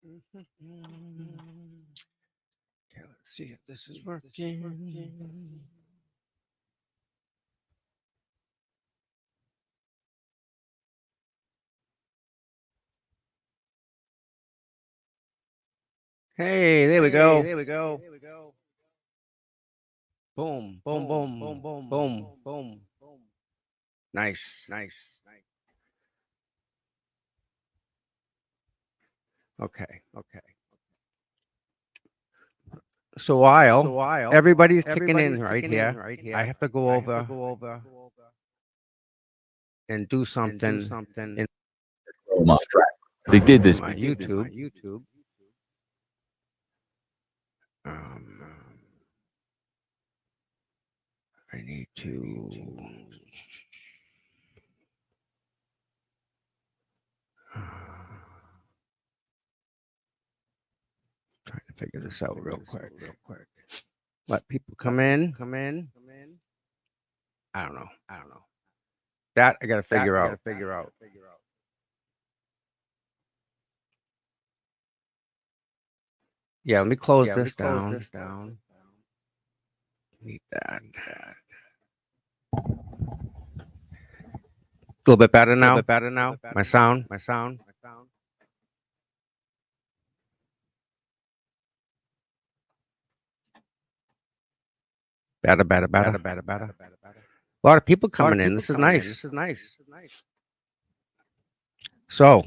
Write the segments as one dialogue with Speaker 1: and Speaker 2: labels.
Speaker 1: Okay, let's see if this is working. Hey, there we go. Boom, boom, boom, boom, boom. Nice. Okay. So while everybody's kicking in right here, I have to go over and do something in
Speaker 2: Throw 'em off track. They did this.
Speaker 1: my YouTube. Um, I need to trying to figure this out real quick. Let people come in. I don't know. That I got to figure out. Yeah, let me close this down. Need that. A little bit better now. My sound. Better. A lot of people coming in. This is nice. So,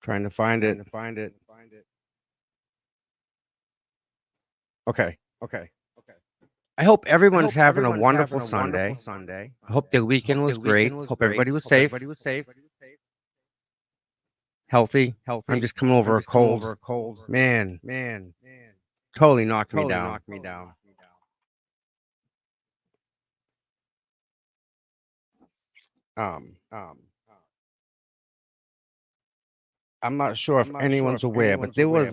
Speaker 1: trying to find it. Okay. I hope everyone's having a wonderful Sunday. I hope their weekend was great. Hope everybody was safe, healthy. I'm just coming over a cold. Man, totally knocked me down. Um, I'm not sure if anyone's aware, but there was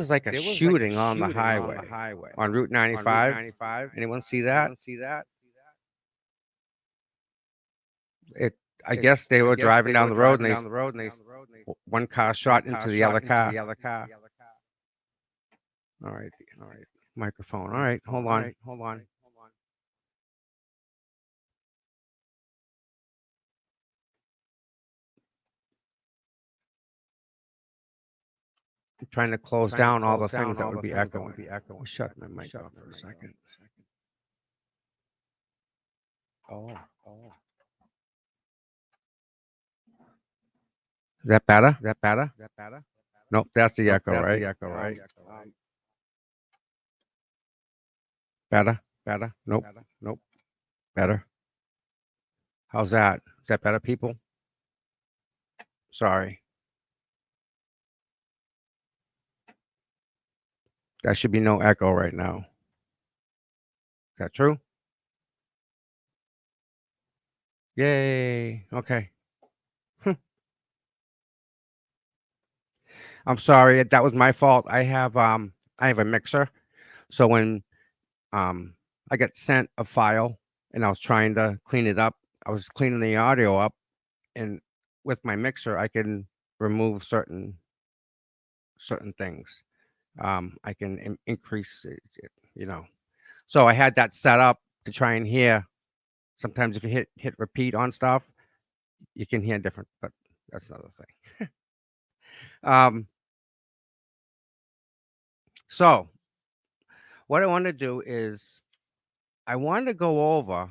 Speaker 1: like a shooting on the highway on Route 95. Anyone see that? It. I guess they were driving down the road and one car shot into the other car. All right, microphone. All right, hold on. I'm trying to close down all the things that would be echoing. Shut my mic off for a second. Oh, is that better? Nope, that's the echo, right? Better? Nope. Better. How's that? Is that better, people? Sorry. That should be no echo right now. Is that true? Yay. Okay. I'm sorry. That was my fault. I have a mixer. So when I got sent a file and I was trying to clean it up, I was cleaning the audio up, and with my mixer I can remove certain things. I can increase it. So I had that set up to try and hear. Sometimes if you hit repeat on stuff, you can hear different, but that's another thing. um, so what I want to do is I want to go over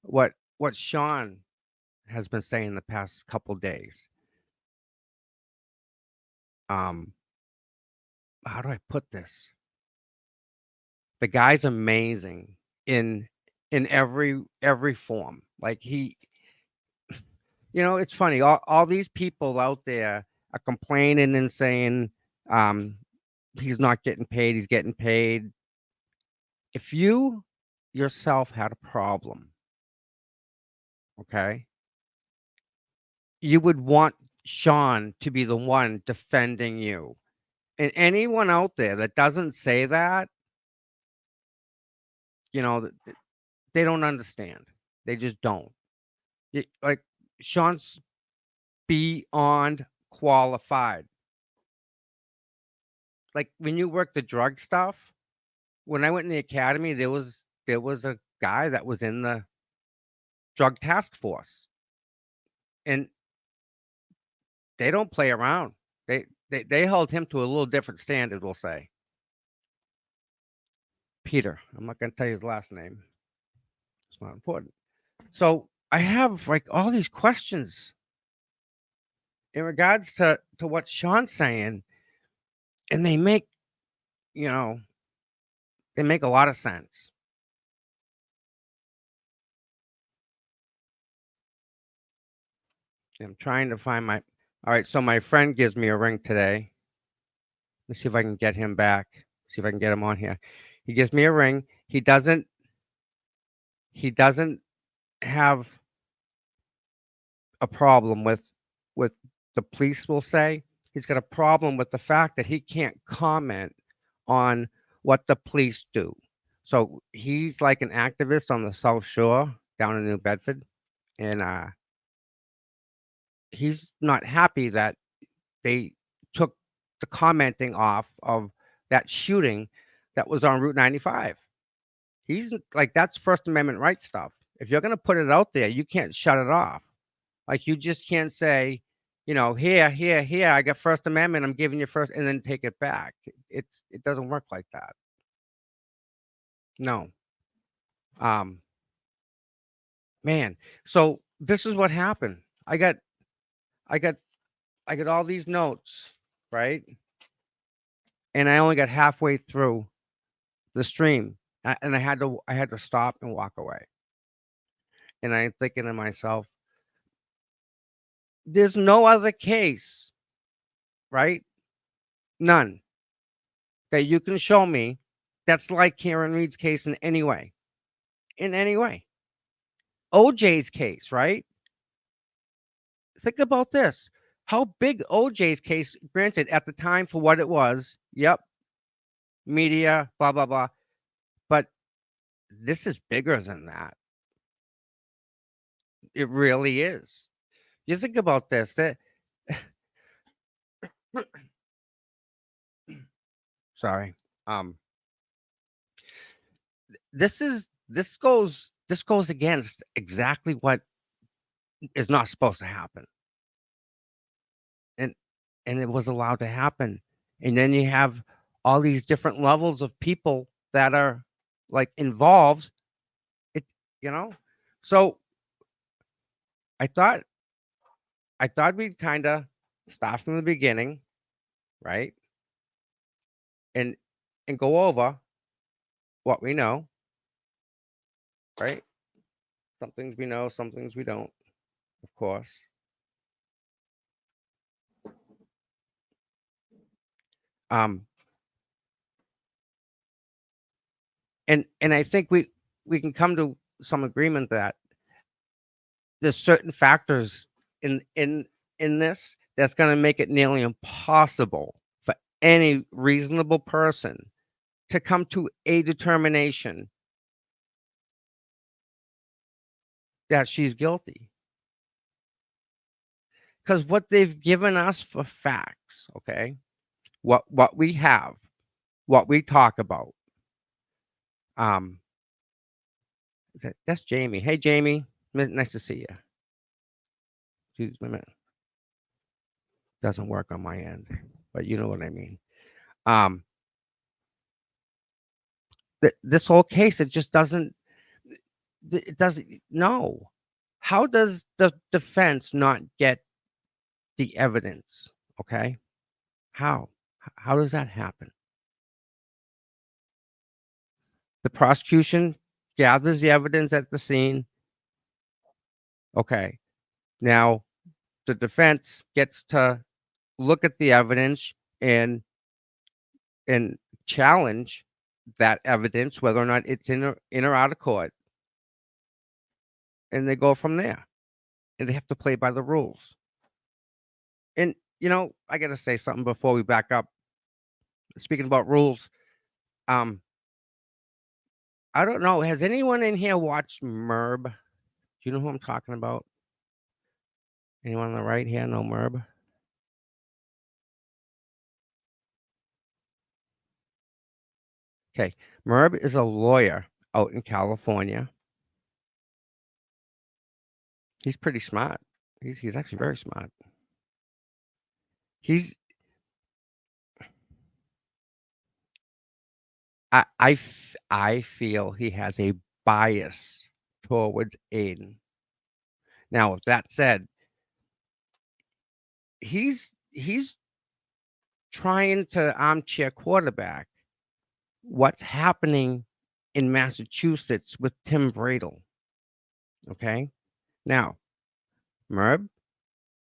Speaker 1: what Sean has been saying the past couple days. Um, how do I put this? The guy's amazing in every form. Like it's funny. All these people out there are complaining and saying um, he's not getting paid. He's getting paid. If you yourself had a problem, okay, you would want Sean to be the one defending you. And anyone out there that doesn't say that, you know, they don't understand. They just don't. Like Sean's beyond qualified. Like when you work the drug stuff, when I went in the academy, there was a guy that was in the drug task force, and they don't play around. They held him to a little different standard, we'll say. Peter. I'm not gonna tell you his last name. It's not important. So I have like all these questions in regards to what Sean's saying, and you know, they make a lot of sense. I'm trying to find my all right, so my friend gives me a ring today. Let's see if I can get him back. See if I can get him on here. He gives me a ring. He doesn't have a problem with the police will say. He's got a problem with the fact that he can't comment on what the police do. So he's like an activist on the South Shore down in New Bedford, and he's not happy that they took the commenting off of that shooting that was on Route 95. He's like, that's First Amendment right stuff. If you're going to put it out there, you can't shut it off. Like, you just can't say, here, I got First Amendment, I'm giving you first, and then take it back. It doesn't work like that. No. Um, man. So this is what happened. I got I got all these notes, right? And I only got halfway through the stream, and I had to stop and walk away. And I'm thinking to myself, there's no other case, right? None that you can show me that's like Karen Reed's case in any way. In any way. OJ's case, right? Think about this. How big OJ's case, granted, at the time for what it was. Yep. Media, blah, blah, blah. But this is bigger than that. It really is. You think about this. Sorry. Um, this goes against exactly what is not supposed to happen. And it was allowed to happen. And then you have all these different levels of people that are like involved. It you know? So I thought we'd kind of start from the beginning, right? And go over what we know, right? Some things we know, some things we don't, of course. Um and I think we can come to some agreement that there's certain factors in this that's going to make it nearly impossible for any reasonable person to come to a determination that she's guilty, because what they've given us for facts, okay, what we have, what we talk about. um that's Jamie. Hey, Jamie. Nice to see you. Excuse me a minute. Doesn't work on my end, but you know what I mean. um this whole case, it just doesn't, it doesn't, no. How does the defense not get the evidence? Okay. How? How does that happen? The prosecution gathers the evidence at the scene. Okay. Now the defense gets to look at the evidence and and challenge that evidence, whether or not it's in or out of court, and they go from there. And they have to play by the rules. And I got to say something before we back up. Speaking about rules, um, I don't know. Has anyone in here watched Merb? Do you know who I'm talking about? Anyone on the right here? No Merb? Okay. Merb is a lawyer out in California. He's pretty smart. He's actually very smart. He's I feel he has a bias towards Aiden. Now, with that said, he's trying to armchair quarterback what's happening in Massachusetts with Tim Bradle. Okay. Now, Merb,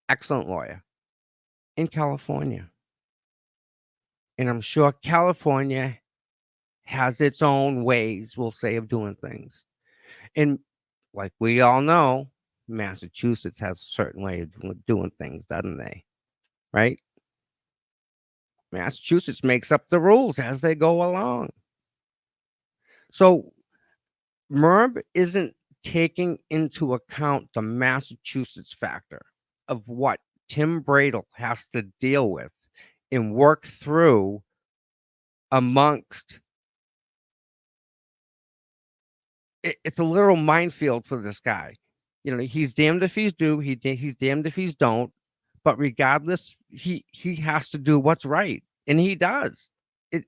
Speaker 1: excellent lawyer in California. And I'm sure California has its own ways, we'll say, of doing things. And like we all know, Massachusetts has a certain way of doing things, doesn't they? Right? Massachusetts makes up the rules as they go along. So Merb isn't taking into account the Massachusetts factor of what Tim Bradle has to deal with and work through amongst it's a literal minefield for this guy. You know, he's damned if he's do, he's damned if he's don't. But regardless, he has to do what's right, and he does. It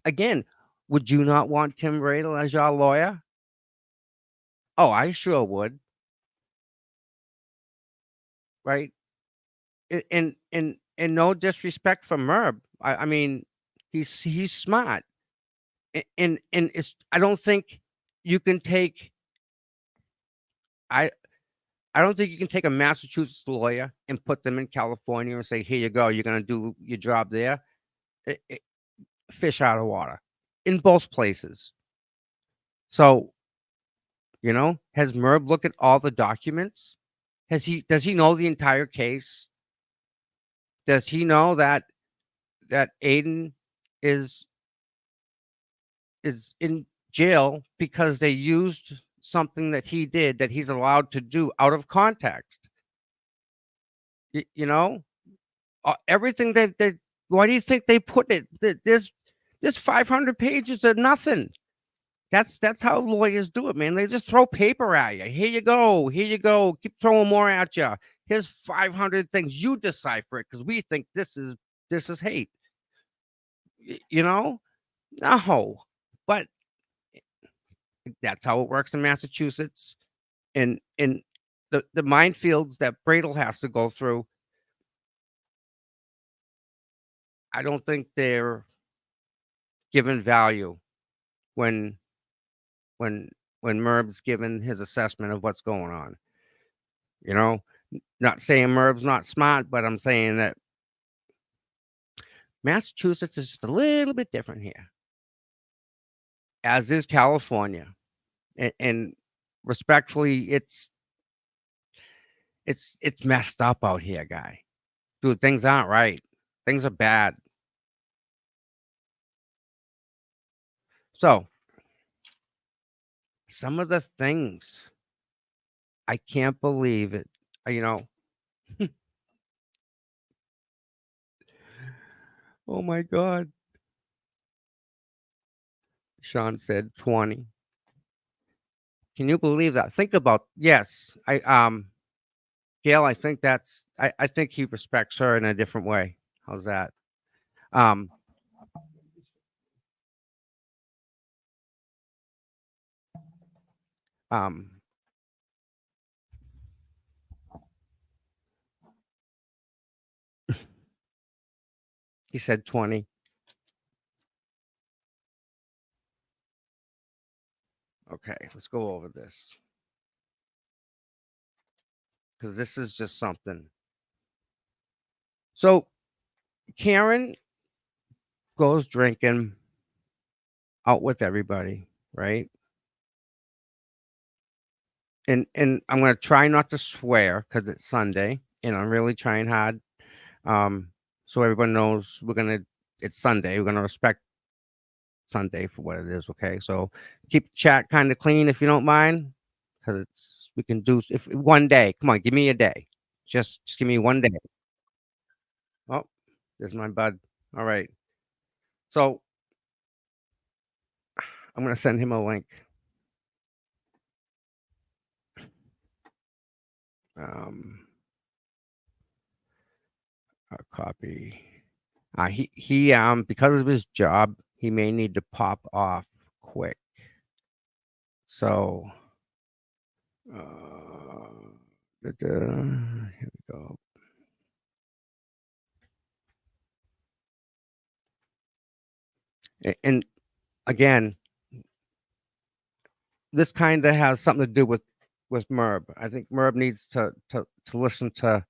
Speaker 1: again. Would you not want Tim Bradle as your lawyer? Oh, I sure would. Right? And no disrespect for Merb. I mean, he's smart, and it's. I don't think you can take. I I don't think you can take a Massachusetts lawyer and put them in California and say, "Here you go. You're going to do your job there." It, fish out of water in both places. So, has Merb looked at all the documents? Does he know the entire case? Does he know that Aiden is is in jail because they used something that he did that he's allowed to do out of context? You know, everything that why do you think they put it? There's 500 pages of nothing. That's how lawyers do it, man. They just throw paper at you. Here you go. Here you go. Keep throwing more at you. Here's 500 things. You decipher it because we think this is hate. You know? No. But that's how it works in Massachusetts. And the minefields that Bradle has to go through, I don't think they're given value when when when Merb's given his assessment of what's going on. You know, not saying Merb's not smart, but I'm saying that Massachusetts is just a little bit different here, as is California. And respectfully, it's messed up out here, guy. Dude, things aren't right. Things are bad. So some of the things I can't believe it. You know, oh my God. Sean said 20. Can you believe that? Think about yes. Gail, I think I think he respects her in a different way. How's that? Um um he said 20. Okay, let's go over this. Because this is just something. So Karen goes drinking out with everybody, right? And I'm gonna try not to swear because it's Sunday, and I'm really trying hard. So everyone knows it's Sunday. We're gonna respect Sunday for what it is, okay? So keep chat kind of clean if you don't mind, because we can do if one day. Come on, give me a day. Just give me 1 day. Oh, there's my bud. All right. So I'm gonna send him a link. Um, a copy. He because of his job, he may need to pop off quick. So, here we go. And again, this kind of has something to do with Merb. I think Merb needs to listen to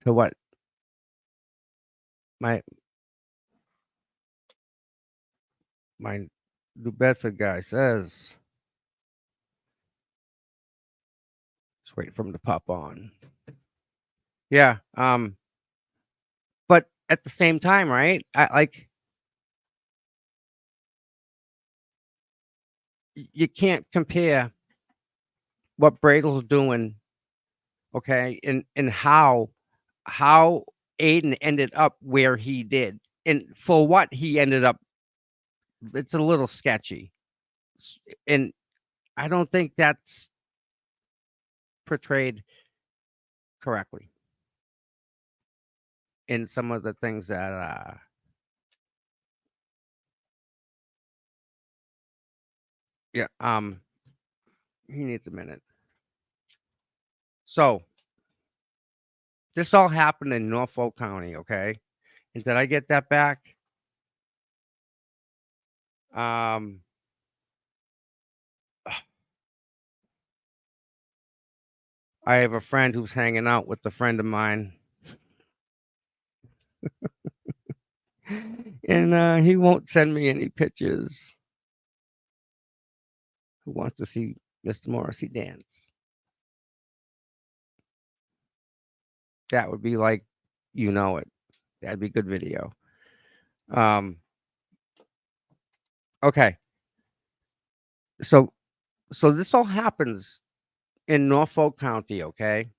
Speaker 1: what my my New Bedford guy says. Just waiting for him to pop on. Yeah. But at the same time, right? I like you can't compare what Bradle's doing, okay, and how Aiden ended up where he did, and for what he ended up, it's a little sketchy, and I don't think that's portrayed correctly in some of the things that yeah he needs a minute. So this all happened in Norfolk County, okay? And did I get that back? Um, I have a friend who's hanging out with a friend of mine, and he won't send me any pictures. Who wants to see Mr. Morrissey dance? That would be like, you know it. That'd be good video. Um, okay. So so this all happens in Norfolk County, okay?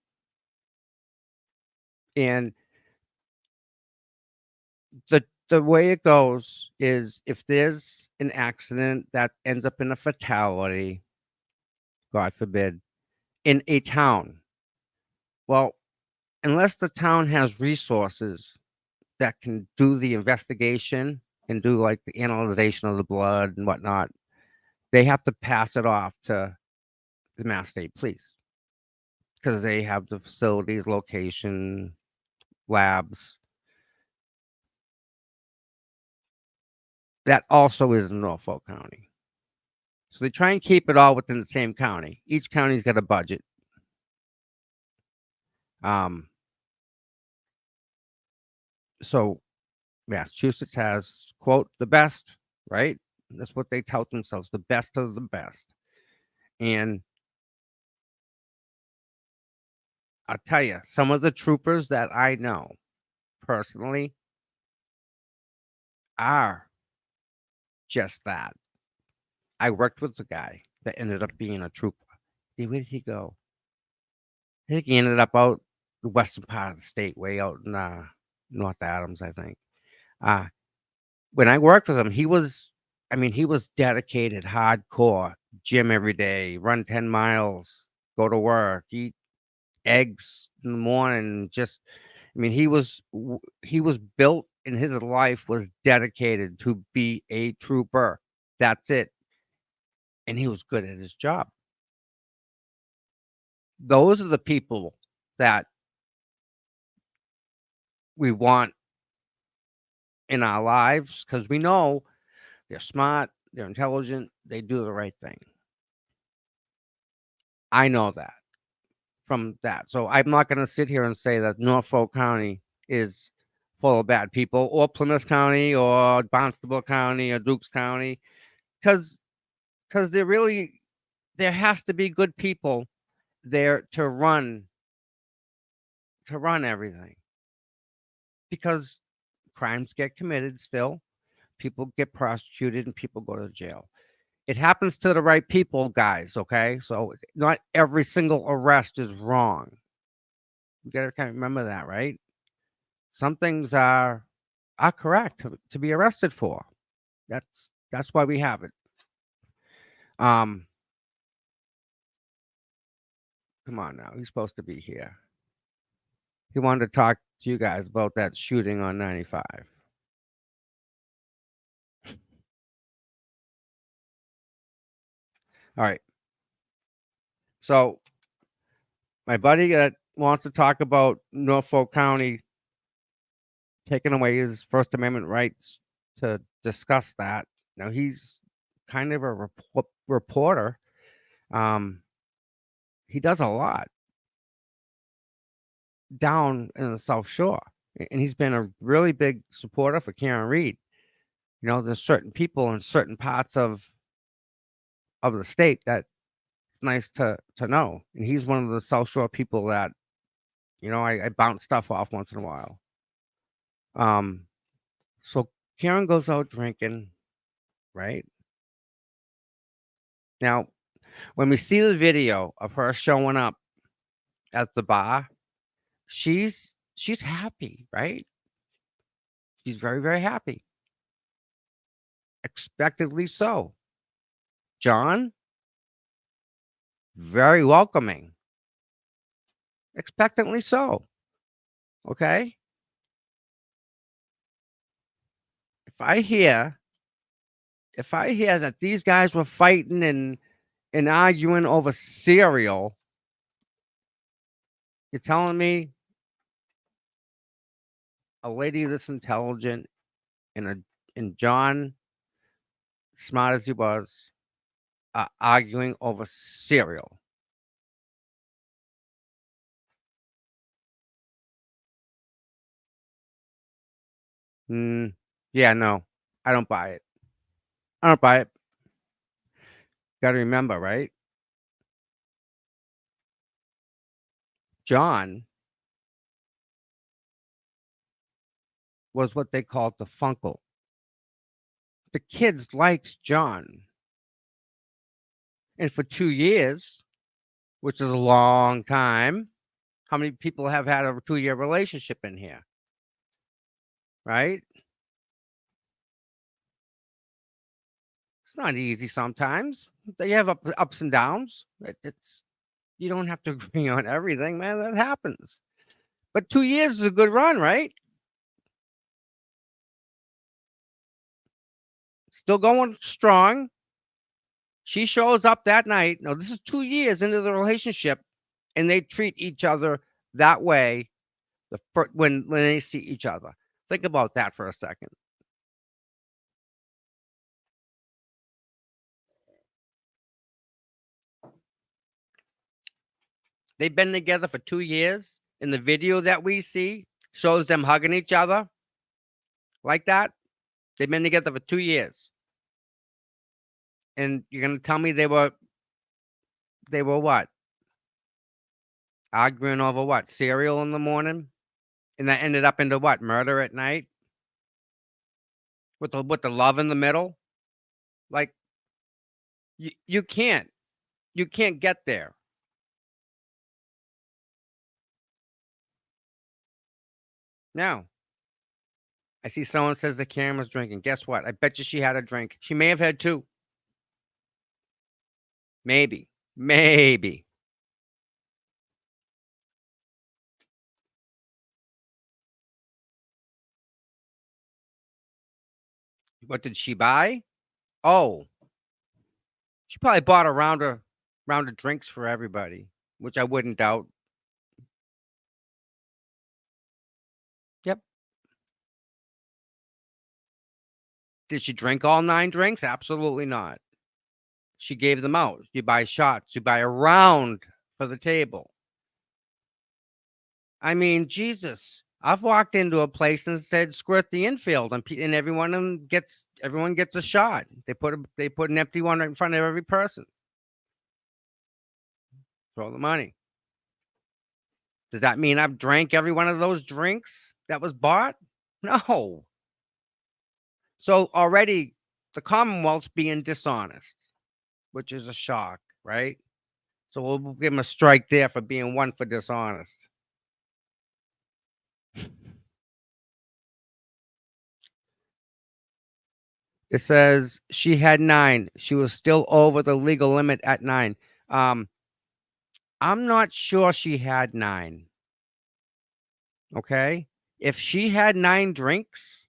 Speaker 1: And the way it goes is if there's an accident that ends up in a fatality, God forbid, in a town, well, unless the town has resources that can do the investigation and do like the analyzation of the blood and whatnot, they have to pass it off to the Mass State Police because they have the facilities, location, labs. That also is in Norfolk County. So they try and keep it all within the same county. Each county's got a budget. Um, so Massachusetts has, quote, the best, right? That's what they tout themselves, the best of the best. And I'll tell you, some of the troopers that I know personally are just that. I worked with the guy that ended up being a trooper. Hey, where did he go? I think he ended up out the western part of the state, way out in North Adams, I think. Uh, when I worked with him, he was dedicated, hardcore, gym every day, run 10 miles, go to work, eat eggs in the morning. He was built and his life was dedicated to be a trooper. That's it. And he was good at his job. Those are the people that we want in our lives because we know they're smart, they're intelligent, they do the right thing. I know that from that. So I'm not going to sit here and say that Norfolk County is full of bad people or Plymouth County or Barnstable County or Dukes County because there has to be good people there to run everything because crimes get committed still, people get prosecuted and people go to jail. It happens to the right people, guys, okay? So not every single arrest is wrong. We gotta kind of remember that, right? Some things are correct to be arrested for. That's why we have it. Um, Come on now, he's supposed to be here. He wanted to talk to you guys about that shooting on 95. All right. So my buddy that wants to talk about Norfolk County taking away his First Amendment rights to discuss that. Now he's kind of a reporter. Um, he does a lot down in the South Shore, and he's been a really big supporter for Karen Reed. You know, there's certain people in certain parts of the state that it's nice to know, and he's one of the South Shore people that I bounce stuff off once in a while. So Karen goes out drinking, right? Now, when we see the video of her showing up at the bar, she's happy, right? She's very, very happy. Expectedly so. John, very welcoming. Expectantly so. Okay? If I hear that these guys were fighting and arguing over cereal, you're telling me a lady this intelligent and John, smart as he was, arguing over cereal. Yeah, no, I don't buy it. I don't buy it. Got to remember, right? John was what they called the Funkle. The kids liked John. And for 2 years, which is a long time, how many people have had a 2-year relationship in here? Right? It's not easy sometimes. They have ups and downs. It's you don't have to agree on everything, man. That happens. But 2 years is a good run, right? Still going strong. She shows up that night. Now, this is 2 years into the relationship, and they treat each other that way when they see each other. Think about that for a second. They've been together for 2 years, and the video that we see shows them hugging each other like that. They've been together for 2 years, and you're gonna tell me they were what, arguing over what, cereal in the morning, and that ended up into what, murder at night with the love in the middle. Like you can't get there. Now, I see someone says the Karen was drinking. Guess what? I bet you she had a drink. She may have had two. Maybe. Maybe. What did she buy? Oh, she probably bought a round of drinks for everybody, which I wouldn't doubt. Yep. Did she drink all 9 drinks? Absolutely not. She gave them out. You buy shots, you buy a round for the table. I mean, Jesus. I've walked into a place and said squirt the infield, and everyone gets a shot. They put an empty one right in front of every person. Throw the money. Does that mean I've drank every one of those drinks that was bought? No. So already the Commonwealth's being dishonest, which is a shock, right? So we'll give them a strike there for being one for dishonest. It says she had 9. She was still over the legal limit at 9. I'm not sure she had 9. Okay? If she had 9 drinks,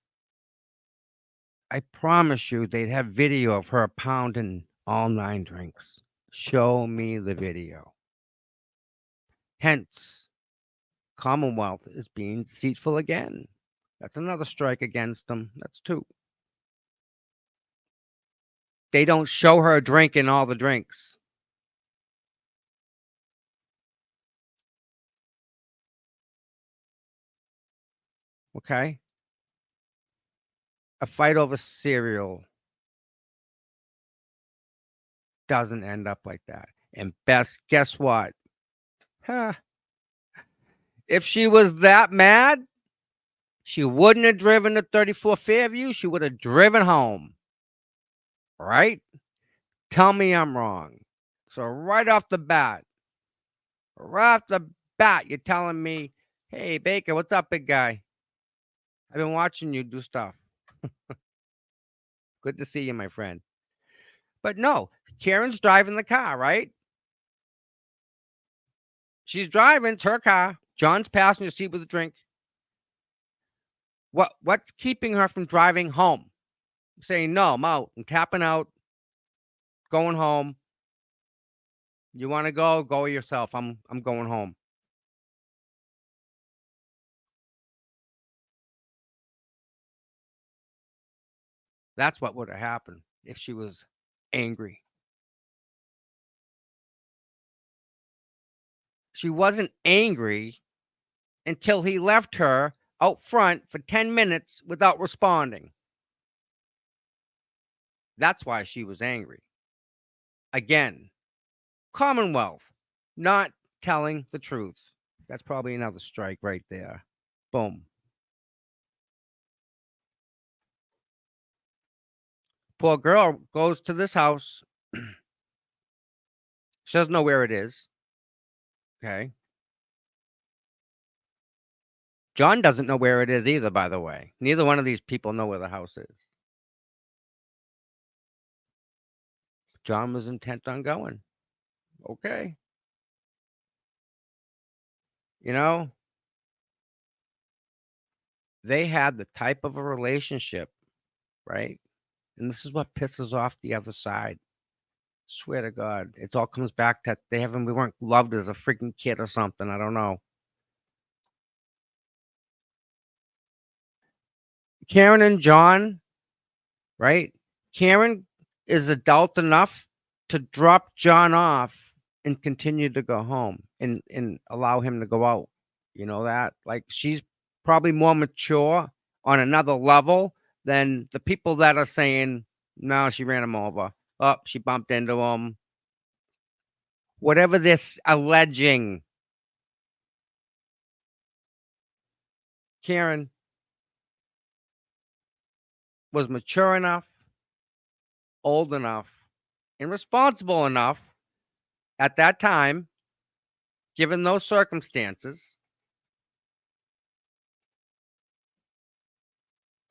Speaker 1: I promise you they'd have video of her pounding all 9 drinks. Show me the video. Hence, Commonwealth is being deceitful again. That's another strike against them. That's 2. They don't show her drinking all the drinks. Okay? A fight over cereal doesn't end up like that. And guess what? Huh. If she was that mad, she wouldn't have driven to 34 Fairview. She would have driven home. Right? Tell me I'm wrong. So right off the bat, you're telling me, hey, Baker, what's up, big guy? I've been watching you do stuff. Good to see you, my friend. But no, Karen's driving the car, right? She's driving. It's her car. John's passenger seat with a drink. What's keeping her from driving home? Saying, no, I'm out. I'm tapping out. Going home. You want to go? Go yourself. I'm going home. That's what would have happened if she was angry. She wasn't angry until he left her out front for 10 minutes without responding. That's why she was angry. Again, Commonwealth, not telling the truth. That's probably another strike right there. Boom. Poor girl goes to this house. She doesn't know where it is. Okay. John doesn't know where it is either, by the way. Neither one of these people know where the house is. John was intent on going. Okay. You know, they had the type of a relationship, right? And this is what pisses off the other side. Swear to God, it all comes back that we weren't loved as a freaking kid or something. I don't know. Karen and John, right? Karen is adult enough to drop John off and continue to go home and allow him to go out. You know that? Like she's probably more mature on another level than the people that are saying, no, she ran him over. Oh, she bumped into him. Whatever this alleging. Karen was mature enough, old enough, and responsible enough at that time, given those circumstances,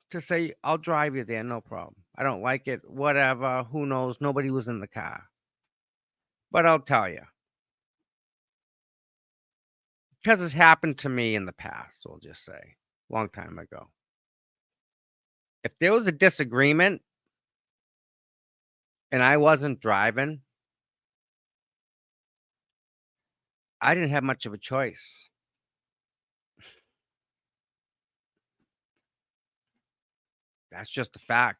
Speaker 1: to say, I'll drive you there, no problem. I don't like it, whatever, who knows, nobody was in the car. But I'll tell you, because it's happened to me in the past, we'll just say, long time ago. If there was a disagreement and I wasn't driving, I didn't have much of a choice. That's just a fact.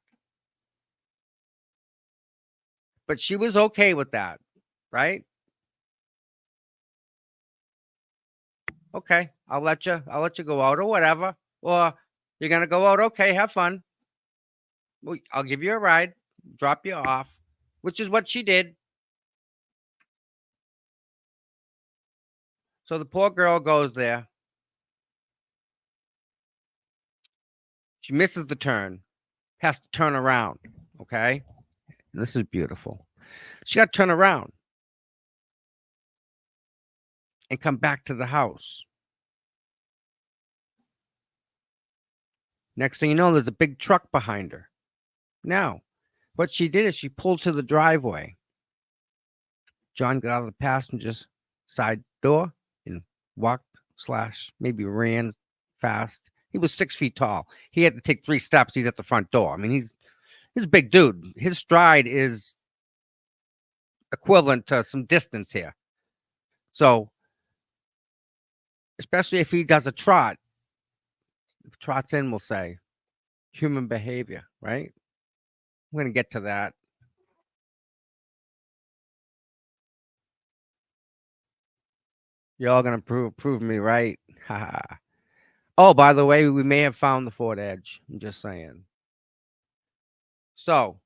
Speaker 1: But she was okay with that, right? Okay, I'll let you go out or whatever. Or you're gonna go out, okay, have fun. I'll give you a ride, drop you off, which is what she did. So the poor girl goes there. She misses the turn, has to turn around. Okay. And this is beautiful. She got to turn around and come back to the house. Next thing you know, there's a big truck behind her. Now, what she did is she pulled to the driveway. John got out of the passenger's side door and walked slash maybe ran fast. He was 6 feet tall. He had to take 3 steps. He's at the front door. I mean, he's a big dude. His stride is equivalent to some distance here. So, especially if he does a trot, trots in, we'll say, human behavior, right? I'm going to get to that. You're all going to prove me right. Oh, by the way, we may have found the Fort Edge. I'm just saying. So,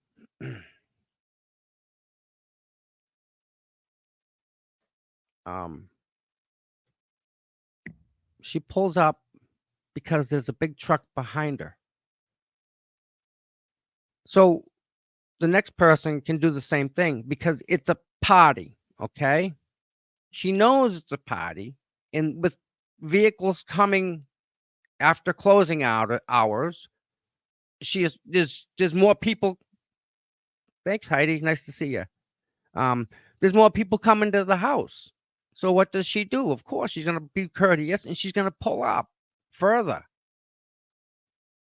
Speaker 1: she pulls up because there's a big truck behind her. So the next person can do the same thing because it's a party, okay? She knows it's a party, and with vehicles coming after closing hours, there's more people. Thanks, Heidi. Nice to see you. There's more people coming to the house. So what does she do? Of course, she's gonna be courteous and she's gonna pull up further.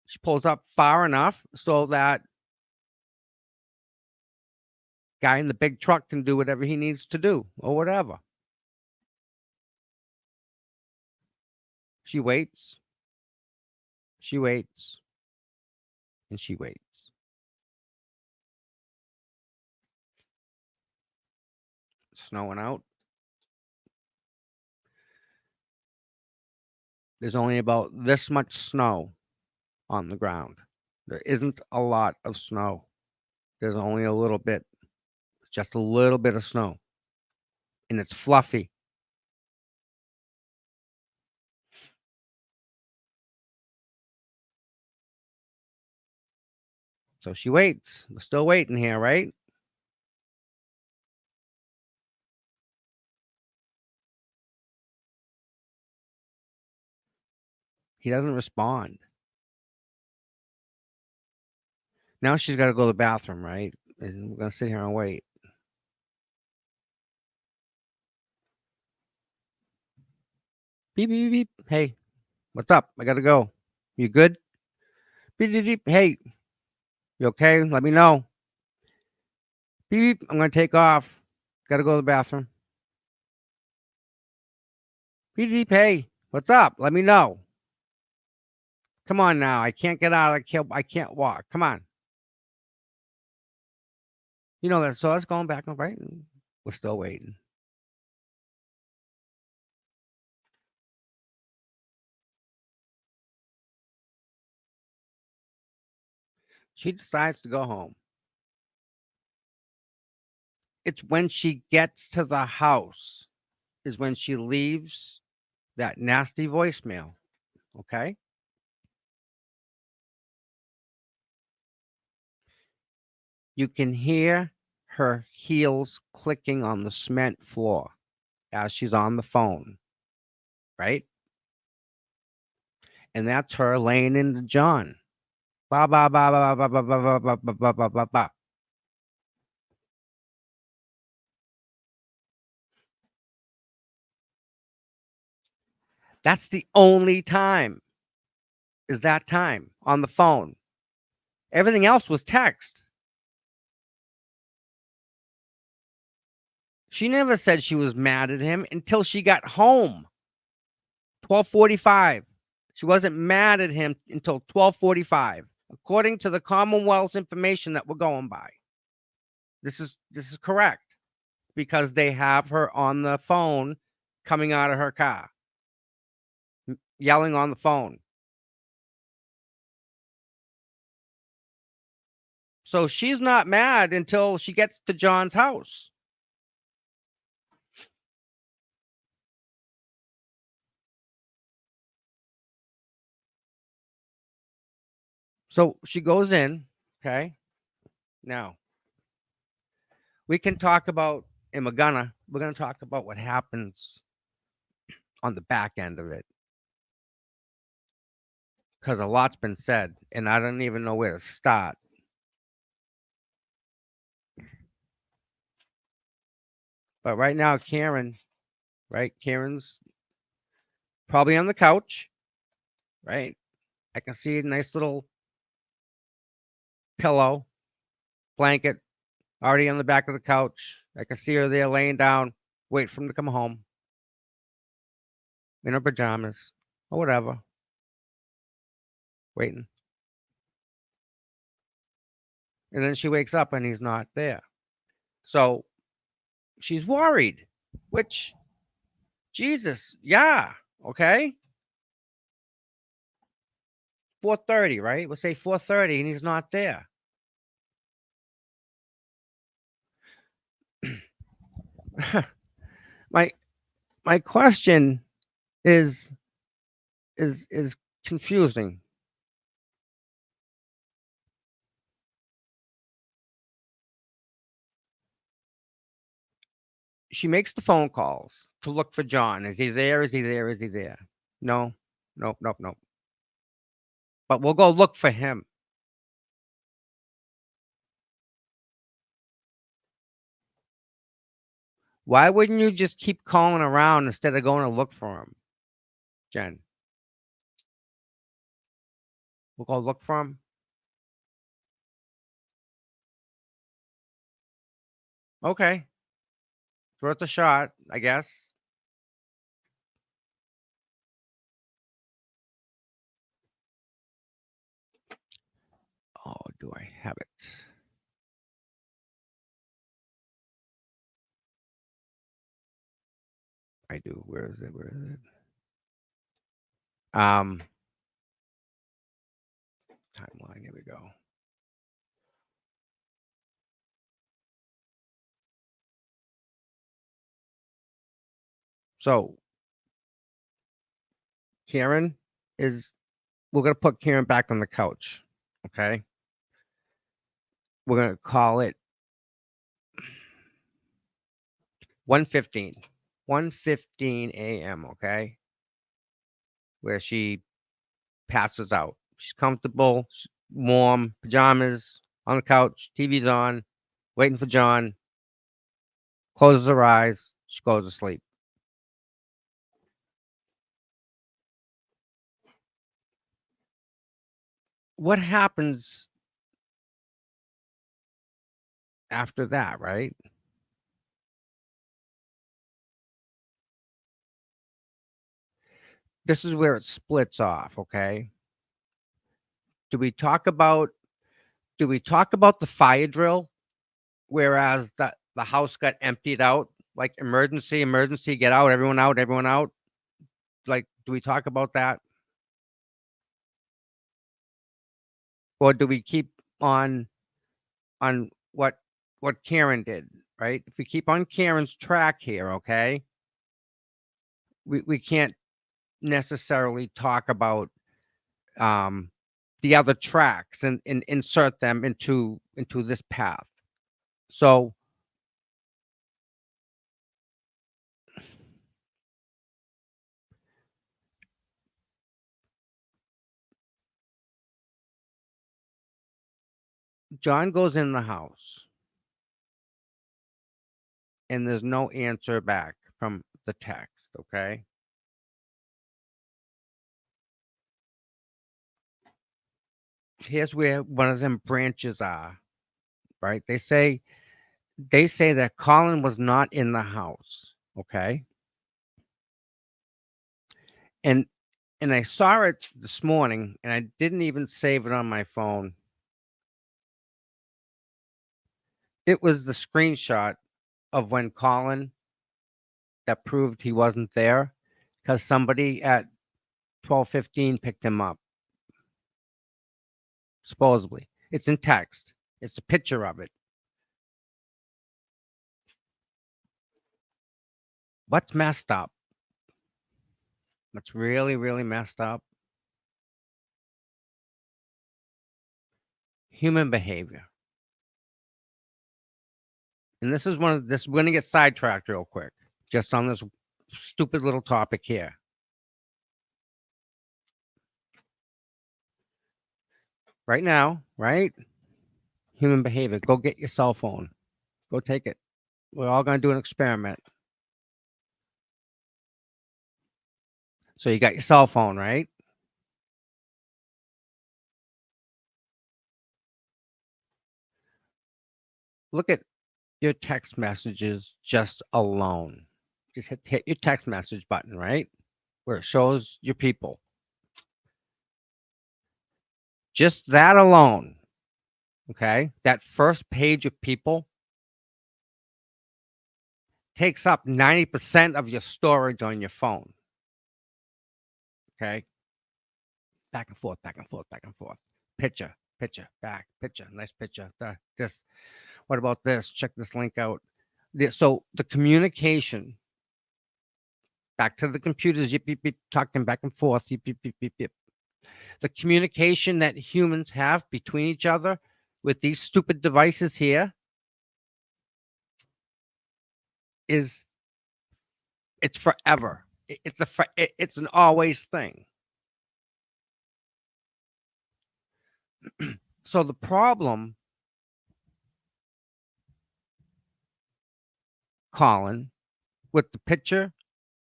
Speaker 1: She pulls up far enough so that guy in the big truck can do whatever he needs to do or whatever. She waits. She waits. And she waits. It's snowing out. There's only about this much snow on the ground. There isn't a lot of snow. There's only a little bit, just a little bit of snow. And it's fluffy. So she waits. We're still waiting here, right? He doesn't respond. Now she's got to go to the bathroom, right? And we're going to sit here and wait. Beep, beep, beep. Hey, what's up? I got to go. You good? Beep, beep, beep. Hey, you okay? Let me know. Beep, beep. I'm going to take off. Got to go to the bathroom. Beep, beep. Hey, what's up? Let me know. Come on now. I can't get out. I can't walk. Come on. You know that. So it's going back and right. We're still waiting. She decides to go home. It's when she gets to the house is when she leaves that nasty voicemail. Okay. You can hear her heels clicking on the cement floor as she's on the phone, right? And that's her laying into John. Ba ba ba ba ba ba ba ba ba ba ba ba ba ba. That's the only time. Is that time on the phone? Everything else was text. She never said she was mad at him until she got home. 12:45. She wasn't mad at him until 12:45, according to the Commonwealth's information that we're going by. This is correct because they have her on the phone coming out of her car, yelling on the phone. So she's not mad until she gets to John's house. So she goes in, okay? Now, we can talk about, and we're gonna talk about what happens on the back end of it. Because a lot's been said, and I don't even know where to start. But right now, Karen, right? Karen's probably on the couch, right? I can see a nice little pillow, blanket already on the back of the couch. I can see her there laying down, waiting for him to come home in her pajamas or whatever, waiting. And then she wakes up and he's not there. So she's worried, which, Jesus, yeah, okay. 4:30, right? We'll say 4:30 and he's not there. my my question is is confusing. She makes the phone calls to look for John. Is he there? Is he there? Is he there? No, nope, nope, nope. But we'll go look for him. Why wouldn't you just keep calling around instead of going to look for him, Jen? We'll go look for him. Okay, it's worth a shot, I guess. Oh, do I have it? I do. Where is it? Where is it? Timeline. Here we go. So Karen is. We're gonna put Karen back on the couch. Okay. We're gonna call it 1:15. 1:15 a.m. Okay, where she passes out. She's comfortable, warm, pajamas on the couch, TV's on, waiting for John. Closes her eyes. She goes to sleep. What happens after that, right? This is where it splits off, okay? Do we talk about the fire drill, whereas the house got emptied out, like emergency, emergency, get out, everyone out, everyone out? Like, do we talk about that? Or do we keep on what Karen did, right? If we keep on Karen's track here, okay, we can't necessarily talk about um, the other tracks and insert them into this path. So John goes in the house and there's no answer back from the text, okay? Here's where one of them branches are, right? They say that Colin was not in the house, okay? And and I saw it this morning and I didn't even save it on my phone. It was the screenshot of when Colin that proved he wasn't there because somebody at 12:15 picked him up. Supposedly. It's in text. It's a picture of it. What's messed up? What's really, really messed up? Human behavior. And this is one of this. We're gonna get sidetracked real quick, just on this stupid little topic here. Right now, right? Human behavior. Go get your cell phone. Go take it. We're all going to do an experiment. So you got your cell phone, right? Look at your text messages just alone. Just hit your text message button, right? Where it shows your people. Just that alone, okay? That first page of people takes up 90% of your storage on your phone. Okay? Back and forth, back and forth, back and forth. Picture, picture, back, picture, nice picture. This, what about this? Check this link out. So the communication back to the computers, yip, yip, yip, talking back and forth, yip, yip, yip, yip, yip. The communication that humans have between each other with these stupid devices here is it's forever. It's an always thing. So the problem, Colin, with the picture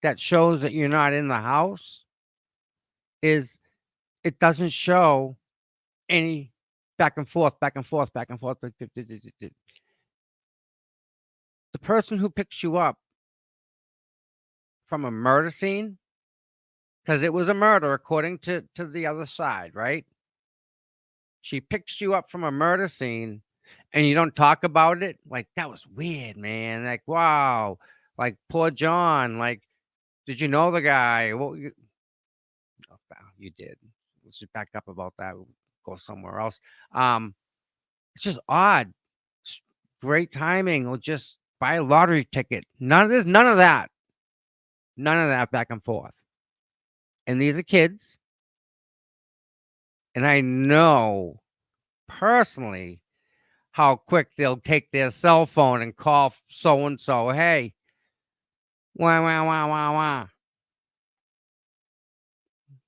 Speaker 1: that shows that you're not in the house is it doesn't show any back and forth, back and forth, back and forth. The person who picks you up from a murder scene, because it was a murder according to the other side, right? She picks you up from a murder scene and you don't talk about it. Like, that was weird, man. Like, wow. Like, poor John. Like, did you know the guy? Well, you did. Let's just back up about that. We'll go somewhere else. It's just odd. It's great timing. Or just buy a lottery ticket. None of this, none of that. None of that back and forth. And these are kids. And I know personally how quick they'll take their cell phone and call so and so. Hey, wah, wah, wah, wah, wah.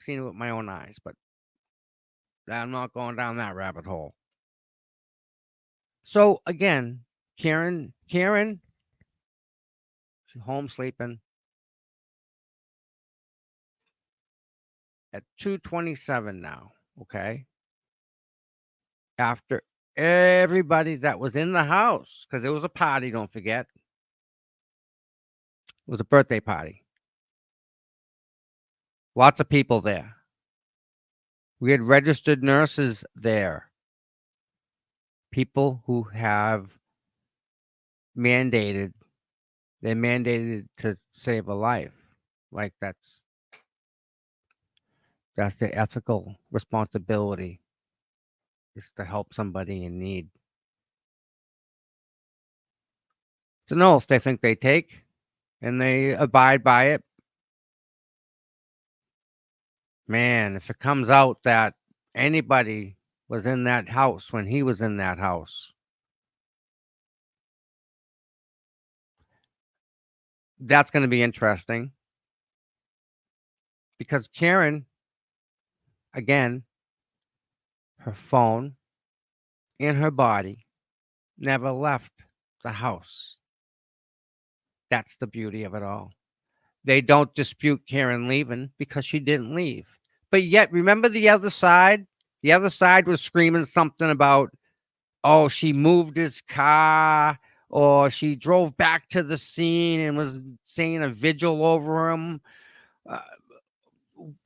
Speaker 1: Seen it with my own eyes, but I'm not going down that rabbit hole. So again, Karen, she's home sleeping at 2:27 now. Okay, after everybody that was in the house, because it was a party. Don't forget, it was a birthday party. Lots of people there. We had registered nurses there. People who have they're mandated to save a life. Like that's their ethical responsibility is to help somebody in need. It's an oath they think they take and they abide by it. Man, if it comes out that anybody was in that house when he was in that house, that's going to be interesting because Karen, again, her phone and her body never left the house. That's the beauty of it all. They don't dispute Karen leaving because she didn't leave. But yet, remember the other side? The other side was screaming something about, oh, she moved his car or she drove back to the scene and was saying a vigil over him. Uh,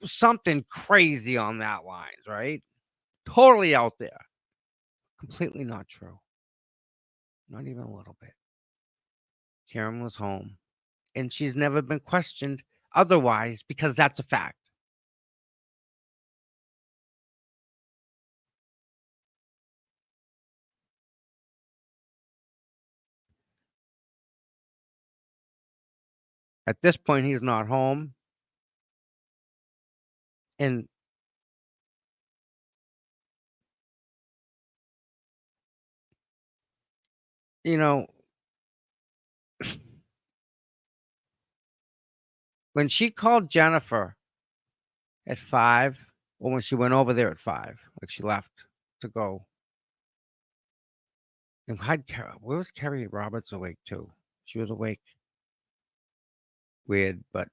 Speaker 1: Something crazy on that lines, right? Totally out there. Completely not true. Not even a little bit. Karen was home and she's never been questioned otherwise because that's a fact. At this point, he's not home. And, you know, when she called Jennifer at 5, or when she went over there at 5, like she left to go, and where was Kerry Roberts awake too? She was awake. Weird, but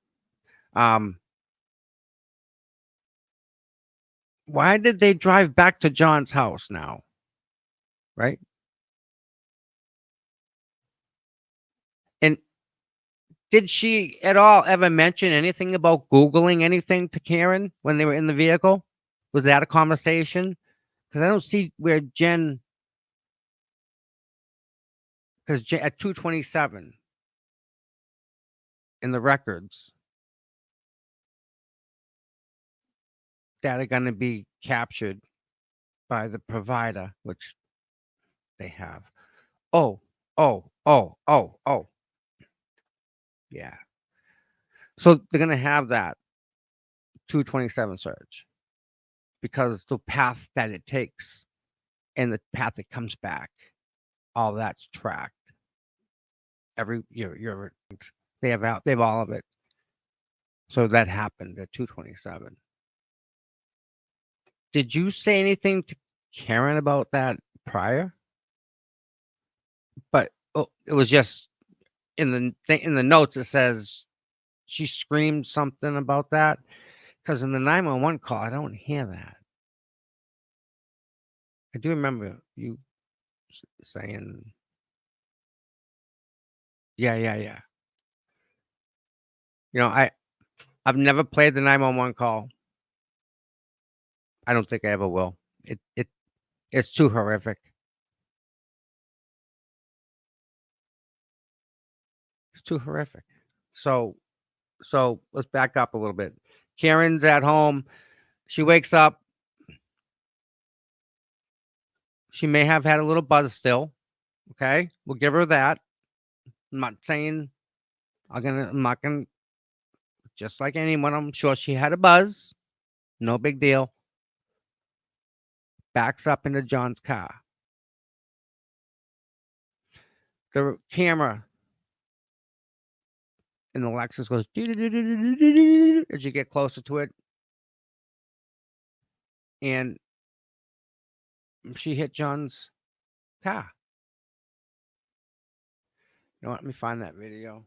Speaker 1: um, why did they drive back to John's house now? Right? And did she at all ever mention anything about Googling anything to Karen when they were in the vehicle? Was that a conversation? Because I don't see where Jen, because at 227 in the records that are going to be captured by the provider, which they have. Oh, oh. Yeah. So they're going to have that 227 search because the path that it takes and the path that comes back, all that's tracked. Every you're they have all of it. So that happened at 227. Did you say anything to Karen about that prior? But it was just in the notes. It says she screamed something about that because in the 911 call, I don't hear that. I do remember you saying, yeah. I've never played the 911 call. I don't think I ever will. It's too horrific. It's too horrific. So let's back up a little bit. Karen's at home. She wakes up. She may have had a little buzz still. Okay. We'll give her that. I'm not saying I'm not gonna just like anyone, I'm sure she had a buzz. No big deal. Backs up into John's car. The camera in the Lexus goes as you get closer to it. And she hit John's car. You know what? Let me find that video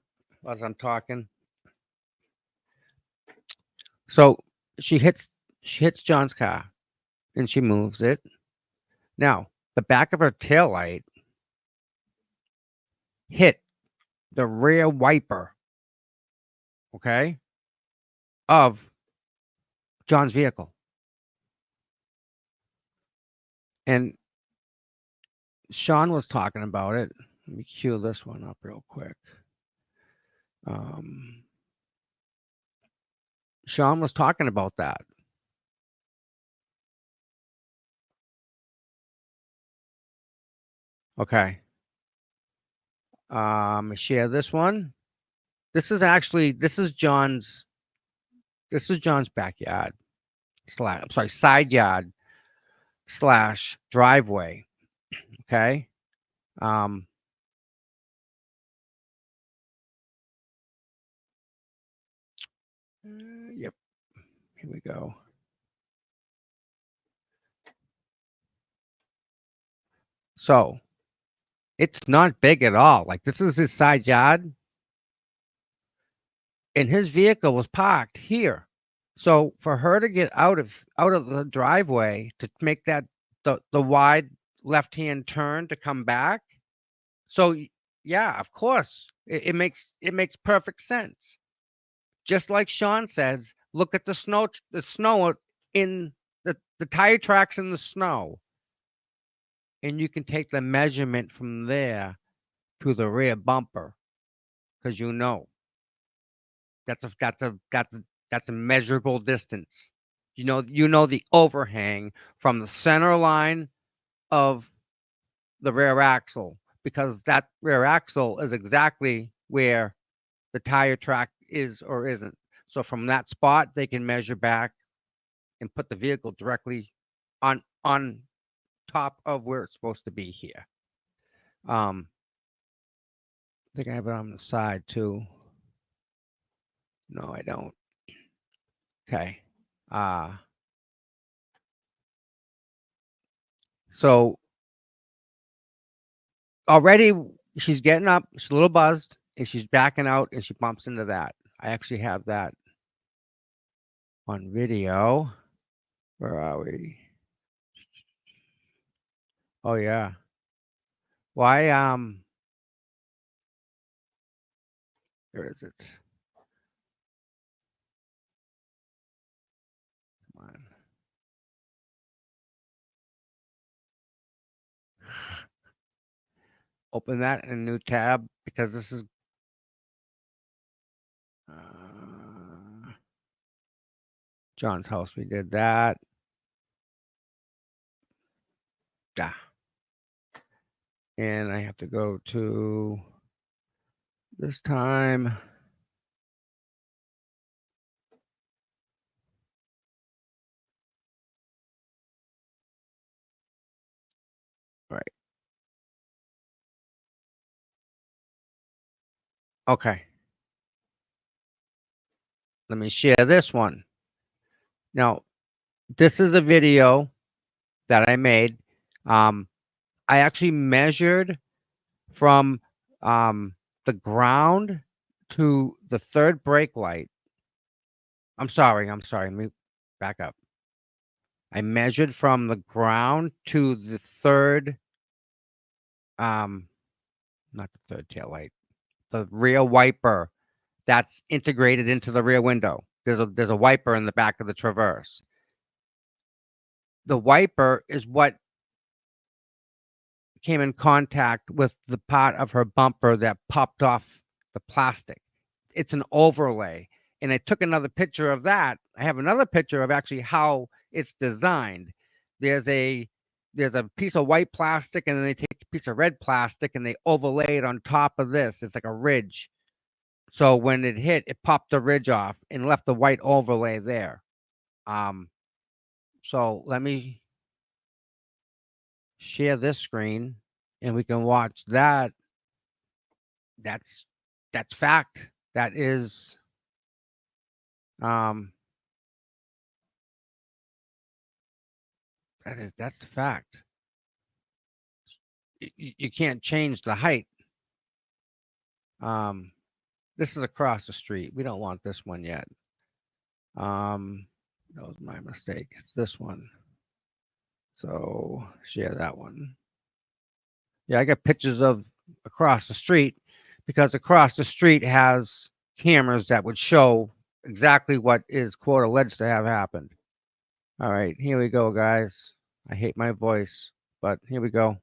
Speaker 1: as I'm talking. So she hits John's car and she moves it. Now, the back of her taillight hit the rear wiper, okay, of John's vehicle. And Sean was talking about it. Let me cue this one up real quick. Sean was talking about that. Okay. Share this one. This is John's backyard side yard / driveway. Okay. Yep. Here we go. So it's not big at all. Like this is his side yard. And his vehicle was parked here. So for her to get out of the driveway to make that the wide left-hand turn to come back. So yeah, of course, it makes perfect sense. Just like Sean says, look at the snow in the tire tracks in the snow, and you can take the measurement from there to the rear bumper, because that's a measurable distance. You know the overhang from the center line of the rear axle, because that rear axle is exactly where the tire track is or isn't. So from that spot, they can measure back and put the vehicle directly on top of where it's supposed to be here. I think I have it on the side too. No, I don't. Okay. So already she's getting up, she's a little buzzed, and she's backing out, and she bumps into that. I actually have that on video. Where are we? Oh yeah. Why? Where is it? Come on. Open that in a new tab because this is. John's house. We did that. Yeah. And I have to go to this time. Right. Okay. Let me share this one. Now, this is a video that I made. I actually measured from the ground to the third brake light. I'm sorry. Let me back up. I measured from the ground to the third, not the third tail light, the rear wiper that's integrated into the rear window. There's a wiper in the back of the Traverse. The wiper is what came in contact with the part of her bumper that popped off the plastic. It's an overlay. And I took another picture of that. I have another picture of actually how it's designed. There's a piece of white plastic, and then they take a piece of red plastic and they overlay it on top of this. It's like a ridge. So when it hit, it popped the ridge off and left the white overlay there. So let me share this screen and we can watch that. That's fact. That is that's the fact. You can't change the height. This is across the street. We don't want this one yet. That was my mistake. It's this one. So share that one. Yeah, I got pictures of across the street because across the street has cameras that would show exactly what is quote alleged to have happened. All right, here we go, guys. I hate my voice, but here we go.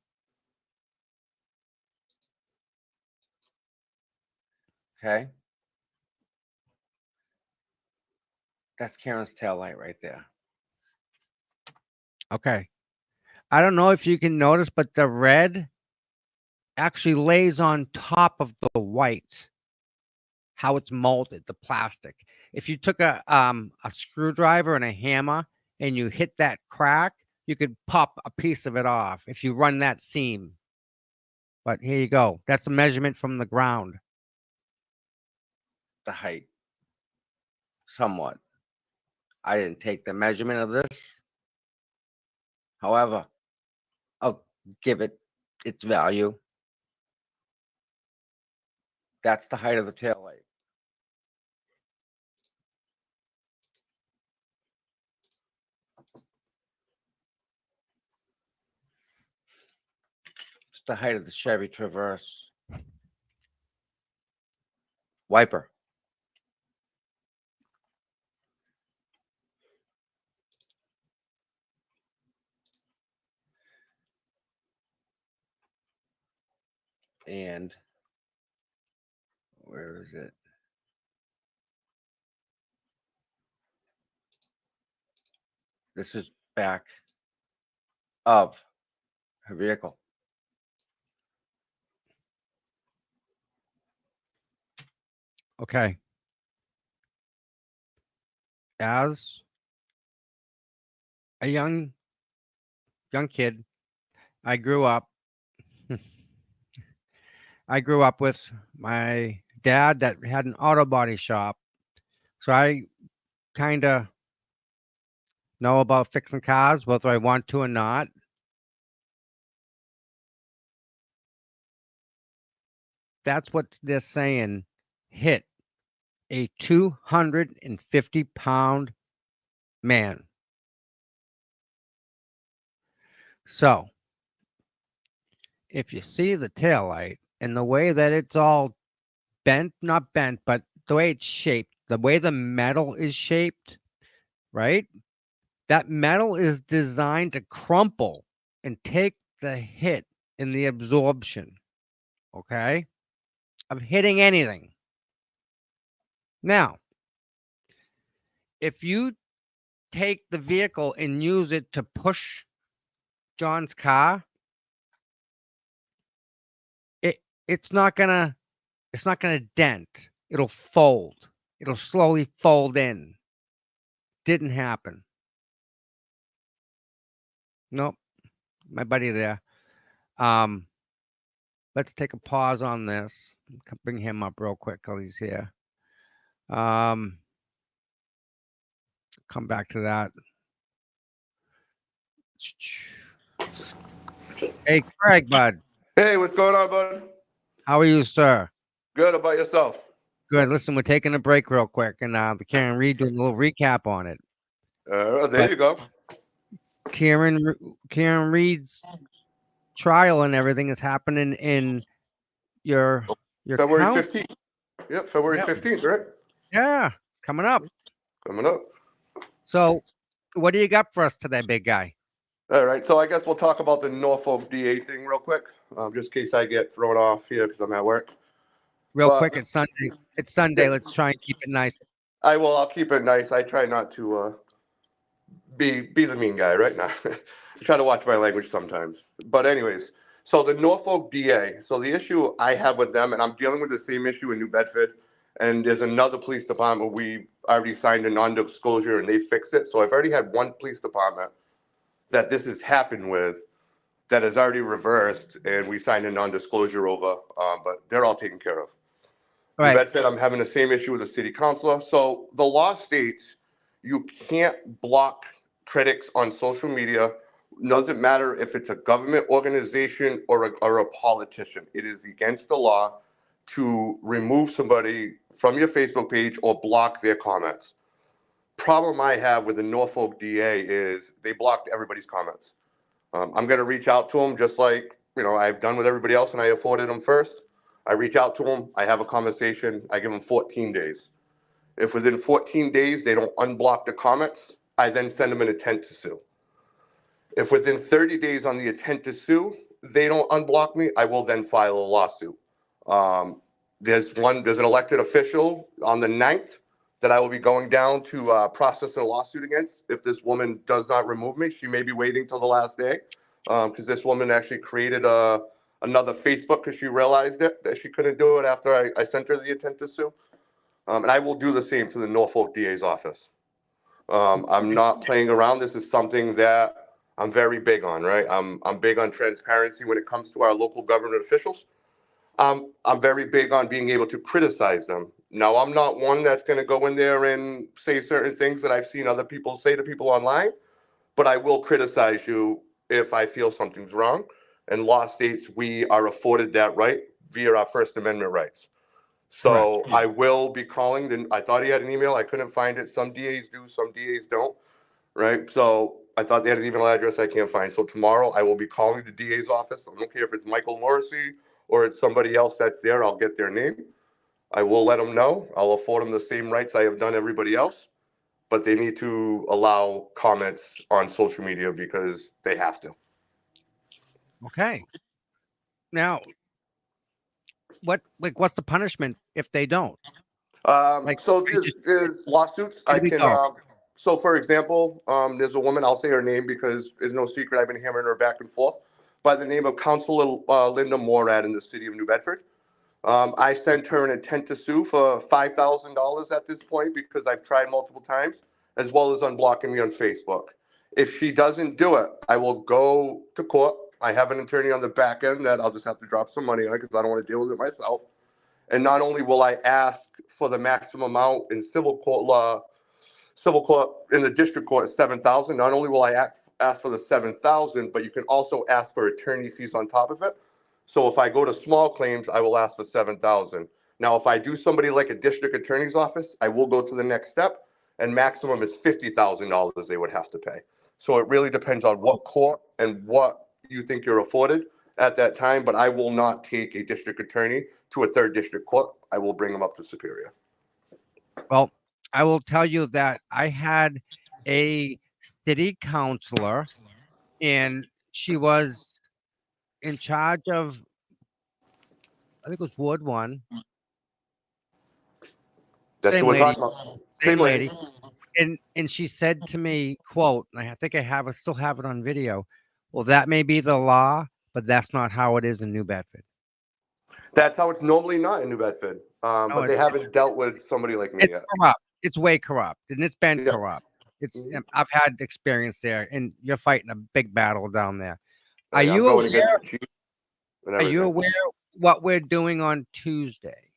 Speaker 1: Okay. That's Karen's tail light right there. Okay. I don't know if you can notice, but the red actually lays on top of the white. How it's molded, the plastic. If you took a screwdriver and a hammer and you hit that crack, you could pop a piece of it off if you run that seam. But here you go. That's a measurement from the ground. The height. Somewhat. I didn't take the measurement of this. However, I'll give it its value. That's the height of the tail light. It's the height of the Chevy Traverse. Wiper. And where is it? This is back of her vehicle. Okay. As a young kid, I grew up. I grew up with my dad that had an auto body shop. So I kind of know about fixing cars, whether I want to or not. That's what they're saying. Hit a 250-pound man. So if you see the tail light and the way that it's all bent, not bent, but the way it's shaped, the way the metal is shaped, right? That metal is designed to crumple and take the hit in the absorption, okay, of hitting anything. Now, if you take the vehicle and use it to push John's car, it's not gonna dent. It'll fold. It'll slowly fold in. Didn't happen. Nope. My buddy there. Let's take a pause on this. Bring him up real quick because he's here. Come back to that. Hey, Craig, bud.
Speaker 3: Hey, what's going on, bud?
Speaker 1: How are you, sir?
Speaker 3: Good. About yourself?
Speaker 1: Good. Listen, we're taking a break real quick, and Karen Reed doing a little recap on it.
Speaker 3: There you go.
Speaker 1: Karen Reed's trial and everything is happening in your
Speaker 3: February
Speaker 1: county.
Speaker 3: 15th. Yep, February 15th, right?
Speaker 1: Yeah, it's coming up.
Speaker 3: Coming up.
Speaker 1: So, what do you got for us today, big guy?
Speaker 3: All right, so I guess we'll talk about the Norfolk DA thing real quick, just in case I get thrown off here because I'm at work.
Speaker 1: Real quick, it's Sunday. It's Sunday.
Speaker 3: Yeah.
Speaker 1: Let's try and keep it nice.
Speaker 3: I will. I'll keep it nice. I try not to be the mean guy right now. I try to watch my language sometimes. But anyways, so the Norfolk DA. So the issue I have with them, and I'm dealing with the same issue in New Bedford, and there's another police department we already signed a non-disclosure and they fixed it. So I've already had one police department that this has happened with that has already reversed, and we signed a non-disclosure over, but they're all taken care of.
Speaker 1: All right.
Speaker 3: New Bedford, I'm having the same issue with the city councilor. So the law states you can't block critics on social media. Doesn't matter if it's a government organization or a politician. It is against the law to remove somebody from your Facebook page or block their comments. Problem I have with the Norfolk DA is they blocked everybody's comments. I'm going to reach out to them just like, I've done with everybody else, and I afforded them first. I reach out to them. I have a conversation. I give them 14 days. If within 14 days they don't unblock the comments, I then send them an intent to sue. If within 30 days on the intent to sue, they don't unblock me, I will then file a lawsuit. There's an elected official on the 9th that I will be going down to process a lawsuit against. If this woman does not remove me, she may be waiting till the last day, because this woman actually created another Facebook because she realized that she couldn't do it after I sent her the intent to sue. And I will do the same to the Norfolk DA's office. I'm not playing around. This is something that I'm very big on, right? I'm big on transparency when it comes to our local government officials. I'm very big on being able to criticize them. Now, I'm not one that's going to go in there and say certain things that I've seen other people say to people online, but I will criticize you if I feel something's wrong. And law states we are afforded that right via our First Amendment rights. So I will be calling. I thought he had an email. I couldn't find it. Some DAs do, some DAs don't, right? So I thought they had an email address I can't find. So tomorrow I will be calling the DA's office. I don't care if it's Michael Morrissey or it's somebody else that's there. I'll get their name. I will let them know. I'll afford them the same rights I have done everybody else, but they need to allow comments on social media because they have to.
Speaker 1: Okay. Now, what's the punishment if they don't?
Speaker 3: So there's lawsuits. I can. So for example, there's a woman. I'll say her name because it's no secret. I've been hammering her back and forth by the name of Councilor Linda Morad in the city of New Bedford. I sent her an intent to sue for $5,000 at this point because I've tried multiple times, as well as unblocking me on Facebook. If she doesn't do it, I will go to court. I have an attorney on the back end that I'll just have to drop some money on because I don't want to deal with it myself. And not only will I ask for the maximum amount in civil court in the district court is $7,000. Not only will I ask for the $7,000, but you can also ask for attorney fees on top of it. So if I go to small claims, I will ask for 7,000. Now, if I do somebody like a district attorney's office, I will go to the next step, and maximum is $50,000 they would have to pay. So it really depends on what court and what you think you're afforded at that time. But I will not take a district attorney to a third district court. I will bring them up to Superior.
Speaker 1: Well, I will tell you that I had a city councilor, and she was in charge of, I think it was Ward 1.
Speaker 3: That's
Speaker 1: Same
Speaker 3: what we're
Speaker 1: lady,
Speaker 3: talking about.
Speaker 1: same lady. And she said to me, quote, and I think I still have it on video. Well, that may be the law, but that's not how it is in New Bedford.
Speaker 3: That's how it's normally not in New Bedford. But they haven't dealt with somebody like me
Speaker 1: It's
Speaker 3: yet.
Speaker 1: corrupt. It's way corrupt, and it's been
Speaker 3: Yeah.
Speaker 1: corrupt. It's
Speaker 3: Mhm.
Speaker 1: I've had experience there, and you're fighting a big battle down there. Are
Speaker 3: I'm
Speaker 1: you
Speaker 3: going
Speaker 1: aware?
Speaker 3: against the chief and
Speaker 1: Are you
Speaker 3: everything.
Speaker 1: aware what we're doing on Tuesday?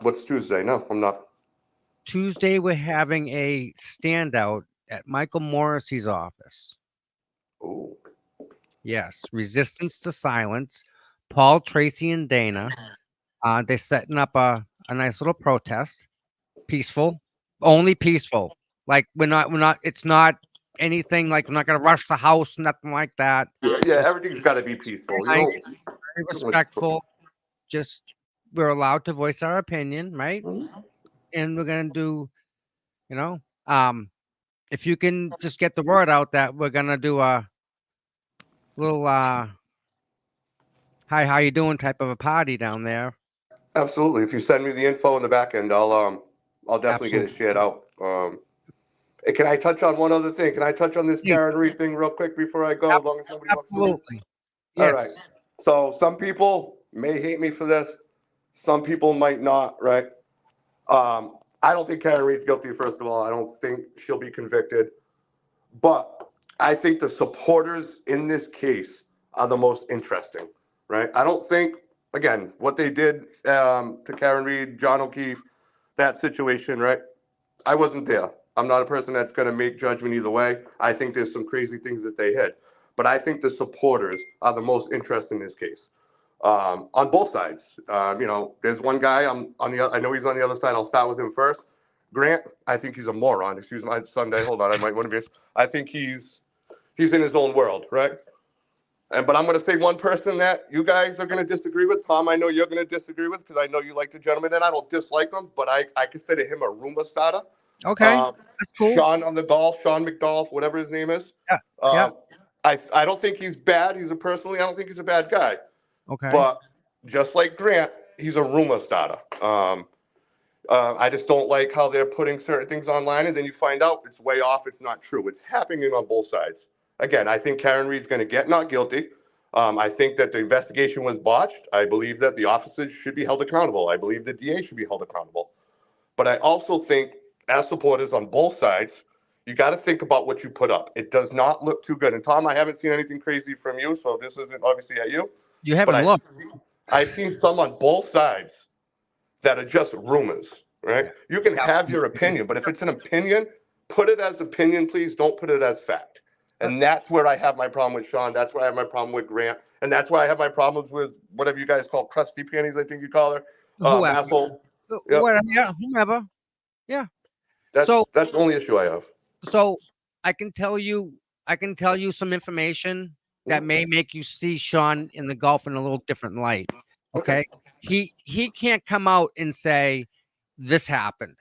Speaker 3: What's Tuesday? No, I'm not.
Speaker 1: Tuesday, we're having a standout at Michael Morrissey's office.
Speaker 3: Ooh.
Speaker 1: Yes, resistance to silence. Paul, Tracy, and Dana. They're setting up a nice little protest. Peaceful, only peaceful. Like we're not. It's not anything like we're not gonna rush the house, nothing like that.
Speaker 3: Yeah,
Speaker 1: Just
Speaker 3: everything's got to be peaceful.
Speaker 1: very
Speaker 3: You
Speaker 1: nice,
Speaker 3: don't.
Speaker 1: very respectful. Just we're allowed to voice our opinion, right? And we're gonna do, you know, if you can just get the word out that we're gonna do a little hi, how you doing type of a party down there.
Speaker 3: Absolutely. If you send me the info in the back end, I'll definitely get it shared out. Hey, can I touch on one other thing? Can I touch on this
Speaker 1: Please.
Speaker 3: Karen Reed thing real quick before I go? As long as nobody wants to.
Speaker 1: Absolutely.
Speaker 3: All
Speaker 1: Yes.
Speaker 3: right. So some people may hate me for this. Some people might not. Right. I don't think Karen Reed's guilty. First of all, I don't think she'll be convicted. But I think the supporters in this case are the most interesting. Right. I don't think, again, what they did to Karen Reed, John O'Keefe, that situation. Right. I wasn't there. I'm not a person that's going to make judgment either way. I think there's some crazy things that they hit, but I think the supporters are the most interesting in this case, on both sides. There's one guy I know he's on the other side. I'll start with him first. Grant, I think he's a moron. Excuse my Sunday. Hold on, I might want to be. I think he's in his own world, right? But I'm going to say one person that you guys are going to disagree with. Tom, I know you're going to disagree with because I know you like the gentleman, and I don't dislike him, but I consider him a rumor starter.
Speaker 1: Okay, that's cool.
Speaker 3: Sean McDolph, whatever his name is.
Speaker 1: Yeah.
Speaker 3: I don't think he's bad. I don't think he's a bad guy.
Speaker 1: Okay.
Speaker 3: But just like Grant, he's a rumor starter. I just don't like how they're putting certain things online, and then you find out it's way off. It's not true. It's happening on both sides. Again, I think Karen Reed's going to get not guilty. I think that the investigation was botched. I believe that the officers should be held accountable. I believe the DA should be held accountable. But I also think, as supporters on both sides, you got to think about what you put up. It does not look too good. And Tom, I haven't seen anything crazy from you, so this isn't obviously at you.
Speaker 1: You haven't looked.
Speaker 3: I've seen some on both sides that are just rumors, right?
Speaker 1: Yeah.
Speaker 3: You can have your opinion, but if it's an opinion, put it as opinion, please. Don't put it as fact. And that's where I have my problem with Sean. That's where I have my problem with Grant. And that's why I have my problems with whatever you guys call crusty panties, I think you call her. Asshole. Yep.
Speaker 1: Yeah, whomever. Yeah.
Speaker 3: That's the only issue I have.
Speaker 1: So I can tell you some information that may make you see Sean in the golf in a little different light. Okay. He can't come out and say this happened.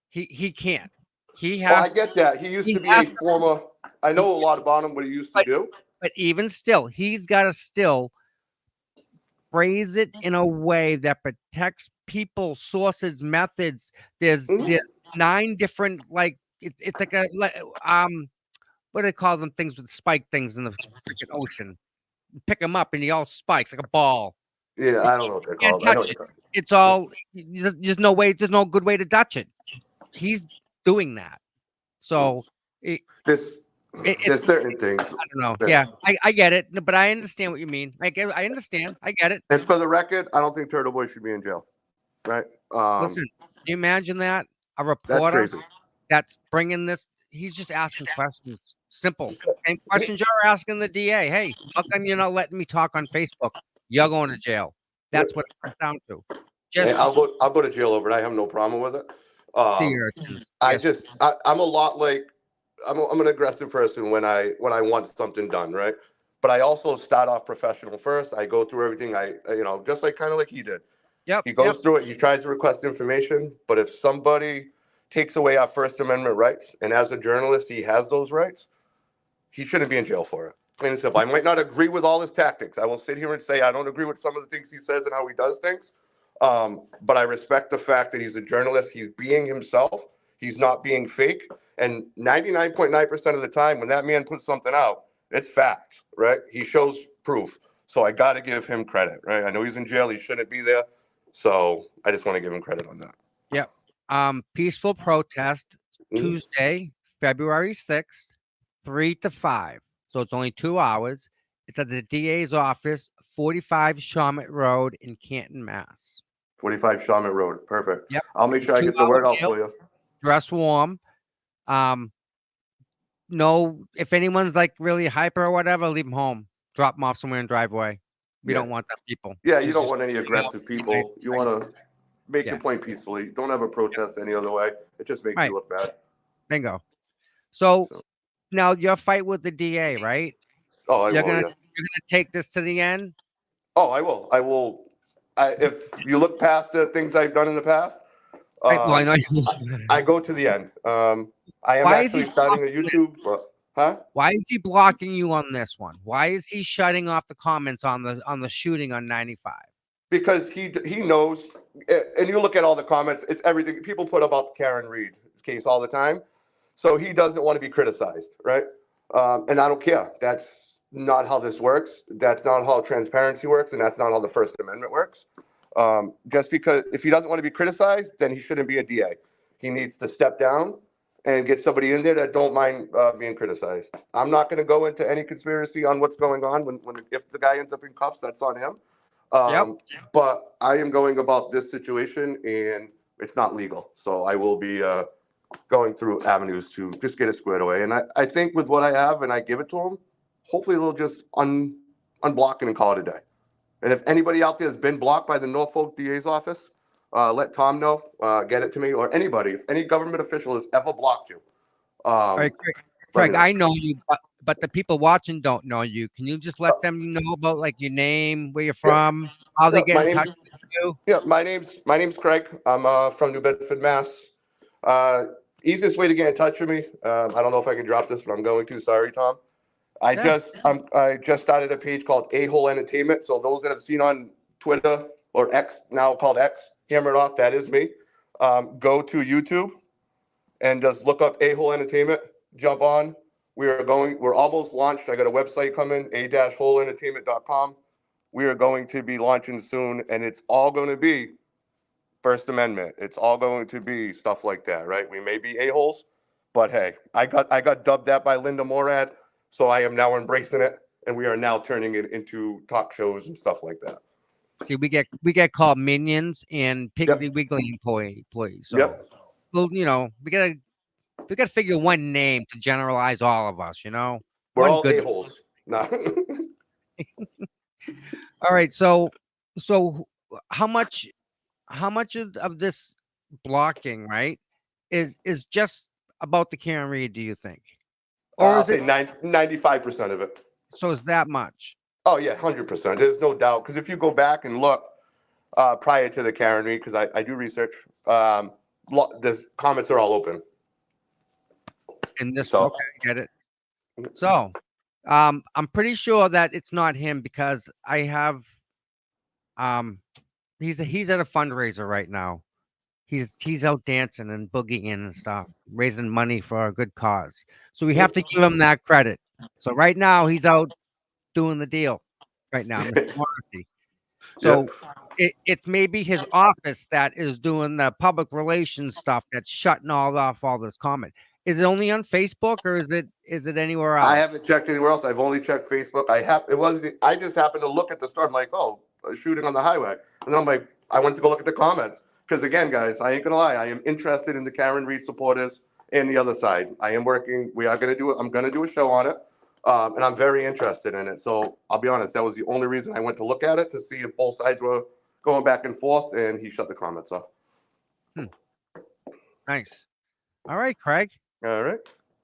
Speaker 1: He can't. He has.
Speaker 3: Well, I get that. He used to be a former. I know a lot about him, what he used to do.
Speaker 1: But even still, he's got to still phrase it in a way that protects people, sources, methods. There's 9 different, like it's like a what do they call them, things with spike things in the freaking ocean? You pick them up and he all spikes like a ball.
Speaker 3: Yeah, I don't know what they're called. I know what they're called.
Speaker 1: It's all there's no way. There's no good way to Dutch it. He's doing that. So
Speaker 3: there's certain things.
Speaker 1: I don't know. Yeah, I get it, but I understand what you mean. I understand. I get it.
Speaker 3: And for the record, I don't think Turtle Boy should be in jail. Right?
Speaker 1: Listen, can you imagine that? A reporter
Speaker 3: that's crazy.
Speaker 1: That's bringing this. He's just asking questions. Simple. Same questions you're asking the DA. Hey, how come you're not letting me talk on Facebook? You're going to jail. That's what it comes down to.
Speaker 3: Hey,
Speaker 1: Just
Speaker 3: I'll go to jail over it. I have no problem with it.
Speaker 1: sea
Speaker 3: Um,
Speaker 1: urchins.
Speaker 3: I
Speaker 1: Yes.
Speaker 3: just I'm a lot like I'm an aggressive person when I want something done, right? But I also start off professional first. I go through everything. You know, just like kind of like he did.
Speaker 1: Yep.
Speaker 3: He goes through it. He tries to request information. But if somebody takes away our First Amendment rights, and as a journalist, he has those rights, he shouldn't be in jail for it. Plain and simple. I might not agree with all his tactics. I will sit here and say I don't agree with some of the things he says and how he does things. But I respect the fact that he's a journalist. He's being himself. He's not being fake. And 99.9% of the time, when that man puts something out, it's fact, right? He shows proof. So I got to give him credit, right? I know he's in jail. He shouldn't be there. So I just want to give him credit on that.
Speaker 1: Yep. Peaceful protest
Speaker 3: Mhm.
Speaker 1: Tuesday, February 6th, 3 to 5. So it's only 2 hours. It's at the DA's office, 45 Shawmut Road in Canton, Mass.
Speaker 3: 45 Shawmut Road. Perfect.
Speaker 1: Yep.
Speaker 3: I'll make sure I get the word out for you.
Speaker 1: Dress warm. No, if anyone's like really hyper or whatever, leave them home. Drop them off somewhere in the driveway. We
Speaker 3: Yeah.
Speaker 1: don't want that people.
Speaker 3: Yeah, you don't want any aggressive people. You want to make
Speaker 1: Yeah.
Speaker 3: your point peacefully. Don't ever protest any other way. It just makes
Speaker 1: Right.
Speaker 3: you look bad.
Speaker 1: Bingo. So
Speaker 3: So-
Speaker 1: now your fight with the DA, right?
Speaker 3: Oh, I
Speaker 1: You're
Speaker 3: will.
Speaker 1: gonna
Speaker 3: Yeah.
Speaker 1: you're gonna take this to the end.
Speaker 3: Oh, I will. I will. If you look past the things I've done in the past,
Speaker 1: Well, I know.
Speaker 3: I go to the end. I am
Speaker 1: Why is he
Speaker 3: actually starting a YouTube, but
Speaker 1: Why is he blocking you on this one? Why is he shutting off the comments on the shooting on 95?
Speaker 3: because he knows, and you look at all the comments, it's everything people put about the Karen Reed case all the time. So he doesn't want to be criticized, right? And I don't care. That's not how this works. That's not how transparency works, and that's not how the First Amendment works. Just because if he doesn't want to be criticized, then he shouldn't be a DA. He needs to step down and get somebody in there that don't mind being criticized. I'm not going to go into any conspiracy on what's going on. When if the guy ends up in cuffs, that's on him. But I am going about this situation, and it's not legal. So I will be going through avenues to just get it squared away. And I think with what I have and I give it to them, hopefully they'll just unblock it and call it a day. And if anybody out there has been blocked by the Norfolk DA's office, let Tom know, get it to me, or anybody. If any government official has ever blocked you.
Speaker 1: All right, Craig, I know you, but the people watching don't know you. Can you just let them know about like your name, where you're from, how they get in touch with you?
Speaker 3: Yeah, my name's Craig. I'm from New Bedford, Mass. Easiest way to get in touch with me. I don't know if I can drop this, but I'm going to. Sorry, Tom. I just started a page called A-Hole Entertainment. So those that have seen on Twitter or X, now called X, hammer it off. That is me. Go to YouTube and just look up A-Hole Entertainment. Jump on. We're almost launched. I got a website coming, a-holeentertainment.com. We are going to be launching soon, and it's all going to be First Amendment. It's all going to be stuff like that, right? We may be a-holes, but hey, I got dubbed that by Linda Morad, so I am now embracing it, and we are now turning it into talk shows and stuff like that.
Speaker 1: See, we get called minions and Piggly Wiggly employees. So, well, we gotta figure one name to generalize all of us.
Speaker 3: We're
Speaker 1: one
Speaker 3: all
Speaker 1: good
Speaker 3: a-holes. No.
Speaker 1: All right, so how much of this blocking, right, is just about the Karen Reed, do you think? Or
Speaker 3: I'll
Speaker 1: is it
Speaker 3: say 95% of it.
Speaker 1: so is that much?
Speaker 3: Oh yeah, 100%. There's no doubt, because if you go back and look prior to the Karen Reed, because I do research, the comments are all open.
Speaker 1: In this, okay, I get it. So, I'm pretty sure that it's not him because I have, he's at a fundraiser right now. He's out dancing and boogieing and stuff, raising money for a good cause. So we have to give him that credit. So right now he's out doing the deal. Right now, Mr. Morrissey. So it's maybe his office that is doing the public relations stuff that's shutting off all this comment. Is it only on Facebook or is it anywhere else?
Speaker 3: I haven't checked anywhere else. I've only checked Facebook. I just happened to look at the story. I'm like, oh, a shooting on the highway. And then I'm like, I went to go look at the comments. Because again, guys, I ain't gonna lie, I am interested in the Karen Reed supporters. and the other side. I am working. We are going to do it. I'm going to do a show on it, and I'm very interested in it. So I'll be honest. That was the only reason I went to look at it, to see if both sides were going back and forth, and he shut the comments off.
Speaker 1: Nice. All right, Craig.
Speaker 3: All right.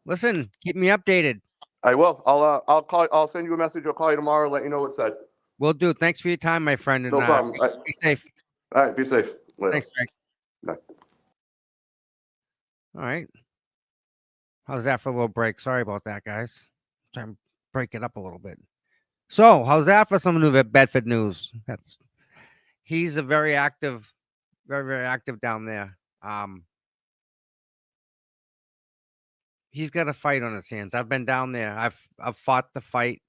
Speaker 1: Listen, keep me updated.
Speaker 3: I will. I'll call. I'll send you a message. I'll call you tomorrow. Let you know what said.
Speaker 1: Will do. Thanks for your time, my friend. And
Speaker 3: No problem.
Speaker 1: be safe.
Speaker 3: All right. Be safe. Later.
Speaker 1: Thanks, Craig.
Speaker 3: Bye.
Speaker 1: All right. How's that for a little break? Sorry about that, guys. Trying to break it up a little bit. So, how's that for some new Bedford news? He's a very active, very active down there. He's got a fight on his hands. I've been down there. I've fought the fight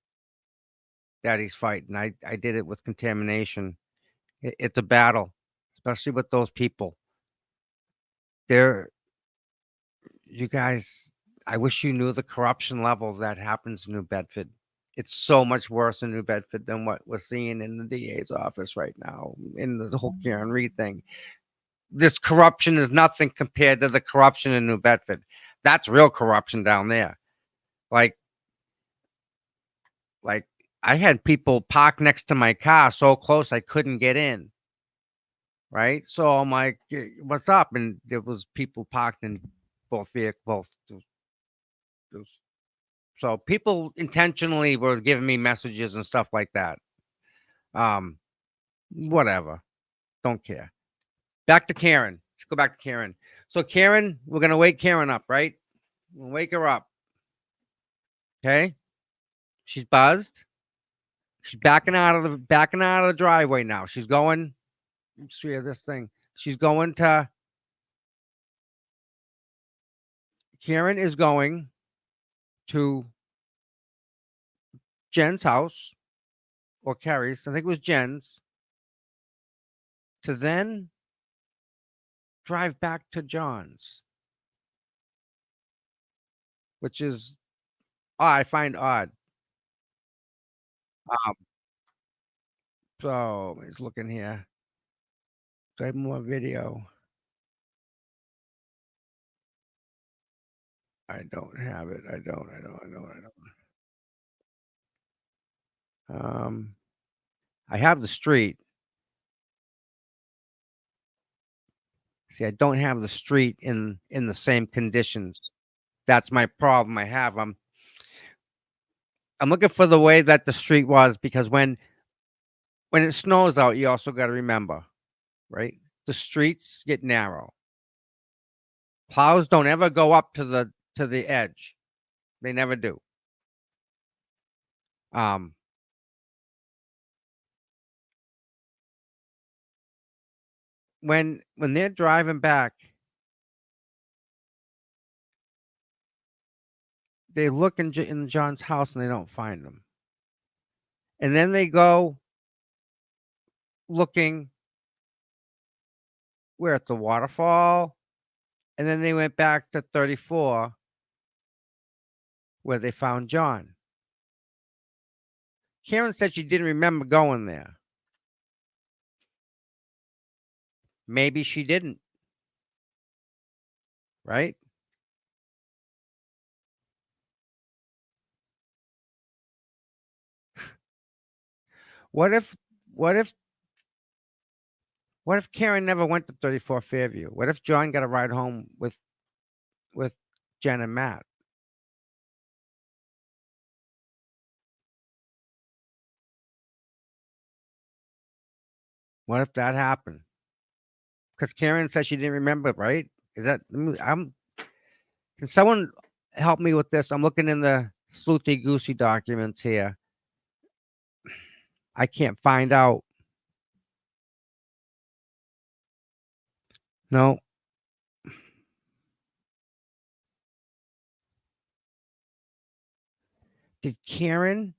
Speaker 1: that he's fighting. I did it with contamination. It's a battle, especially with those people. You guys, I wish you knew the corruption level that happens in New Bedford. It's so much worse in New Bedford than what we're seeing in the DA's office right now, in the whole Karen Reed thing. This corruption is nothing compared to the corruption in New Bedford. That's real corruption down there. Like I had people park next to my car so close I couldn't get in. Right? So I'm like, what's up? And there was people parked in both vehicles. So people intentionally were giving me messages and stuff like that. Whatever. Don't care. Back to Karen. Let's go back to Karen. So Karen, we're gonna wake Karen up, right? We'll wake her up. Okay. She's buzzed. She's backing out of the driveway now. She's going. Let's see this thing. She's going to. Karen is going to Jen's house, or Carrie's. I think it was Jen's. To then drive back to John's, which is I find odd. So he's looking here. Do I have more video? I don't have it. I don't. I have the street. See, I don't have the street in the same conditions. That's my problem I have. I'm looking for the way that the street was, because when it snows out, you also got to remember, right? The streets get narrow. Plows don't ever go up to the edge. They never do. When they're driving back, they look in John's house and they don't find him. And then they go looking, we're at the waterfall, and then they went back to 34 where they found John. Karen said she didn't remember going there. Maybe she didn't. Right? What if Karen never went to 34 Fairview? What if John got a ride home with Jen and Matt? What if that happened? Because Karen said she didn't remember, right? Can someone help me with this? I'm looking in the Sleuthy Goosey documents here. I can't find out. No. Did Karen?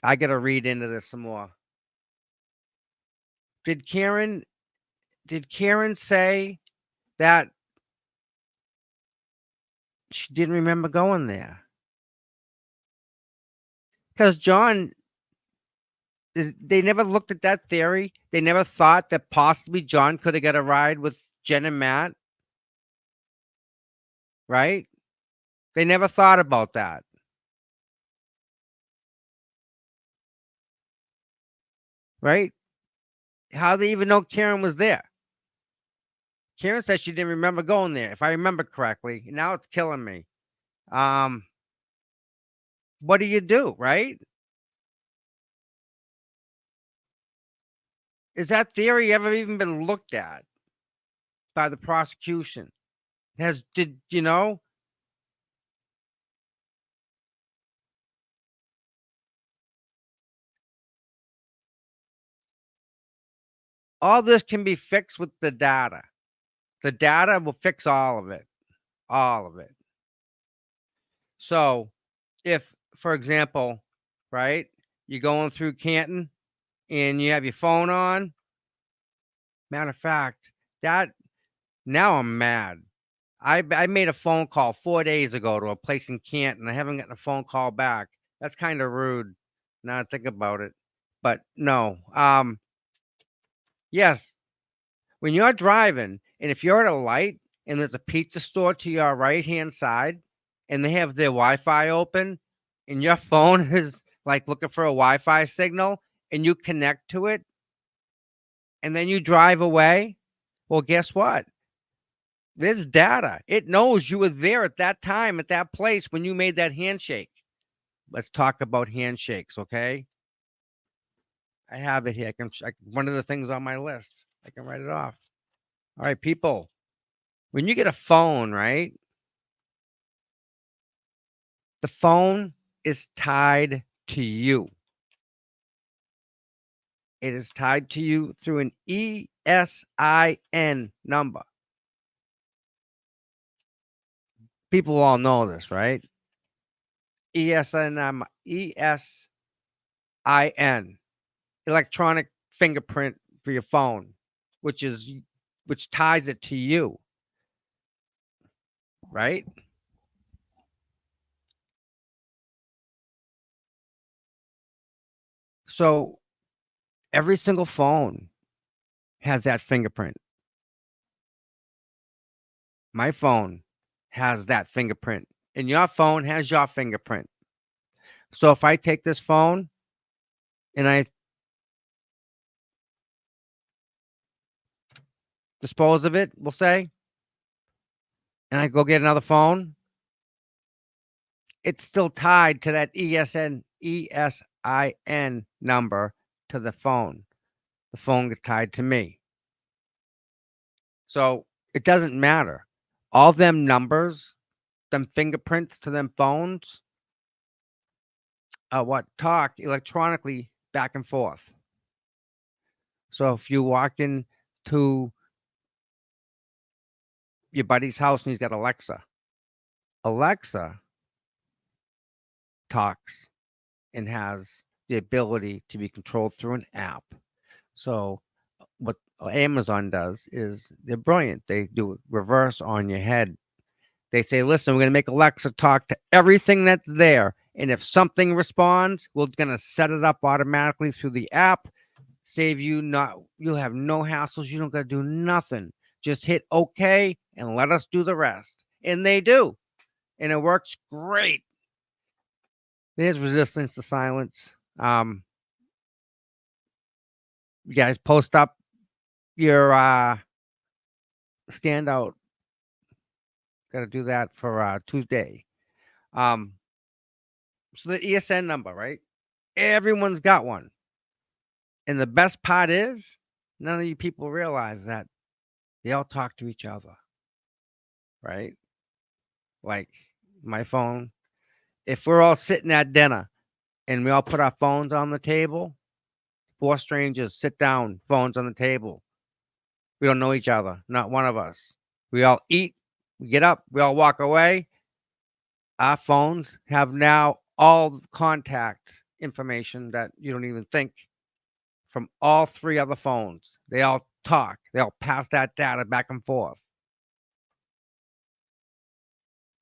Speaker 1: I got to read into this some more. Did Karen say that she didn't remember going there? Because John They never looked at that theory. They never thought that possibly John could have got a ride with Jen and Matt, right? They never thought about that. Right? How they even know Karen was there? Karen said she didn't remember going there, if I remember correctly. Now it's killing me. What do you do, right? Is that theory ever even been looked at by the prosecution? Did you know? All this can be fixed with the data. The data will fix all of it. All of it. So if, for example, right, you're going through Canton and you have your phone on, matter of fact, that now I'm mad. I made a phone call 4 days ago to a place in Canton. I haven't gotten a phone call back. That's kind of rude. Now I think about it. But no. Yes, when you're driving and if you're at a light and there's a pizza store to your right-hand side and they have their Wi-Fi open and your phone is like looking for a Wi-Fi signal and you connect to it and then you drive away, well, guess what? There's data. It knows you were there at that time, at that place when you made that handshake. Let's talk about handshakes, okay? I have it here. One of the things on my list. I can write it off. All right, people. When you get a phone, right? The phone is tied to you. It is tied to you through an ESIN number. People all know this, right? ESIN, electronic fingerprint for your phone, which ties it to you, right? So every single phone has that fingerprint. My phone has that fingerprint, and your phone has your fingerprint. So if I take this phone and I dispose of it, we'll say, and I go get another phone, it's still tied to that ESIN number to the phone. The phone gets tied to me. So it doesn't matter. All them numbers, them fingerprints to them phones, talk electronically back and forth. So if you walk into your buddy's house and he's got Alexa talks and has the ability to be controlled through an app. So what Amazon does is they're brilliant. They do reverse on your head. They say, listen, we're going to make Alexa talk to everything that's there. And if something responds, we're going to set it up automatically through the app. You'll have no hassles. You don't got to do nothing. Just hit OK and let us do the rest. And they do. And it works great. There's resistance to silence. You guys post up your standout. Got to do that for Tuesday. So the ESN number, right? Everyone's got one. And the best part is none of you people realize that they all talk to each other, right? Like my phone. If we're all sitting at dinner and we all put our phones on the table, 4 strangers sit down, phones on the table. We don't know each other, not one of us. We all eat, we get up, we all walk away. Our phones have now all contact information that you don't even think from all 3 other phones. They all talk. They all pass that data back and forth.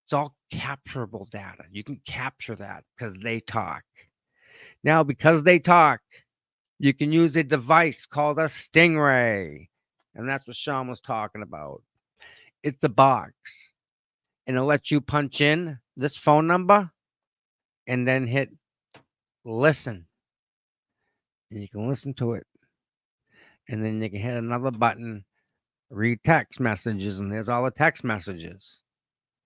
Speaker 1: It's all capturable data. You can capture that because they talk. Now, because they talk, You can use a device called a Stingray. And that's what Sean was talking about. It's a box. And it'll let you punch in this phone number and then hit listen. And you can listen to it. And then you can hit another button, read text messages, and there's all the text messages.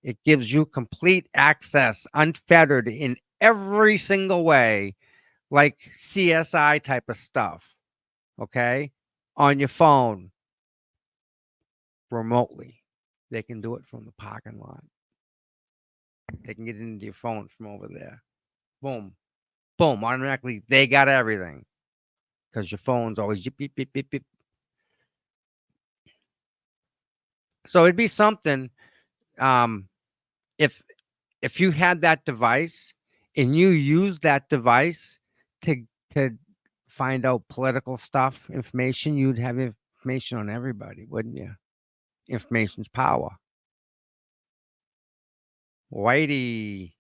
Speaker 1: It gives you complete access, unfettered in every single way, like CSI type of stuff. Okay? On your phone, remotely. They can do it from the parking lot. They can get into your phone from over there. Boom. Boom. Automatically, they got everything. Because your phone's always yip, yip, yip, yip, yip. So it'd be something if you had that device and you use that device to find out political stuff, information, you'd have information on everybody, wouldn't you? Information's power. Whitey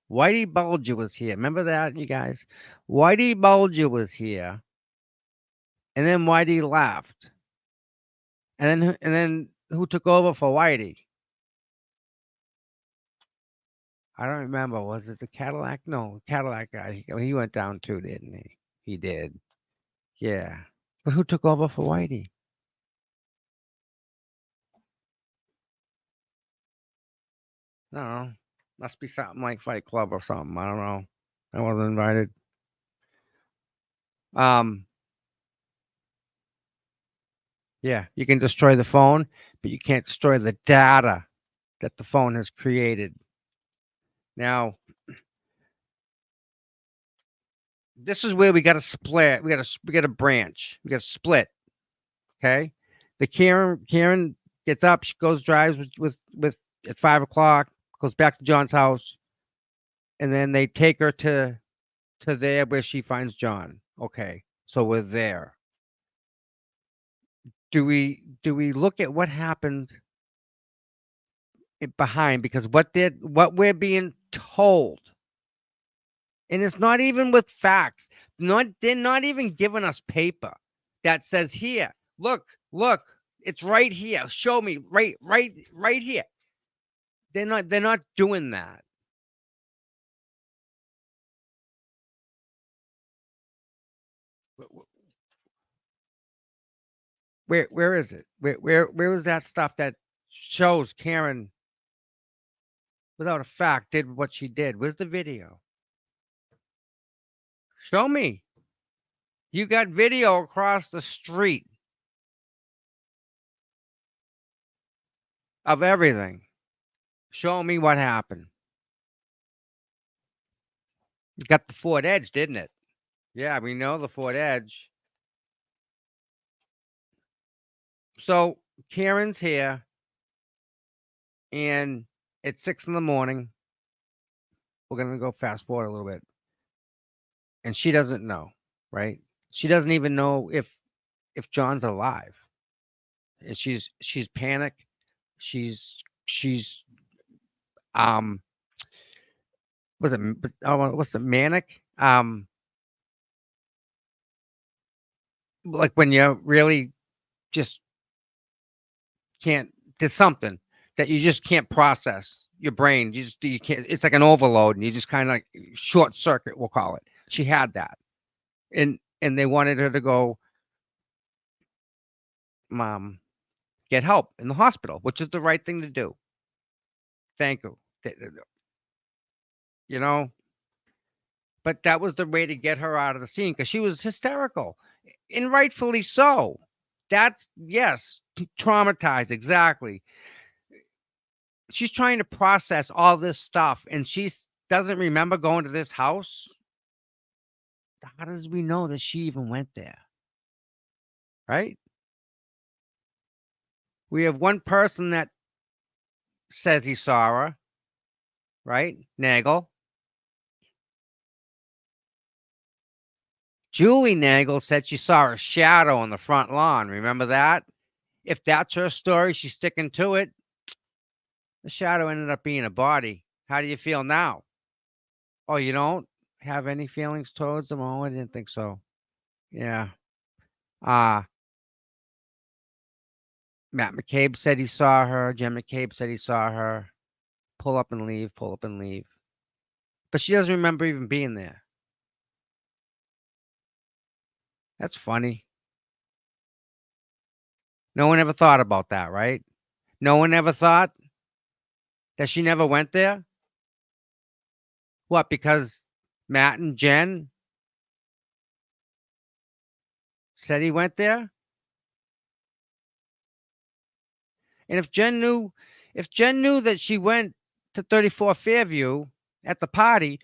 Speaker 1: Bulger was here. Remember that, you guys? Whitey Bulger was here, and then Whitey left, and then who took over for Whitey? I don't remember. Was it the Cadillac? No, Cadillac guy. He went down too, didn't he? He did. Yeah. But who took over for Whitey? No. Must be something like Fight Club or something. I don't know. I wasn't invited. Yeah, you can destroy the phone, but you can't destroy the data that the phone has created. Now, this is where we got to split. We got to branch. We got to split. Okay. The Karen gets up. She goes drives with at 5 o'clock. Goes back to John's house, and then they take her to there where she finds John. Okay, so we're there. Do we look at what happened behind? Because what we're being told, and it's not even with facts. They're not even giving us paper that says here. Look, it's right here. Show me right here. They're not doing that. Where is it? Where is that stuff that shows Karen without a fact did what she did? Where's the video? Show me. You got video across the street of everything. Show me what happened. You got the Ford Edge, didn't it? Yeah, we know the Ford Edge. So Karen's here, and it's 6 in the morning. We're gonna go fast forward a little bit, and she doesn't know, right? She doesn't even know if John's alive, and she's panicked. She's what's the manic? Like when you really just can't. There's something that you just can't process. Your brain, you can't. It's like an overload, and you just kind of like short circuit. We'll call it. She had that, and they wanted her to go, get help in the hospital, which is the right thing to do. Thank you. You know, but that was the way to get her out of the scene because she was hysterical, and rightfully so. That's yes, traumatized, exactly. She's trying to process all this stuff, and she doesn't remember going to this house. How does we know that she even went there? Right? We have one person that says he saw her, right? Nagel. Julie Nagel said she saw a shadow on the front lawn. Remember that? If that's her story, she's sticking to it. The shadow ended up being a body. How do you feel now? Oh, you don't have any feelings towards them? Oh, I didn't think so. Yeah. Matt McCabe said he saw her. Jen McCabe said he saw her. Pull up and leave, pull up and leave. But she doesn't remember even being there. That's funny. No one ever thought about that, right? No one ever thought that she never went there? What, because Matt and Jen said he went there? And if Jen knew that she went to 34 Fairview at the party,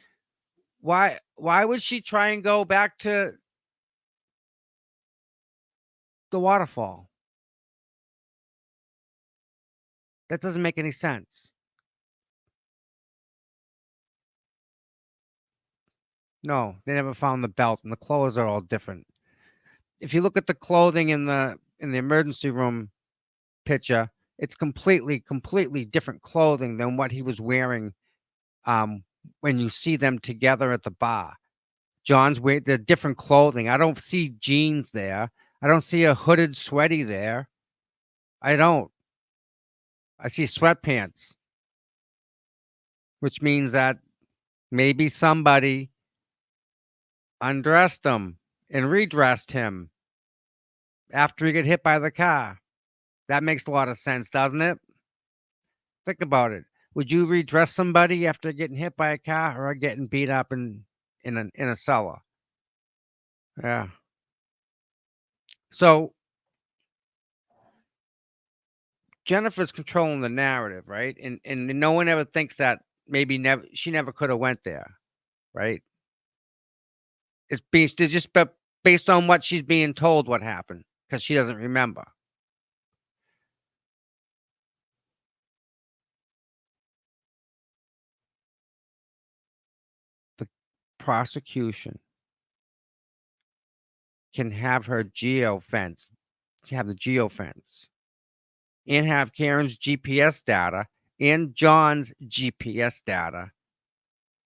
Speaker 1: why would she try and go back to the waterfall? That doesn't make any sense. No, they never found the belt, and the clothes are all different. If you look at the clothing in the emergency room picture, it's completely different clothing than what he was wearing when you see them together at the bar. John's wearing the different clothing. I don't see jeans there. I don't see a hooded sweaty there. I don't. I see sweatpants, which means that maybe somebody undressed him and redressed him after he got hit by the car. That makes a lot of sense, doesn't it? Think about it. Would you redress somebody after getting hit by a car or getting beat up in a cellar? Yeah. So Jennifer's controlling the narrative, right? And no one ever thinks that she never could have went there, right? It's just based on what she's being told what happened because she doesn't remember. The prosecution can have the geofence, and have Karen's GPS data and John's GPS data,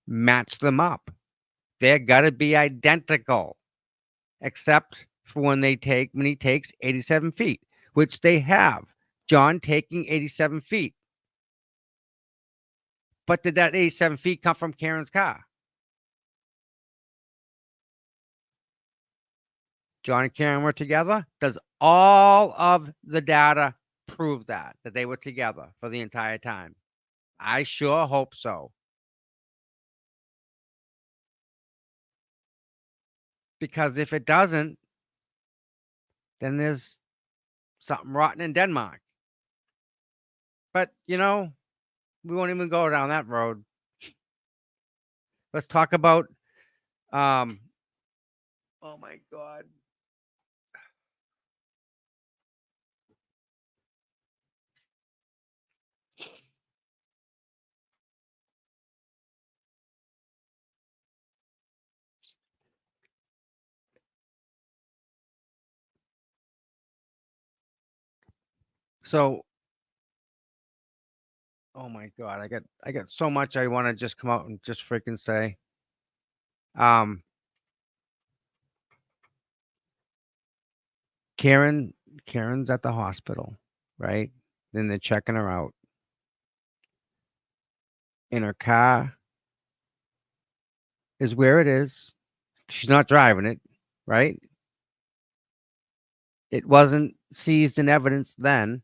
Speaker 1: match them up. They're gotta be identical, except for when he takes 87 feet, which they have. John taking 87 feet. But did that 87 feet come from Karen's car? John and Karen were together? Does all of the data prove that they were together for the entire time? I sure hope so. Because if it doesn't, then there's something rotten in Denmark. But, we won't even go down that road. Let's talk about, oh my God. So, oh my God, I got so much I want to just come out and just freaking say. Karen's at the hospital, right? Then they're checking her out. In her car is where it is. She's not driving it, right? It wasn't seized in evidence then.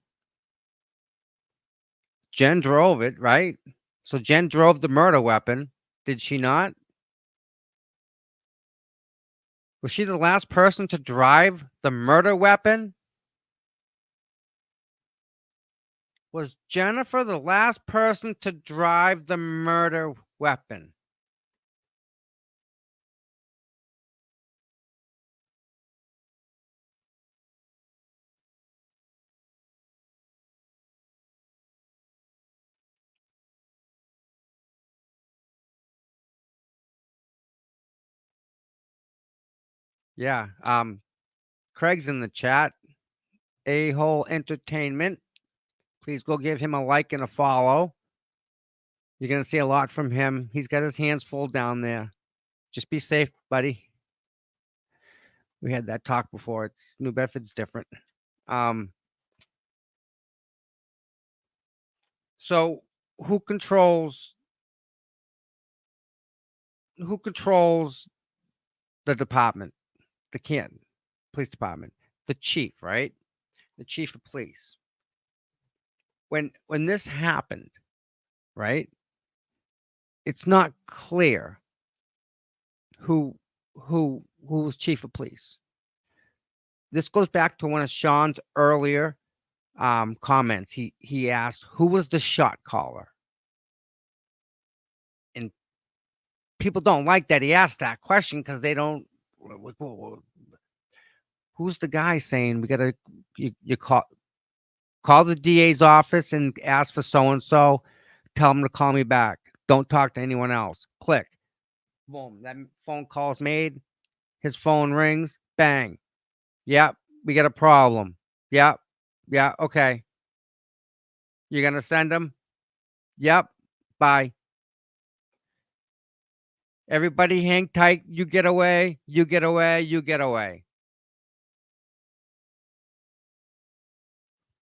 Speaker 1: Jen drove it, right? So Jen drove the murder weapon. Did she not? Was she the last person to drive the murder weapon? Was Jennifer the last person to drive the murder weapon? Yeah. Craig's in the chat. A-hole entertainment. Please go give him a like and a follow. You're going to see a lot from him. He's got his hands full down there. Just be safe, buddy. We had that talk before. It's New Bedford's different. So who controls the department? The Canton Police Department. The chief, right? The chief of police. When this happened, right? It's not clear who was chief of police. This goes back to one of Sean's earlier comments. He asked who was the shot caller, and people don't like that he asked that question because they don't. Who's the guy saying we gotta you call the DA's office and ask for so and so, tell him to call me back. Don't talk to anyone else. Click. Boom. That phone call's made. His phone rings. Bang. Yep. We got a problem. Yep. Yeah. Okay. You're going to send him? Yep. Bye. Everybody hang tight. You get away. You get away. You get away.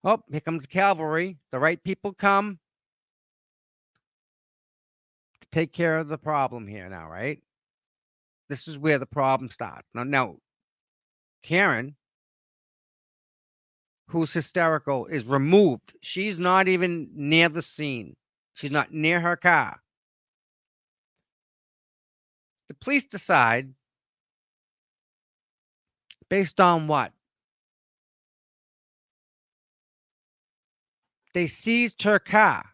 Speaker 1: Oh, here comes the cavalry. The right people come to take care of the problem here now, right? This is where the problem starts. Now, Karen, who's hysterical, is removed. She's not even near the scene. She's not near her car. The police decide, based on what? They seized her car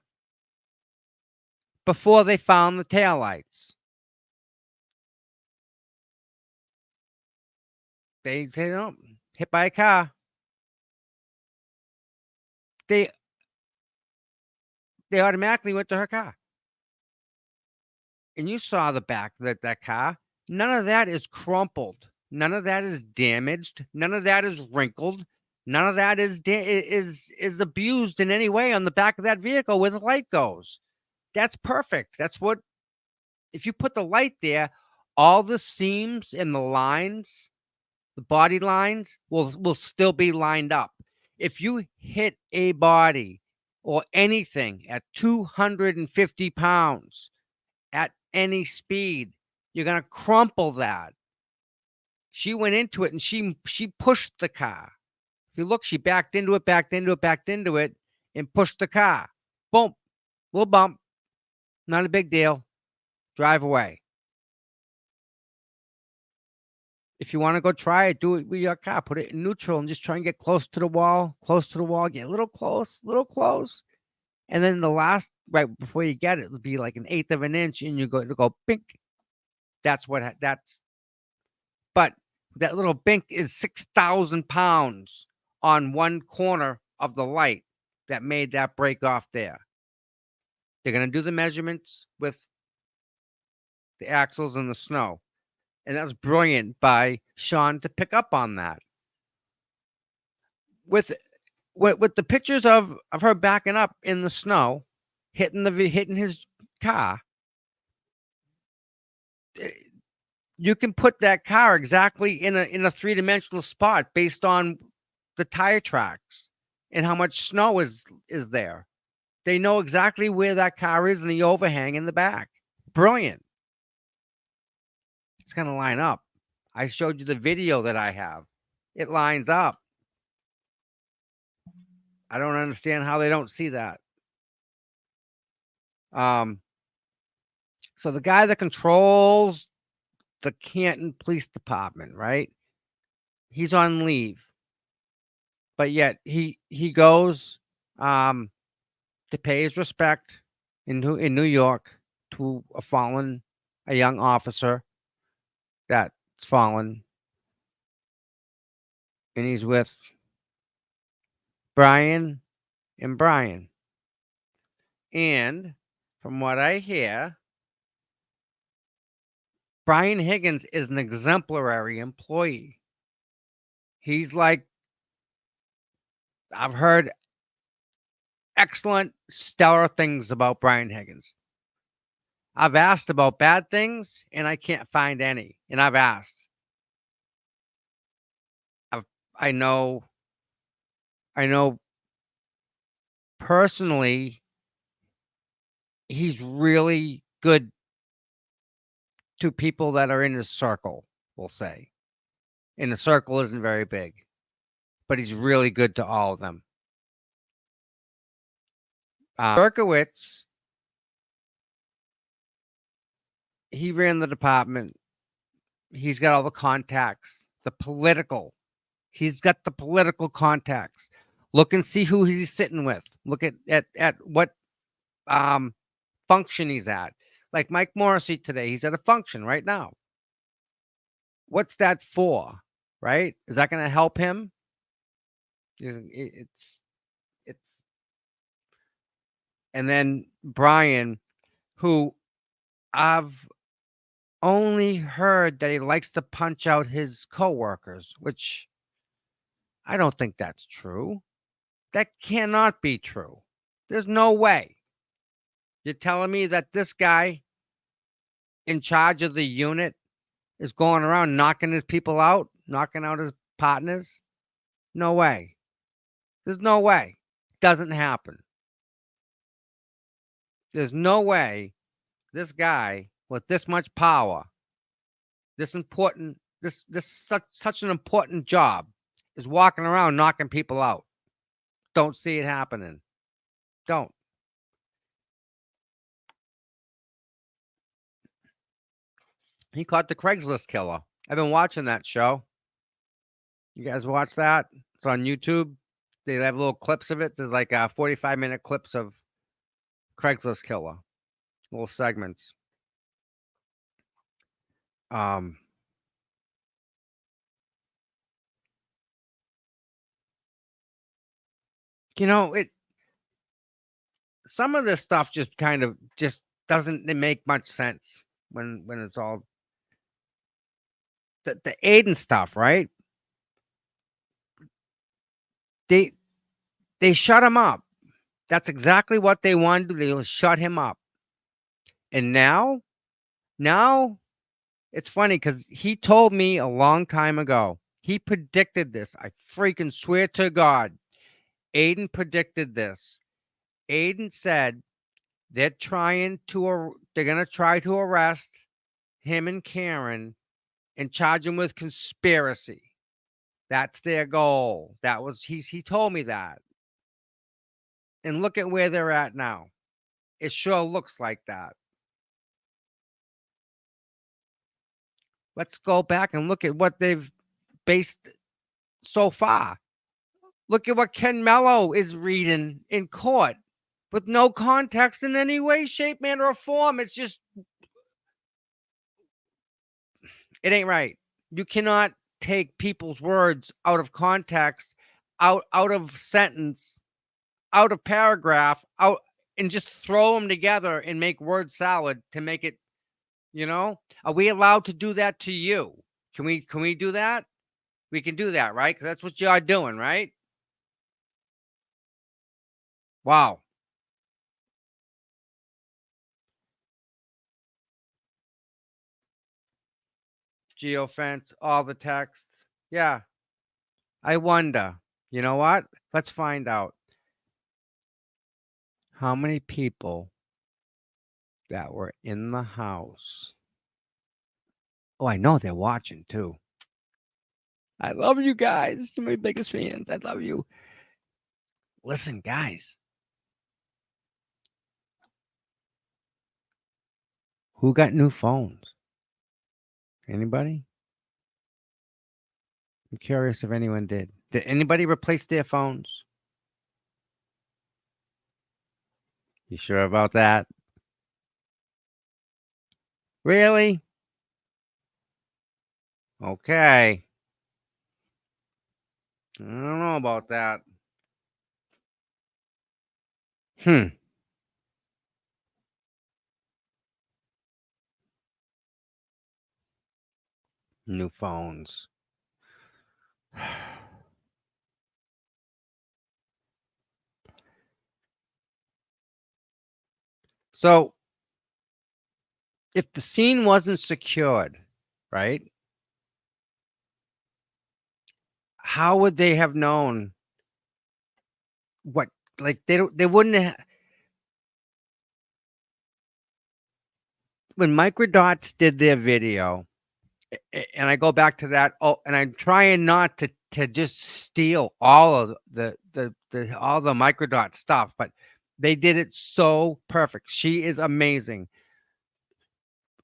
Speaker 1: before they found the taillights. They say, no, hit by a car. They automatically went to her car. And you saw the back of that car. None of that is crumpled. None of that is damaged. None of that is wrinkled. None of that is abused in any way on the back of that vehicle where the light goes. That's perfect. That's what, if you put the light there, all the seams and the lines, the body lines will still be lined up. If you hit a body or anything at 250 pounds at any speed, you're going to crumple that. She went into it and she pushed the car. If you look, she backed into it, and pushed the car. Boom. Little bump. Not a big deal. Drive away. If you want to go try it, do it with your car. Put it in neutral and just try and get close to the wall. Get a little close. And then the last, right before you get it, it'll be like an eighth of an inch, and it'll go bink. But that little bink is 6,000 pounds on one corner of the light that made that break off there. They're going to do the measurements with the axles and the snow. And that was brilliant by Sean to pick up on that. With the pictures of her backing up in the snow, hitting his car, you can put that car exactly in a three-dimensional spot based on the tire tracks and how much snow is there. They know exactly where that car is in the overhang in the back. Brilliant. It's going to line up. I showed you the video that I have. It lines up. I don't understand how they don't see that. So the guy that controls the Canton Police Department, right? He's on leave, but yet he goes to pay his respect in New York to a young officer that's fallen, and he's with Brian and Brian. And from what I hear, Brian Higgins is an exemplary employee. He's like, I've heard excellent, stellar things about Brian Higgins. I've asked about bad things, and I can't find any. And I've asked. I know personally he's really good to people that are in his circle, we'll say. And the circle isn't very big, but he's really good to all of them. Berkowitz, he ran the department. He's got all the contacts, he's got the political contacts. Look and see who he's sitting with. Look at what function he's at. Like Mike Morrissey today, he's at a function right now. What's that for? Right? Is that going to help him? It's and then Brian, who I've only heard that he likes to punch out his coworkers, which I don't think that's true. That cannot be true. There's no way. You're telling me that this guy in charge of the unit is going around knocking his people out, knocking out his partners? No way. There's no way. It doesn't happen. There's no way this guy with this much power, this important, this such an important job, is walking around knocking people out. Don't see it happening. Don't. He caught the Craigslist killer. I've been watching that show. You guys watch that? It's on YouTube. They have little clips of it. There's like 45-minute clips of Craigslist killer, little segments. You know, some of this stuff just kind of just doesn't make much sense when it's all the Aiden stuff, right? They shut him up. That's exactly what they wanted to do. They will shut him up. And now it's funny because he told me a long time ago. He predicted this. I freaking swear to God. Aiden predicted this. Aiden said they're going to try to arrest him and Karen and charge him with conspiracy. That's their goal. He told me that. And look at where they're at now. It sure looks like that. Let's go back and look at what they've based so far. Look at what Ken Mello is reading in court with no context in any way, shape, manner, or form. It's just, it ain't right. You cannot take people's words out of context, out of sentence, out of paragraph, out, and just throw them together and make word salad to make it, Are we allowed to do that to you? Can we do that? We can do that, right? Because that's what you are doing, right? Wow. Geofence, all the text. Yeah. I wonder. You know what? Let's find out. How many people that were in the house? Oh, I know they're watching too. I love you guys. You're my biggest fans. I love you. Listen, guys. Who got new phones? Anybody? I'm curious if anyone did. Did anybody replace their phones? You sure about that? Really? Okay. I don't know about that. New phones. So, if the scene wasn't secured, right? how would they have known what? Like they wouldn't have. When Microdots did their video, and I go back to that. Oh, and I'm trying not to just steal all of the all the Microdot stuff, but they did it so perfect. She is amazing.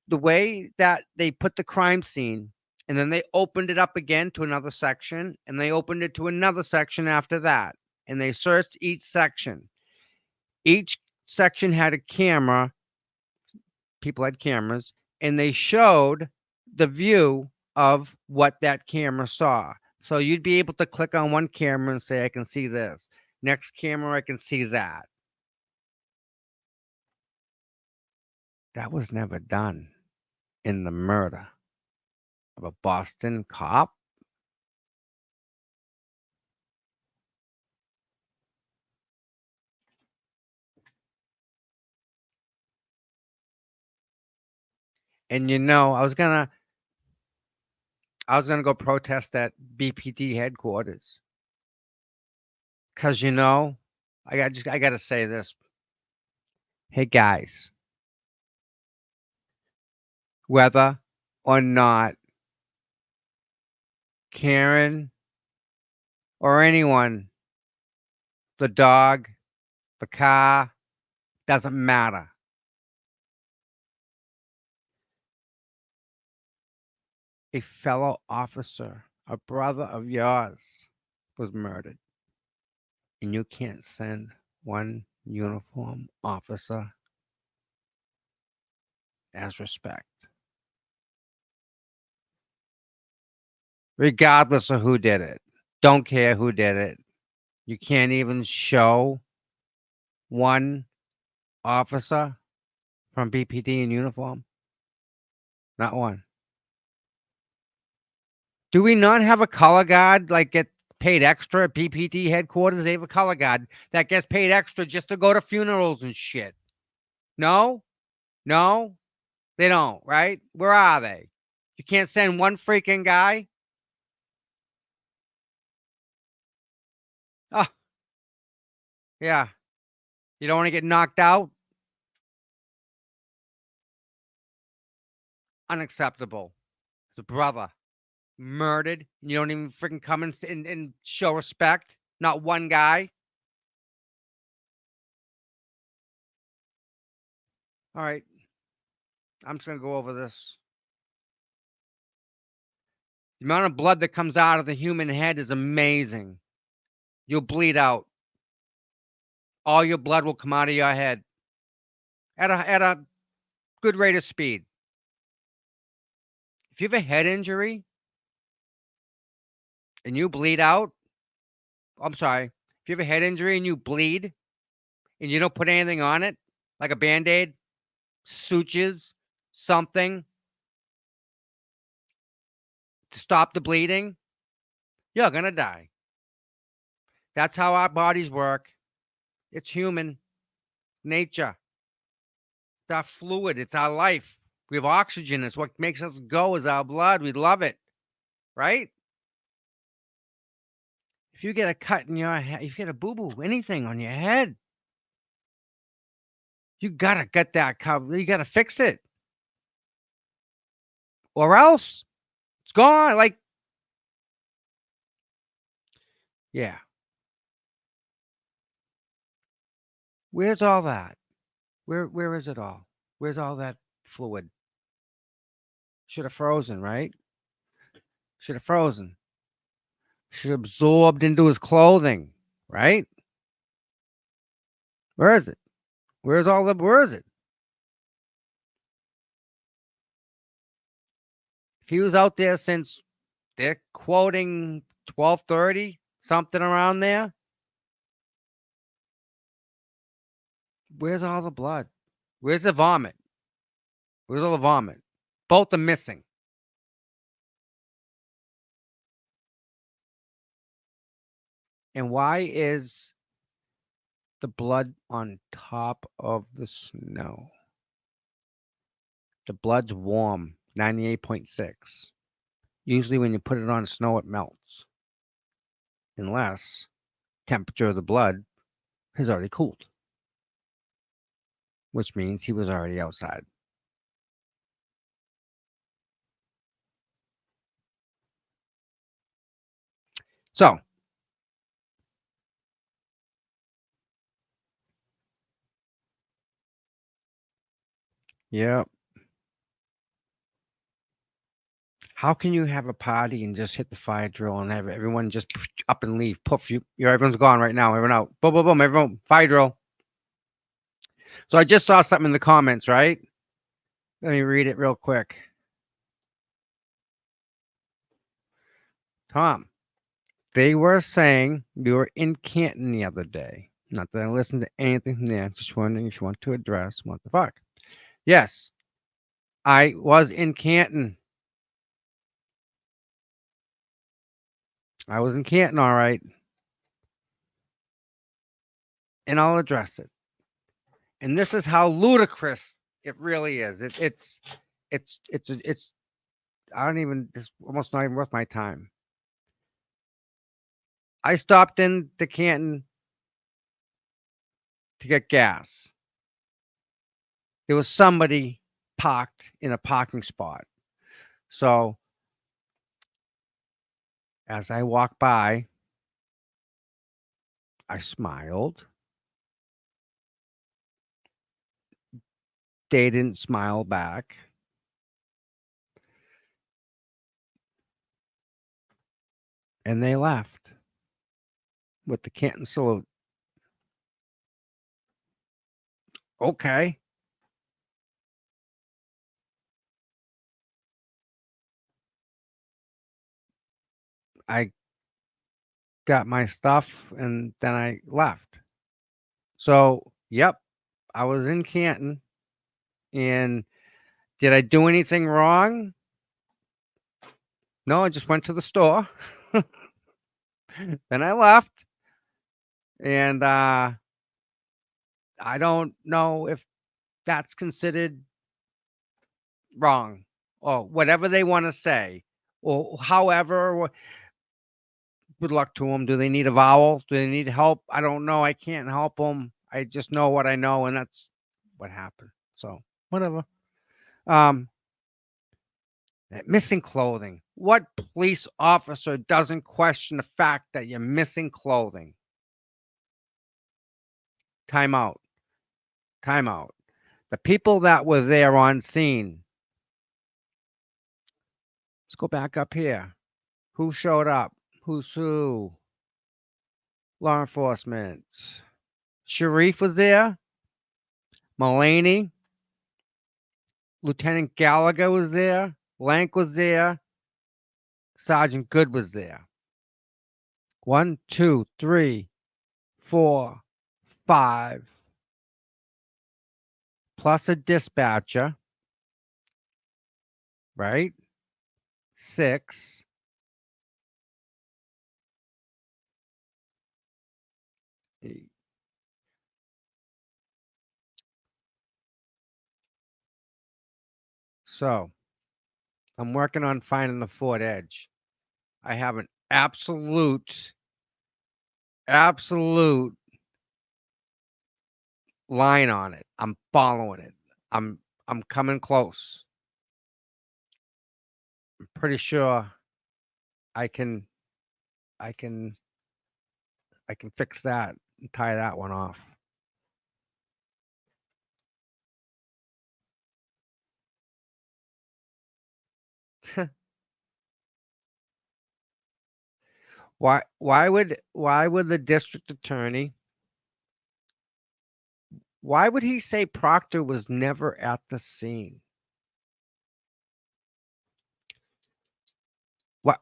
Speaker 1: The way that they put the crime scene, and then they opened it up again to another section, and they opened it to another section after that, and they searched each section. Each section had a camera. People had cameras, and they showed the view of what that camera saw. So you'd be able to click on one camera and say, I can see this. Next camera, I can see that. That was never done in the murder of a Boston cop. And I was gonna go protest at BPD headquarters. Cause I gotta say this. Hey guys, whether or not Karen or anyone, the dog, the car, doesn't matter. A fellow officer, a brother of yours, was murdered. And you can't send one uniform officer as respect. Regardless of who did it. Don't care who did it. You can't even show one officer from BPD in uniform. Not one. Do we not have a color guard like get paid extra at BPD headquarters? They have a color guard that gets paid extra just to go to funerals and shit. No, they don't, right? Where are they? You can't send one freaking guy. Oh, yeah. You don't want to get knocked out? Unacceptable. It's a brother murdered. You don't even freaking come and show respect. Not one guy. All right. I'm just going to go over this. The amount of blood that comes out of the human head is amazing. You'll bleed out. All your blood will come out of your head at a good rate of speed. If you have a head injury and you bleed out, I'm sorry. If you have a head injury and you bleed and you don't put anything on it, like a Band-Aid, sutures, something to stop the bleeding, you're going to die. That's how our bodies work. It's human nature. It's our fluid. It's our life. We have oxygen. It's what makes us go is our blood. We love it, right? If you get a cut in your head, if you get a boo-boo, anything on your head, you got to get that covered. You got to fix it. Or else it's gone. Like, yeah. Where's all that? Where is it all? Where's all that fluid? Should have frozen, right? Should have frozen. Should have absorbed into his clothing, right? Where is it? Where is it? If he was out there since they're quoting 12:30, something around there, where's all the blood? Where's the vomit? Where's all the vomit? Both are missing. And why is the blood on top of the snow? The blood's warm, 98.6. Usually when you put it on snow, it melts. unless temperature of the blood has already cooled, which means he was already outside. So, yeah. How can you have a party and just hit the fire drill and have everyone just up and leave? Poof, everyone's gone right now. Everyone out. Boom, boom, boom. Everyone, fire drill. So I just saw something in the comments, right? Let me read it real quick. Tom, they were saying you were in Canton the other day. Not that I listened to anything from there. Just wondering if you want to address what the fuck. Yes, I was in Canton. I was in Canton, all right. And I'll address it. And this is how ludicrous it really is. It's I don't even, it's almost not even worth my time. I stopped in the Canton to get gas. There was somebody parked in a parking spot. So as I walked by, I smiled. They didn't smile back. And they left with the Canton salute. Okay. I got my stuff and then I left. So, yep, I was in Canton. And did I do anything wrong? No, I just went to the store. Then I left. And I don't know if that's considered wrong or whatever they want to say. Or however, good luck to them. Do they need a vowel? Do they need help? I don't know. I can't help them. I just know what I know, and that's what happened. So whatever. Um, Missing clothing. What police officer doesn't question the fact that you're missing clothing? Time out. Time out. The people that were there on scene. Let's go back up here. Who showed up? Who's who? Law enforcement. Sharif was there. Mulaney. Lieutenant Gallagher was there. Lank was there. Sergeant Good was there. 1, 2, 3, 4, 5. Plus a dispatcher. Right? 6. So I'm working on finding the Fort Edge. I have an absolute line on it. I'm following it. I'm coming close. I'm pretty sure I can fix that and tie that one off. Why would the district attorney, why would he say Proctor was never at the scene?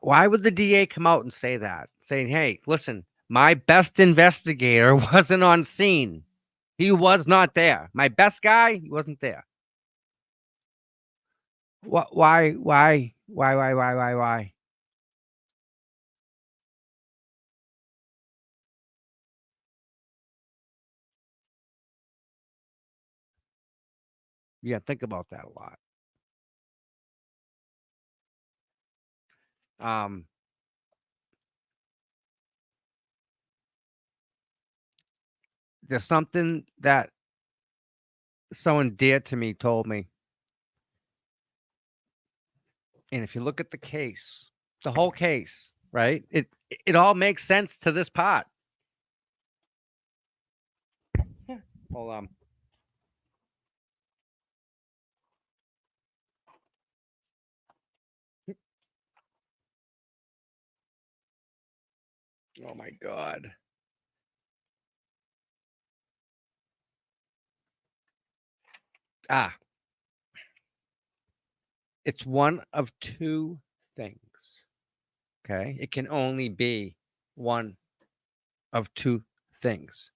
Speaker 1: Why would the DA come out and say that? Saying, hey, listen, my best investigator wasn't on scene. He was not there. My best guy, he wasn't there. Why? Yeah, think about that a lot. Um, there's something that someone dear to me told me. And if you look at the case, the whole case, right? It all makes sense to this part. Hold on. Oh my God. It's one of two things. Okay. It can only be one of two things.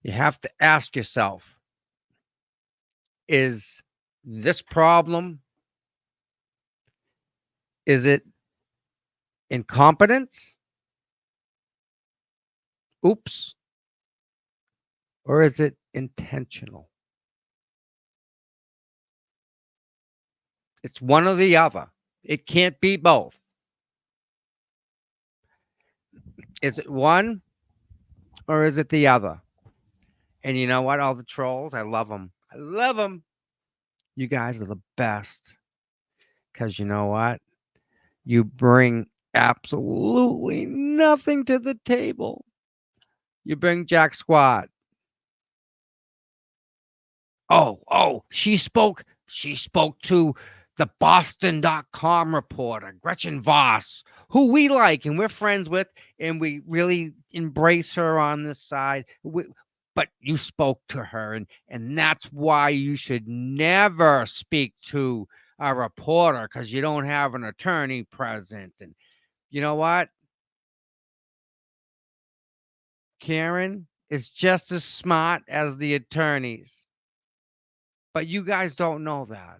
Speaker 1: You have to ask yourself, is this problem, is it incompetence? Oops. Or is it intentional? It's one or the other. It can't be both. Is it one or is it the other? And you know what? All the trolls, I love them. I love them. You guys are the best. Because you know what? You bring absolutely nothing to the table. You bring jack squat. Oh, she spoke to the Boston.com reporter, Gretchen Voss, who we like and we're friends with, and we really embrace her on this side. But you spoke to her, and that's why you should never speak to a reporter, because you don't have an attorney present. And you know what? Karen is just as smart as the attorneys. But you guys don't know that.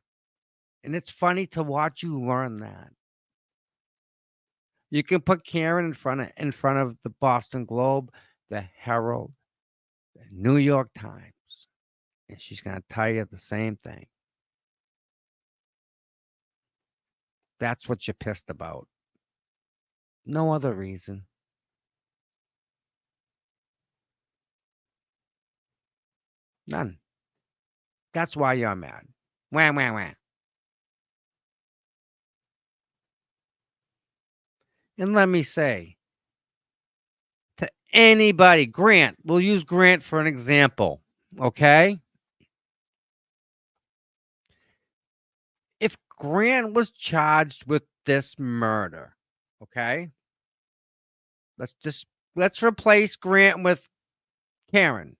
Speaker 1: And it's funny to watch you learn that. You can put Karen in front of the Boston Globe, the Herald, the New York Times, and she's going to tell you the same thing. That's what you're pissed about. No other reason. None. That's why you're mad. Wah, wah, wah. And let me say to anybody, Grant, we'll use Grant for an example, okay? If Grant was charged with this murder, okay? Let's replace Grant with Karen.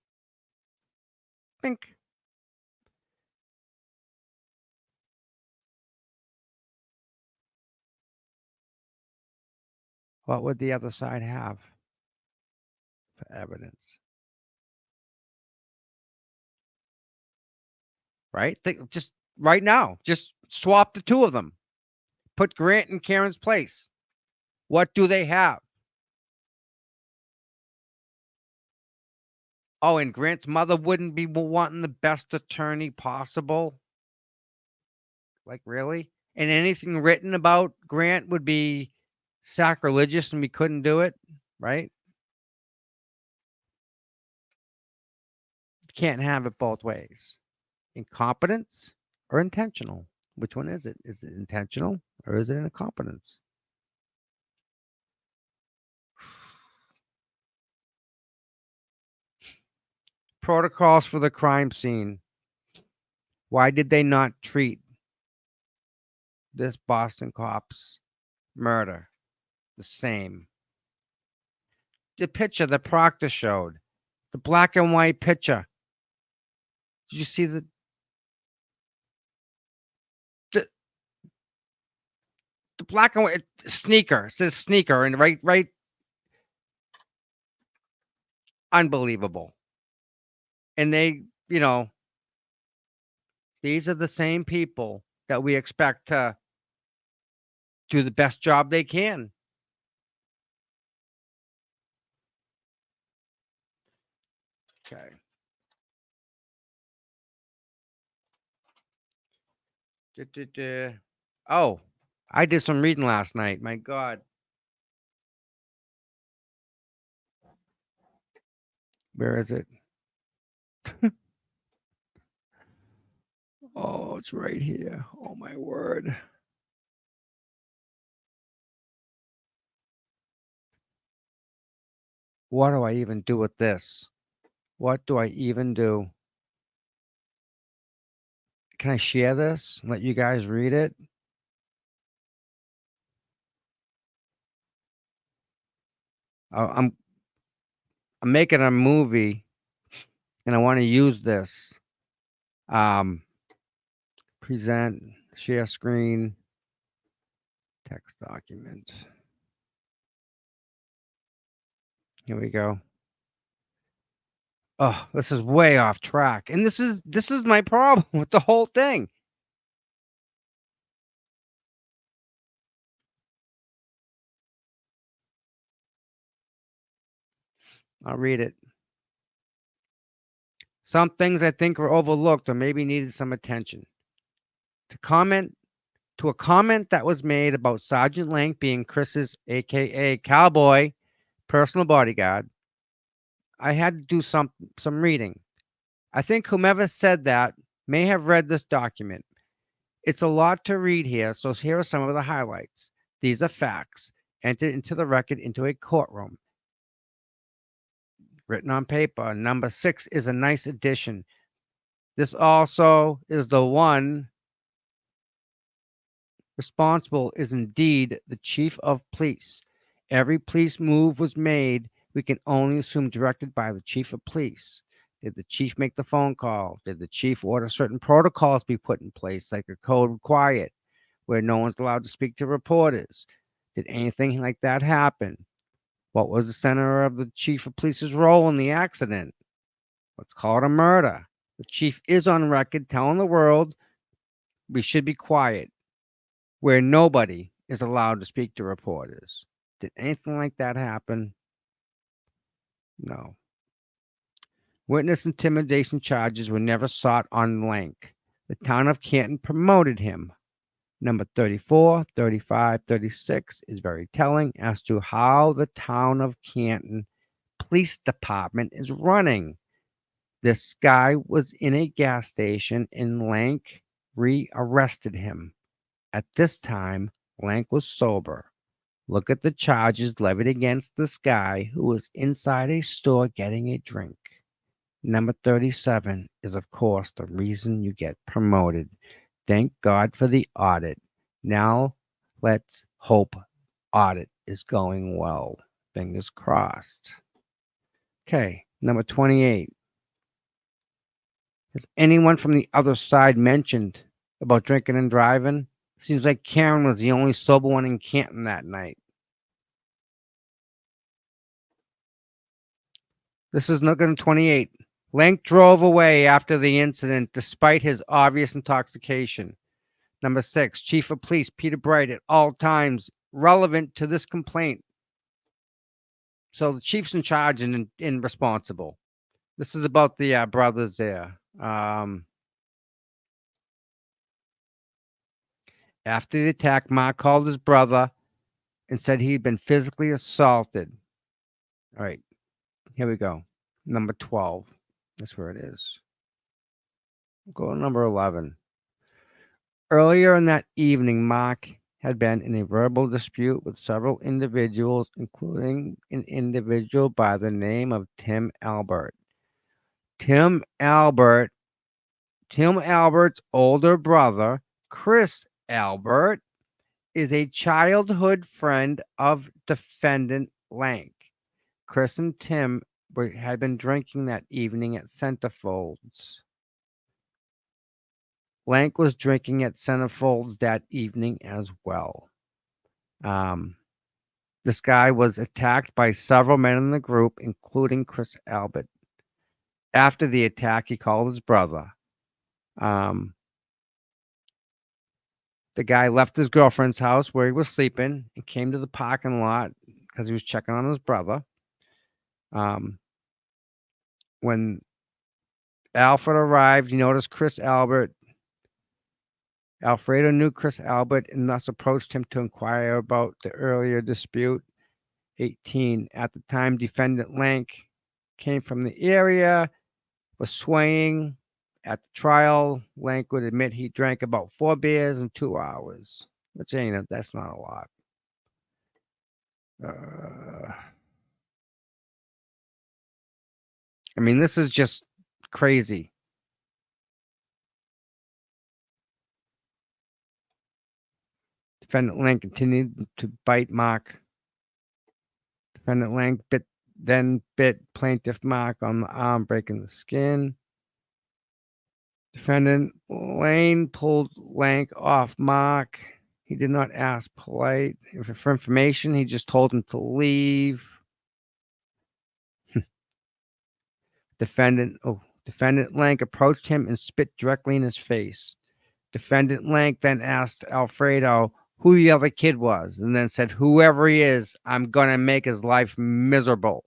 Speaker 1: Think. What would the other side have for evidence? Right? Think just right now. Just swap the two of them. Put Grant in Karen's place. What do they have? Oh, and Grant's mother wouldn't be wanting the best attorney possible. Like, really? And anything written about Grant would be sacrilegious and we couldn't do it, right? You can't have it both ways. Incompetence or intentional? Which one is it? Is it intentional or is it incompetence? Protocols for the crime scene. Why did they not treat this Boston cop's murder the same? The picture that Proctor showed, the black and white picture. Did you see the black and white sneaker? It says sneaker and right. Unbelievable. And they, these are the same people that we expect to do the best job they can. Okay. Oh, I did some reading last night. My God. Where is it? Oh, it's right here. Oh, my word. What do I even do with this? What do I even do? Can I share this and let you guys read it? I'm making a movie and I want to use this. Present, share screen, text document. Here we go. Oh, this is way off track. And this is my problem with the whole thing. I'll read it. Some things I think were overlooked or maybe needed some attention. To a comment that was made about Sergeant Lank being Chris's aka cowboy personal bodyguard, I had to do some reading. I think whomever said that may have read this document. It's a lot to read here, so here are some of the highlights. These are facts entered into the record into a courtroom. Written on paper. Number 6 is a nice addition. This also is the one responsible is indeed the chief of police. Every police move was made, we can only assume directed by the chief of police. Did the chief make the phone call? Did the chief order certain protocols be put in place, like a code required, where no one's allowed to speak to reporters? Did anything like that happen? What was the center of the chief of police's role in the accident? Let's call it a murder. The chief is on record telling the world we should be quiet, where nobody is allowed to speak to reporters. Did anything like that happen? No. Witness intimidation charges were never sought on Lank. The town of Canton promoted him. Number 34, 35, 36 is very telling as to how the town of Canton police department is running. This guy was in a gas station and Lank re-arrested him. At this time, Lank was sober. Look at the charges levied against this guy who was inside a store getting a drink. Number 37 is, of course, the reason you get promoted. Thank God for the audit. Now, let's hope audit is going well. Fingers crossed. Okay, number 28. Has anyone from the other side mentioned about drinking and driving? Seems like Karen was the only sober one in Canton that night. This is number 28. Lank drove away after the incident despite his obvious intoxication. Number 6, Chief of Police Peter Bright at all times relevant to this complaint. So the chief's in charge and responsible. This is about the brothers there. After the attack, Mark called his brother and said he'd been physically assaulted. All right, here we go. Number 12. That's where it is. We'll go to number 11. Earlier in that evening, Mark had been in a verbal dispute with several individuals, including an individual by the name of Tim Albert. Tim Albert's older brother, Chris Albert, is a childhood friend of defendant Lank. Chris and Tim had been drinking that evening at Centerfolds. Lank was drinking at Centerfolds that evening as well. This guy was attacked by several men in the group, including Chris Albert. After the attack, he called his brother. The guy left his girlfriend's house where he was sleeping and came to the parking lot because he was checking on his brother. When Alfred arrived, he noticed Chris Albert. Alfredo knew Chris Albert and thus approached him to inquire about the earlier dispute. 18. At the time, defendant Lank came from the area, was swaying at the trial. Lank would admit he drank about 4 beers in 2 hours, which that's not a lot. I mean, this is just crazy. Defendant Lank continued to bite Mark. Defendant Lank bit plaintiff Mark on the arm, breaking the skin. Defendant Lane pulled Lank off Mark. He did not ask polite for information. He just told him to leave. Defendant Lank approached him and spit directly in his face. Defendant Lank then asked Alfredo who the other kid was, and then said, "Whoever he is, I'm going to make his life miserable."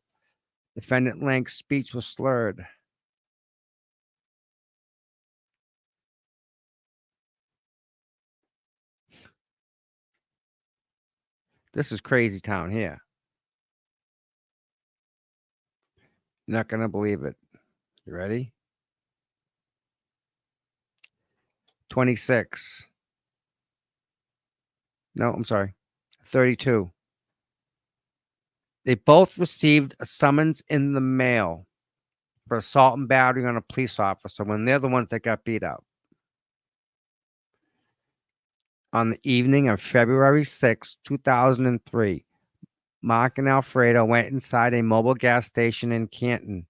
Speaker 1: Defendant Lank's speech was slurred. This is crazy town here. You're not going to believe it. You ready? 26. No, I'm sorry. 32. They both received a summons in the mail for assault and battery on a police officer when they're the ones that got beat up. On the evening of February 6, 2003, Mark and Alfredo went inside a mobile gas station in Canton.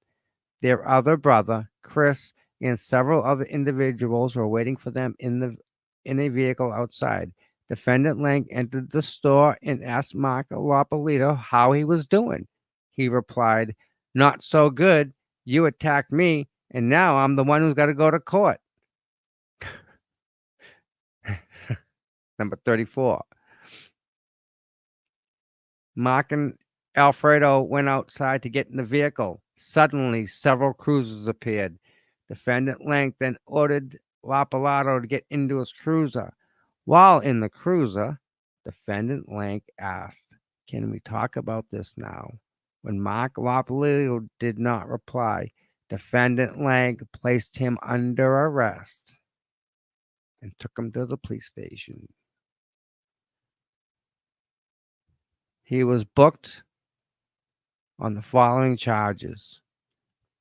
Speaker 1: Their other brother, Chris, and several other individuals were waiting for them in a vehicle outside. Defendant Lang entered the store and asked Mark Lopolito how he was doing. He replied, "Not so good. You attacked me, and now I'm the one who's got to go to court." Number 34. Mark and Alfredo went outside to get in the vehicle. Suddenly, several cruisers appeared. Defendant Lang then ordered Lopolito to get into his cruiser. While in the cruiser, Defendant Lang asked, "Can we talk about this now?" When Mark Lopolito did not reply, Defendant Lang placed him under arrest and took him to the police station. He was booked on the following charges: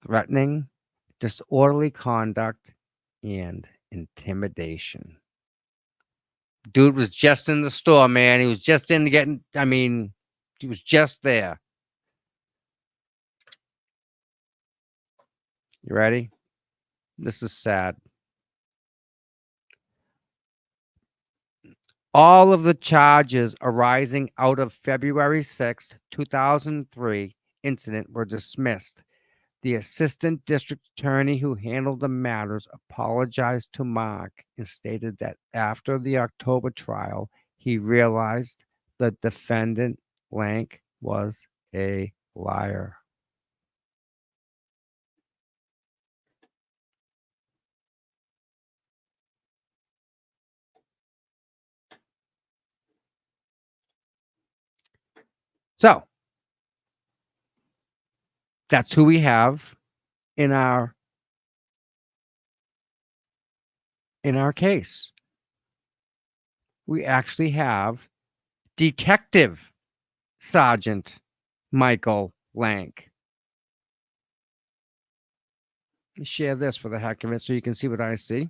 Speaker 1: threatening, disorderly conduct, and intimidation. Dude was just in the store, man. He was just he was just there. You ready? This is sad. All of the charges arising out of February 6th, 2003 incident were dismissed. The assistant district attorney who handled the matters apologized to Mark and stated that after the October trial, he realized the defendant, Lank, was a liar. So, that's who we have in our case. We actually have Detective Sergeant Michael Lank. Let me share this for the heck of it so you can see what I see.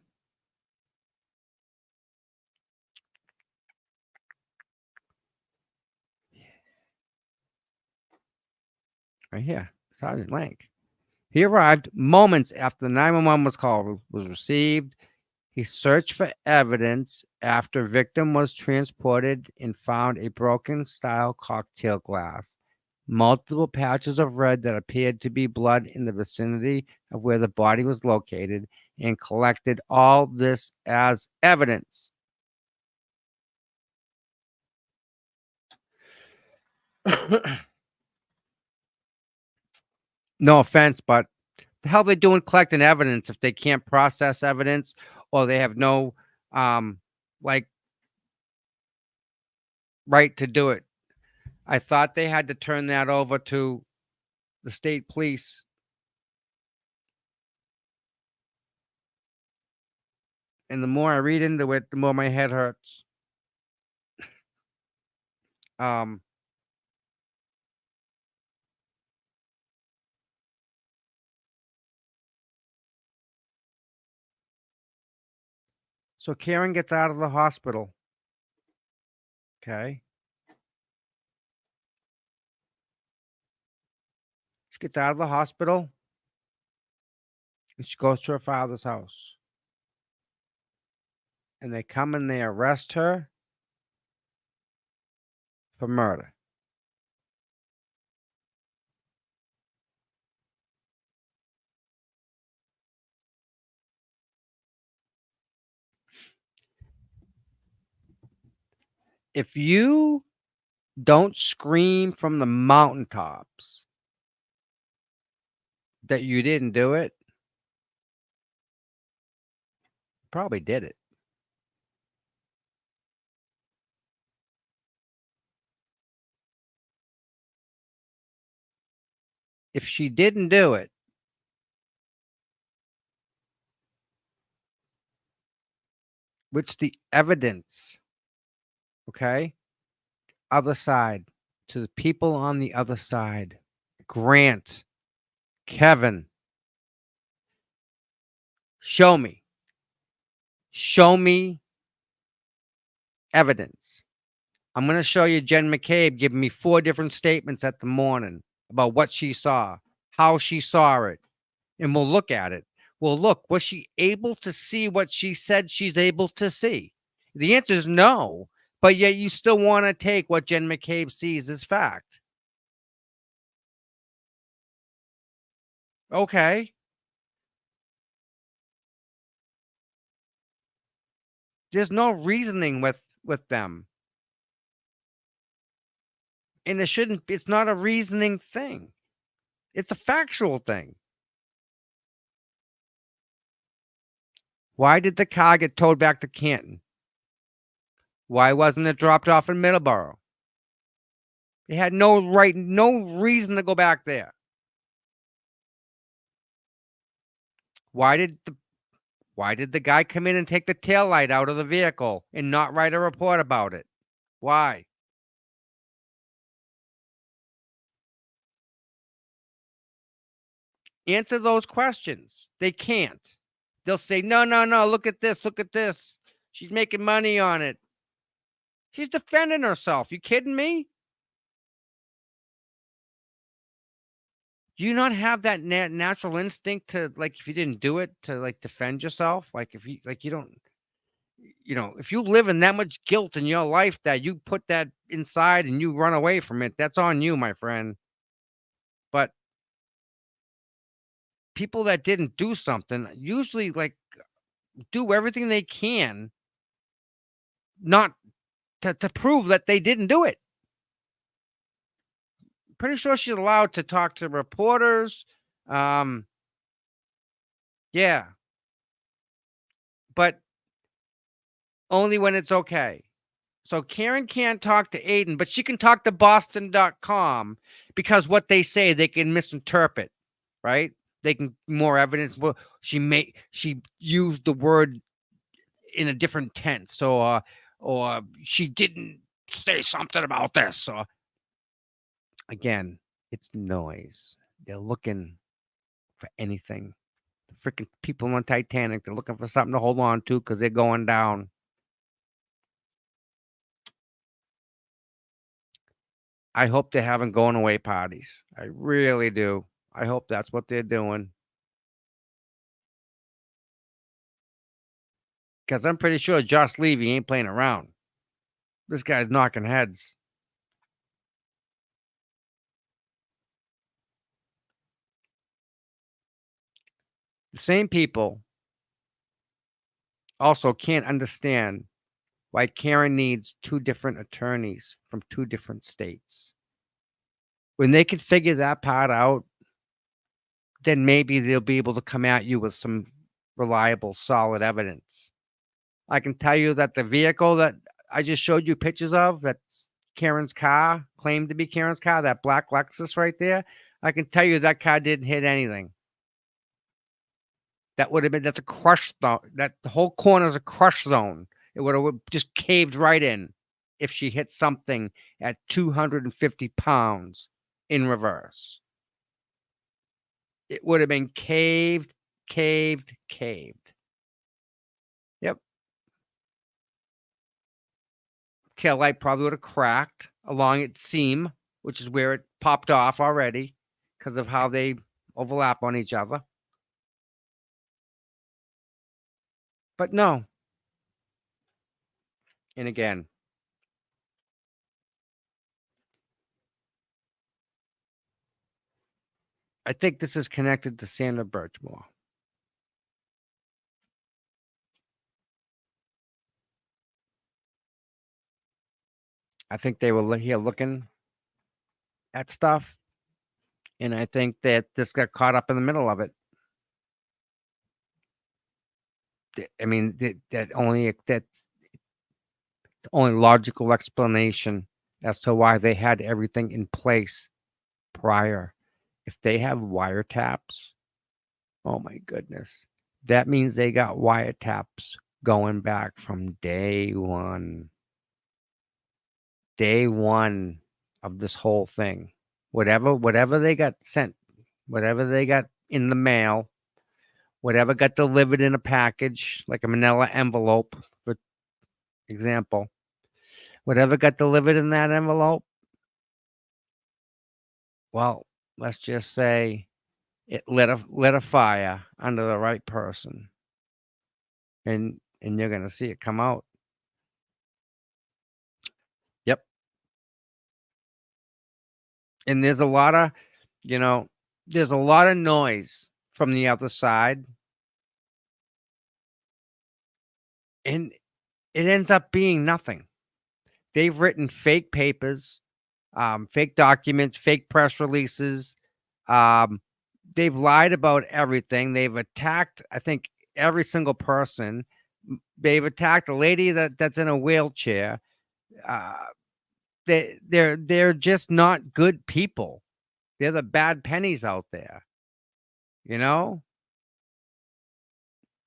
Speaker 1: Right here, Sergeant Lank. He arrived moments after the 911 was received. He searched for evidence after victim was transported and found a broken style cocktail glass, multiple patches of red that appeared to be blood in the vicinity of where the body was located, and collected all this as evidence. No offense, but the hell they doing collecting evidence if they can't process evidence or they have no like right to do it? I thought they had to turn that over to the state police And the more I read into it, the more my head hurts. Um, so Karen gets out of the hospital. Okay. She gets out of the hospital and she goes to her father's house. And they come and they arrest her for murder. If you don't scream from the mountaintops that you didn't do it, probably did it. If she didn't do it, what's the evidence? Okay. Other side, to the people on the other side. Grant, Kevin, show me. Show me evidence. I'm going to show you Jen McCabe giving me 4 different statements at the morning about what she saw, how she saw it, and we'll look at it. Well, look, was she able to see what she said she's able to see? The answer is no, but yet you still want to take what Jen McCabe sees as fact. Okay. There's no reasoning with them. And it shouldn't, it's not a reasoning thing. It's a factual thing. Why did the car get towed back to Canton? Why wasn't it dropped off in Middleborough? It had no reason to go back there. Why did the guy come in and take the taillight out of the vehicle and not write a report about it? Why? Answer those questions. They can't. They'll say, no, look at this, look at this. She's making money on it. She's defending herself. You kidding me? Do you not have that natural instinct to, like, if you didn't do it, to, like, defend yourself? Like, if you, like, you don't, if you live in that much guilt in your life that you put that inside and you run away from it, that's on you, my friend. But people that didn't do something usually, like, do everything they can not to prove that they didn't do it. Pretty sure she's allowed to talk to reporters. Yeah. But only when it's okay. So Karen can't talk to Aiden, but she can talk to Boston.com because what they say they can misinterpret, right? They can more evidence. Well, she used the word in a different tense, or she didn't say something about this. So again, it's noise. They're looking for anything. The freaking people on Titanic, they're looking for something to hold on to because they're going down. I hope they're having going away parties. I really do. I hope that's what they're doing. Because I'm pretty sure Josh Levy ain't playing around. This guy's knocking heads. The same people also can't understand why Karen needs 2 different attorneys from 2 different states. When they can figure that part out, then maybe they'll be able to come at you with some reliable, solid evidence. I can tell you that the vehicle that I just showed you pictures of, that's Karen's car, claimed to be Karen's car, that black Lexus right there, I can tell you that car didn't hit anything. That would have been, that's a crush zone. That the whole corner is a crush zone. It would have just caved right in if she hit something at 250 pounds in reverse. It would have been caved. Yep. Tail light probably would have cracked along its seam, which is where it popped off already because of how they overlap on each other. But no. And again, I think this is connected to Sandra Birchmore. I think they were here looking at stuff, and I think that this got caught up in the middle of it. I mean, that's the only logical explanation as to why they had everything in place prior. If they have wiretaps, oh my goodness, that means they got wiretaps going back from day one of this whole thing. Whatever they got sent, whatever they got in the mail, whatever got delivered in a package, like a manila envelope, for example, whatever got delivered in that envelope, well, let's just say it lit a fire under the right person, and you're gonna see it come out. Yep. And there's a lot of, there's a lot of noise from the other side, and it ends up being nothing. They've written fake papers, fake documents, fake press releases. They've lied about everything. They've attacked, I think, every single person. They've attacked a lady that's in a wheelchair. They're just not good people. They're the bad pennies out there.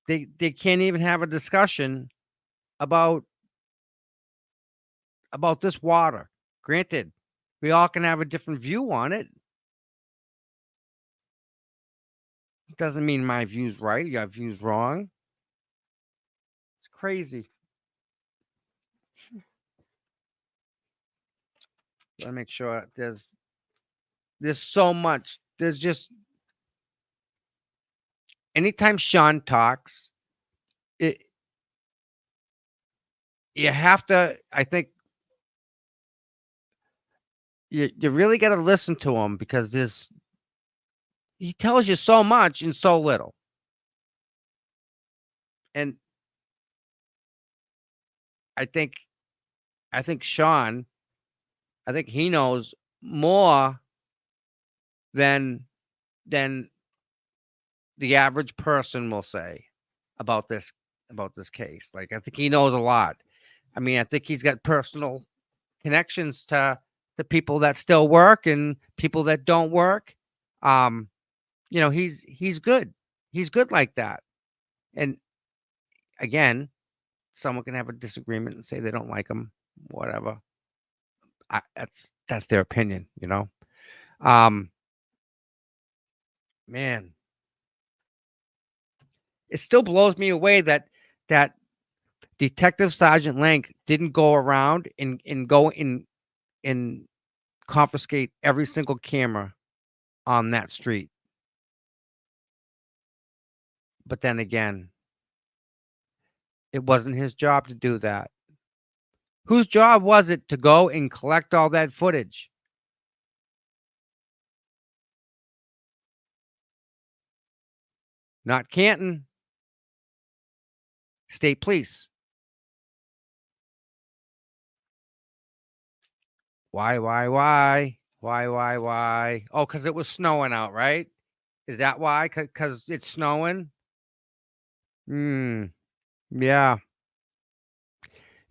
Speaker 1: They can't even have a discussion about this water. Granted, we all can have a different view on it. It doesn't mean my view's right, your view's wrong. It's crazy. Let me make sure there's so much. There's just anytime Sean talks, you have to, I think you really got to listen to him because he tells you so much in so little. And I think Sean, I think he knows more than the average person will say about this case. Like, I think he knows a lot. I mean, I think he's got personal connections to the people that still work and people that don't work. He's good. He's good like that. And again, someone can have a disagreement and say they don't like him, whatever. That's their opinion, Man, it still blows me away that Detective Sergeant Lank didn't go around and go in and confiscate every single camera on that street. But then again, it wasn't his job to do that. Whose job was it to go and collect all that footage? Not Canton. State Police. Why? Oh, because it was snowing out, right? Is that why? Because it's snowing? Yeah.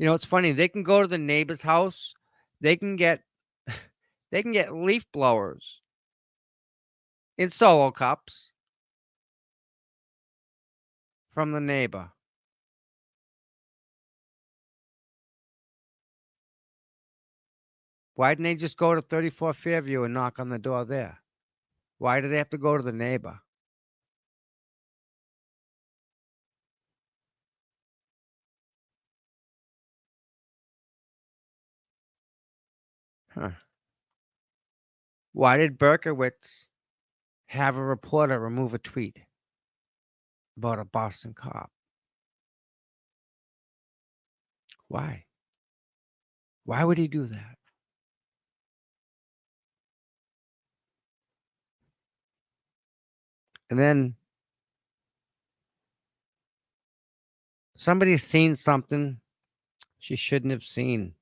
Speaker 1: It's funny. They can go to the neighbor's house. They can get leaf blowers in solo cups. from the neighbor. Why didn't they just go to 34 Fairview and knock on the door there? Why do they have to go to the neighbor? Huh. Why did Berkowitz have a reporter remove a tweet about a Boston cop? Why? Why would he do that? And then somebody's seen something she shouldn't have seen.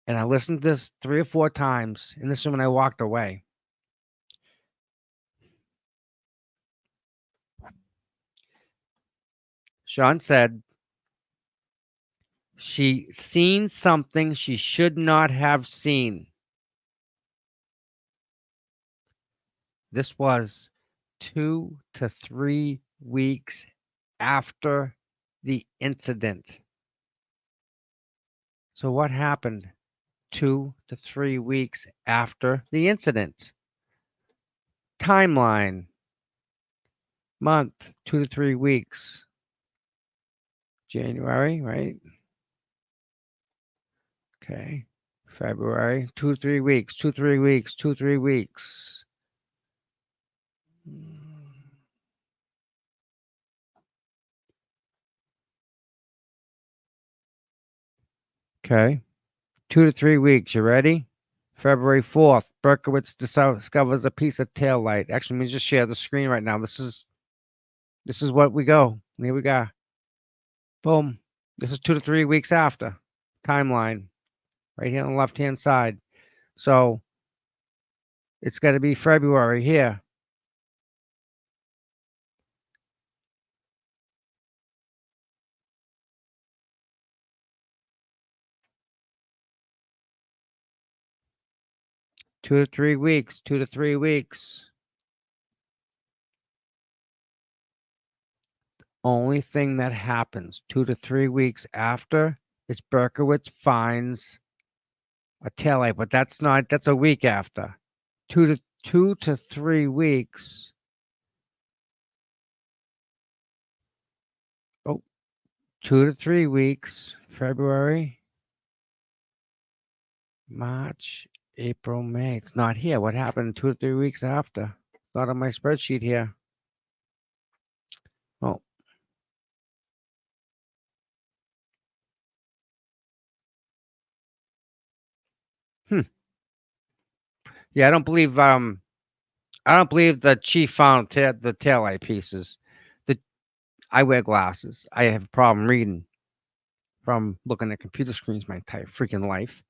Speaker 1: And I listened to this 3 or 4 times, and this is when I walked away. Sean said she seen something she should not have seen. This was 2 to 3 weeks after the incident. So what happened 2 to 3 weeks after the incident? Timeline. Month, 2 to 3 weeks. January, right? Okay. February, 2 to 3 weeks, 2 3 weeks, 2 3 weeks. Okay. 2 to 3 weeks. You ready? February 4th, Berkowitz discovers a piece of taillight. Actually, let me just share the screen right now. This is what we go. Here we go. Boom. This is 2 to 3 weeks after. Timeline. Right here on the left-hand side. So it's got to be February here. Two to three weeks. Only thing that happens 2 to 3 weeks after is Berkowitz finds a taillight, but that's a week after. 2 to 3 weeks. Oh, 2 to 3 weeks. February, March, April, May. It's not here. What happened 2 to 3 weeks after? It's not on my spreadsheet here. Oh. Yeah, I don't believe the chief found the taillight pieces. I wear glasses. I have a problem reading from looking at computer screens my entire freaking life.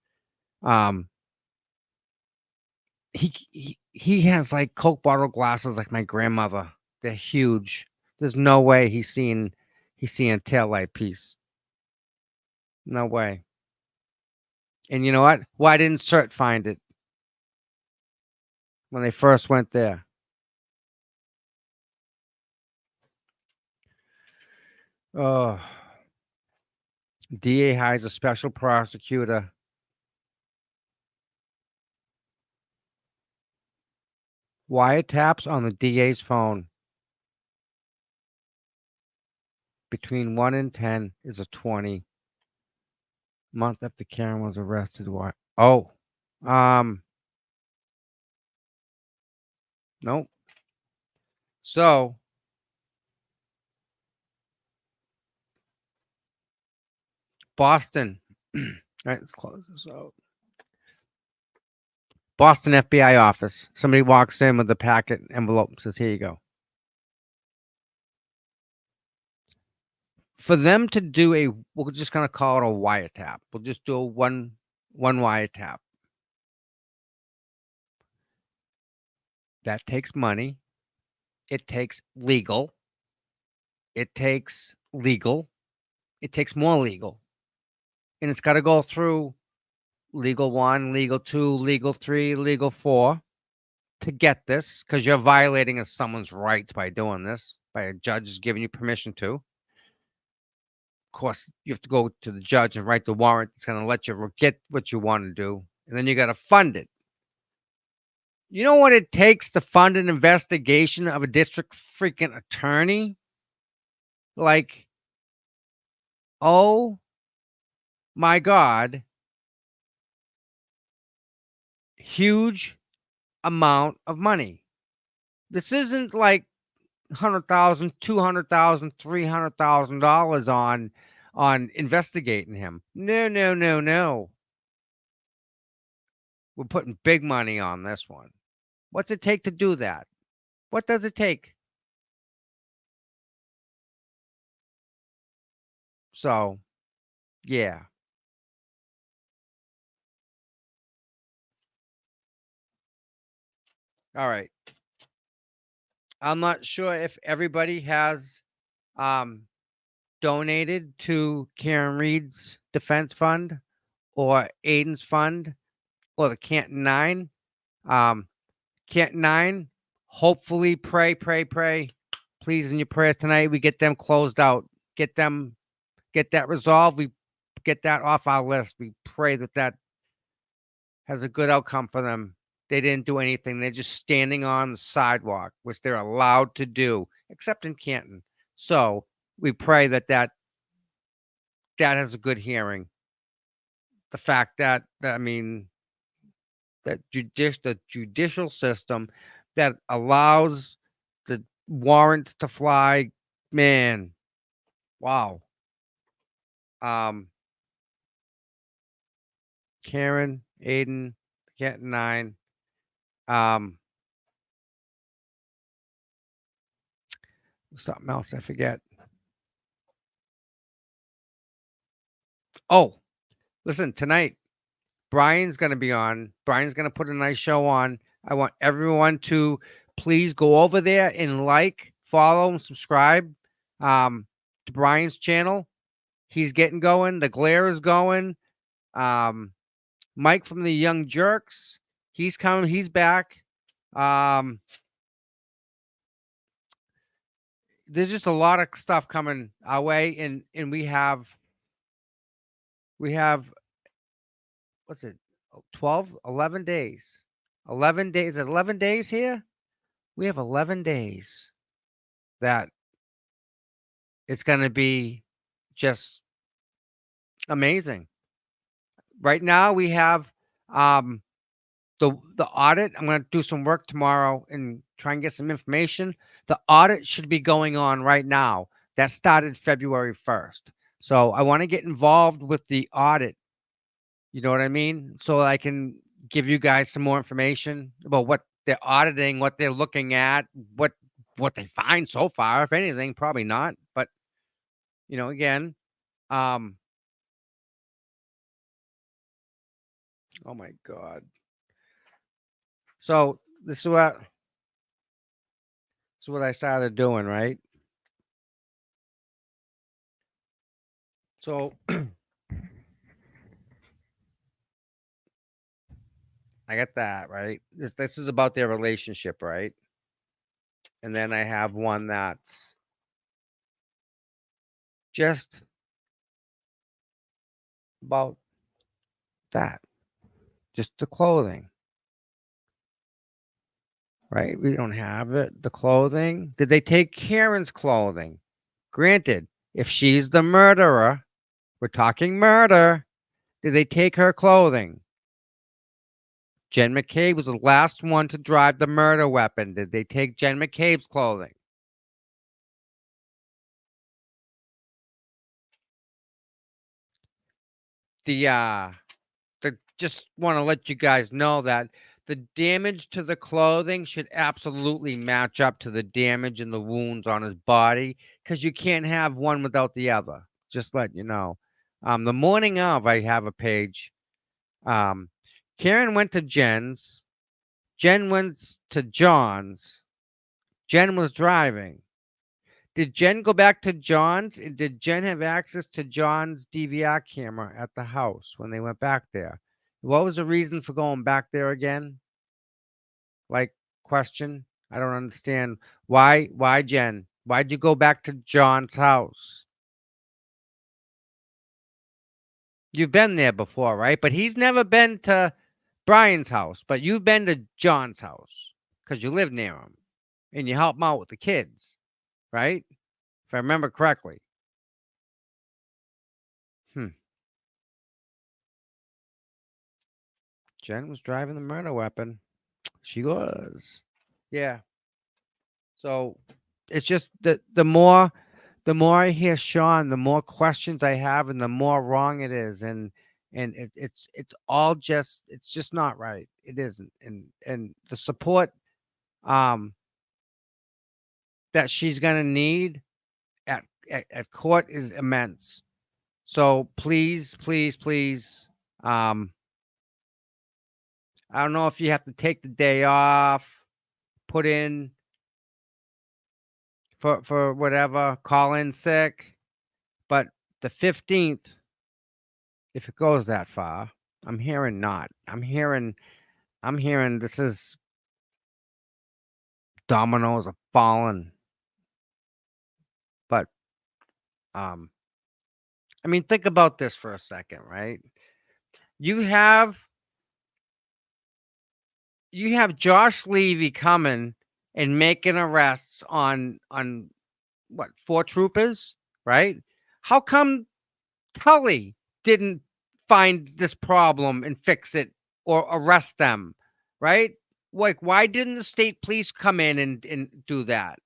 Speaker 1: He has like Coke bottle glasses like my grandmother. They're huge. There's no way he's seeing a taillight piece. No way. And you know what? Why didn't CERT find it when they first went there? Oh. DA hires a special prosecutor. Wiretaps on the DA's phone. Between 1 and 10 is a 20. Month after Karen was arrested. Why? Oh. Nope. So Boston. All right, let's close this out. Boston FBI office. Somebody walks in with the packet envelope and says, "Here you go." For them to do we're just gonna call it a wiretap. We'll just do a one wiretap. That takes money. It takes legal. It takes legal. It takes more legal. And it's got to go through legal 1, legal 2, legal 3, legal 4 to get this, because you're violating someone's rights by doing this. by a judge giving you permission to. Of course, you have to go to the judge and write the warrant that's going to let you get what you want to do. And then you got to fund it. You know what it takes to fund an investigation of a district freaking attorney? Like, oh my God, huge amount of money. This isn't like $100,000, $200,000, $300,000 on investigating him. No, no, no, no. We're putting big money on this one. What's it take to do that? What does it take? So, yeah. All right. I'm not sure if everybody has donated to Karen Reed's defense fund or Aiden's fund or the Canton Nine. Canton Nine, hopefully pray, please in your prayers tonight. We get them closed out, get that resolved. We get that off our list. We pray that has a good outcome for them. They didn't do anything. They're just standing on the sidewalk, which they're allowed to do, except in Canton. So we pray that has a good hearing. The fact that, I mean, the judicial system that allows the warrants to fly, man, wow. Karen, Aiden, Canton Nine. Something else I forget. Oh, listen, tonight Brian's going to be on. Brian's going to put a nice show on. I want everyone to please go over there and like, follow, and subscribe to Brian's channel. He's getting going. The glare is going. Mike from the Young Jerks, he's coming. He's back. There's just a lot of stuff coming our way, and we have what's it, 12, 11 days. 11 days. 11 days here? We have 11 days that it's going to be just amazing. Right now we have the audit. I'm going to do some work tomorrow and try and get some information. The audit should be going on right now. That started February 1st. So I want to get involved with the audit. You know what I mean? So I can give you guys some more information about what they're auditing, what they're looking at, what they find so far. If anything, probably not. But again, oh my God. So this is what I started doing, right? So I got that, right? This is about their relationship, right? And then I have one that's just about that. Just the clothing. Right? We don't have it. The clothing. Did they take Karen's clothing? Granted, if she's the murderer, we're talking murder. Did they take her clothing? Jen McCabe was the last one to drive the murder weapon. Did they take Jen McCabe's clothing? Just want to let you guys know that the damage to the clothing should absolutely match up to the damage and the wounds on his body, because you can't have one without the other. Just let you know. The morning of, I have a page. Karen went to Jen's. Jen went to John's. Jen was driving. Did Jen go back to John's? Did Jen have access to John's DVR camera at the house when they went back there? What was the reason for going back there again? Like, question. I don't understand. Why Jen? Why'd you go back to John's house? You've been there before, right? But he's never been to Brian's house, but you've been to John's house because you live near him and you help him out with the kids, right? If I remember correctly. Jen was driving the murder weapon. She was. Yeah. So it's just the more I hear Sean, the more questions I have and the more wrong it is. And it's all just it's just not right. It isn't. And the support that she's gonna need at court is immense. So please, please, please, I don't know if you have to take the day off, put in for whatever, call in sick, but the 15th, if it goes that far, I'm hearing not. I'm hearing this is dominoes are falling. But I mean, think about this for a second, right? You have Josh Levy coming and making arrests on what, 4 troopers, right? How come Tully didn't find this problem and fix it or arrest them, right? Like, why didn't the state police come in and do that?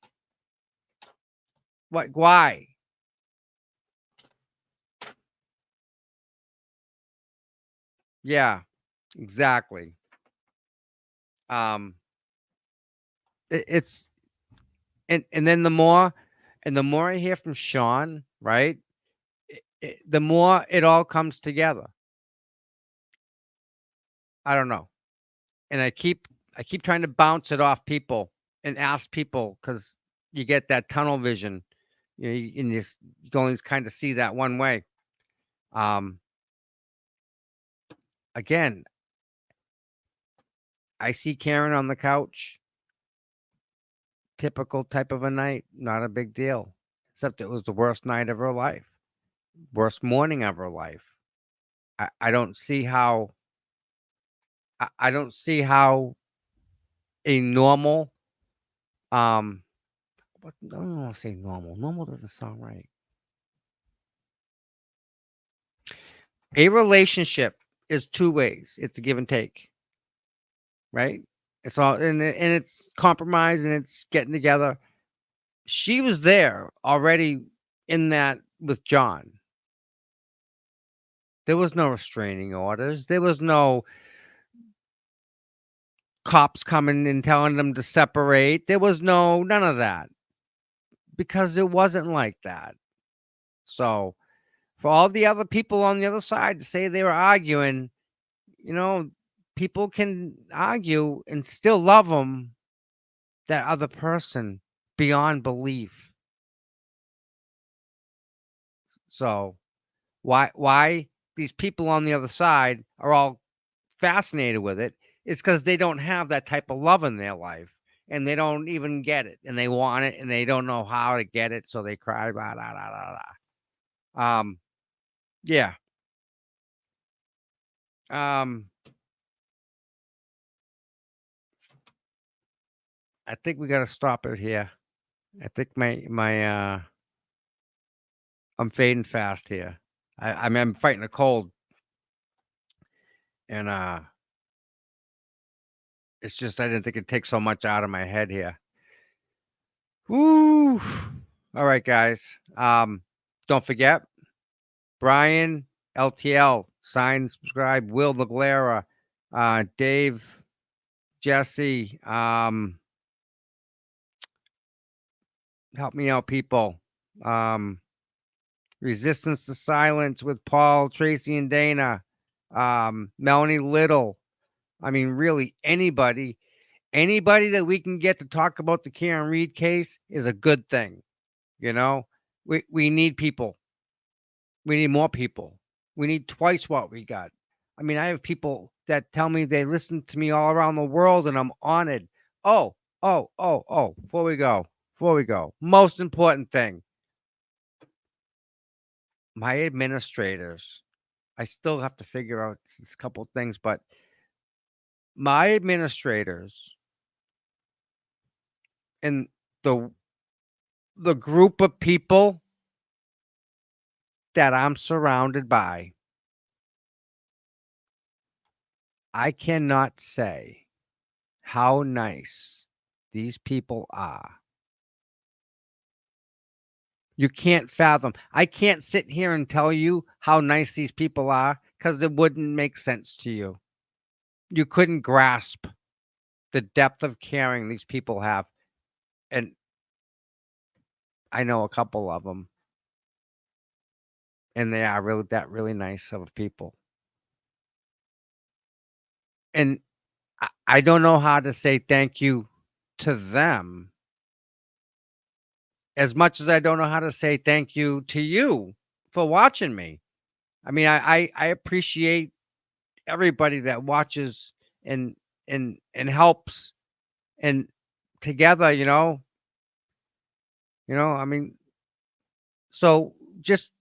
Speaker 1: Like, why? Yeah, exactly. It's and then the more I hear from Sean, right? The more it all comes together. I don't know. And I keep trying to bounce it off people and ask people because you get that tunnel vision, and you only kind of see that one way. Again, I see Karen on the couch. Typical type of a night, not a big deal. Except it was the worst night of her life, worst morning of her life. I don't see how. I don't see how a normal what I don't want to say normal. Normal doesn't sound right. A relationship is 2 ways. It's a give and take. Right? It's all and it's compromise and it's getting together. She was there already in that with John. There was no restraining orders. There was no cops coming and telling them to separate. There was none of that. Because it wasn't like that. So for all the other people on the other side to say they were arguing, people can argue and still love them, that other person, beyond belief. So why these people on the other side are all fascinated with it is because they don't have that type of love in their life and they don't even get it and they want it and they don't know how to get it. So they cry, blah, blah, blah, blah, blah. Yeah. I think we got to stop it here. I think my I'm fading fast here. I'm fighting a cold, and it's just I didn't think it'd take so much out of my head here. Woo! All right, guys. Don't forget, Brian LTL, sign, subscribe. Will Laglera, Dave, Jesse. Help me out, people. Resistance to Silence with Paul, Tracy, and Dana. Melanie Little. I mean, really, anybody that we can get to talk about the Karen Reed case is a good thing. We need people. We need more people. We need twice what we got. I mean, I have people that tell me they listen to me all around the world, and I'm honored. Oh, before we go, before we go, most important thing, my administrators, I still have to figure out this couple of things, but my administrators and the group of people that I'm surrounded by, I cannot say how nice these people are. You can't fathom. I can't sit here and tell you how nice these people are because it wouldn't make sense to you. You couldn't grasp the depth of caring these people have. And I know a couple of them. And they are really nice of people. And I don't know how to say thank you to them as much as I don't know how to say thank you to you for watching me. I mean, I appreciate everybody that watches and helps and together, I mean, so just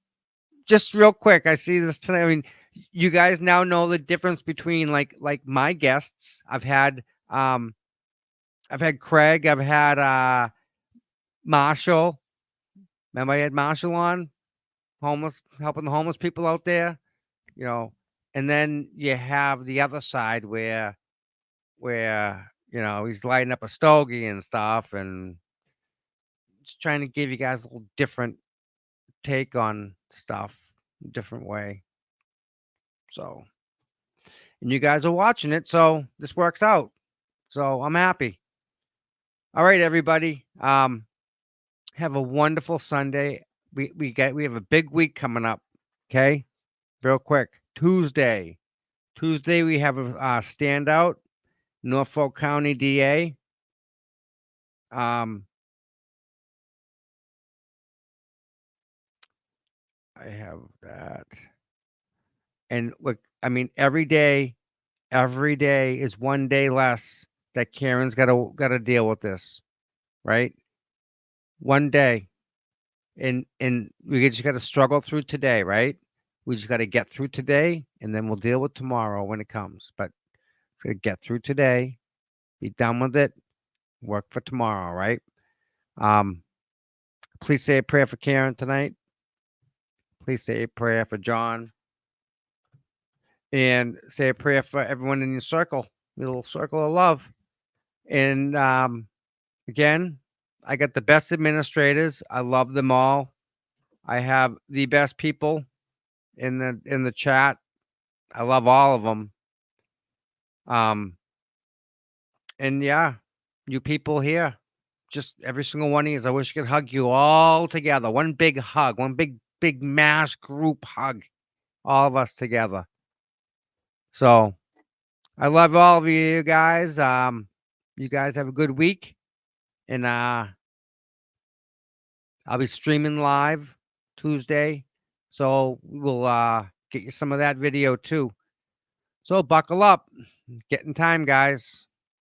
Speaker 1: real quick, I see this tonight. I mean, you guys now know the difference between like my guests. I've had Craig, I've had Marshall. Remember I had Marshall on, helping the homeless people out there, and then you have the other side where he's lighting up a stogie and stuff and just trying to give you guys a little different take on stuff, different way. So, and you guys are watching it, so this works out. So I'm happy. All right, everybody. Have a wonderful Sunday. We have a big week coming up. Okay, real quick. Tuesday we have a standout, Norfolk County DA. I have that, and look, I mean, every day is one day less that Karen's got to deal with this, right? One day, and we just got to struggle through today, right? We just got to get through today, and then we'll deal with tomorrow when it comes. But got to get through today, be done with it, work for tomorrow, right? Please say a prayer for Karen tonight. Please say a prayer for John. And say a prayer for everyone in your circle, your little circle of love. And again, I got the best administrators. I love them all. I have the best people in the chat. I love all of them. And yeah, you people here, just every single one of you, I wish I could hug you all together. One big hug, one big mass group hug, all of us together. So I love all of you guys. You guys have a good week, and I'll be streaming live Tuesday, so we'll get you some of that video too. So buckle up, getting time, guys.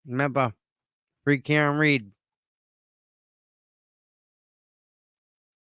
Speaker 1: Remember, free Karen Reed.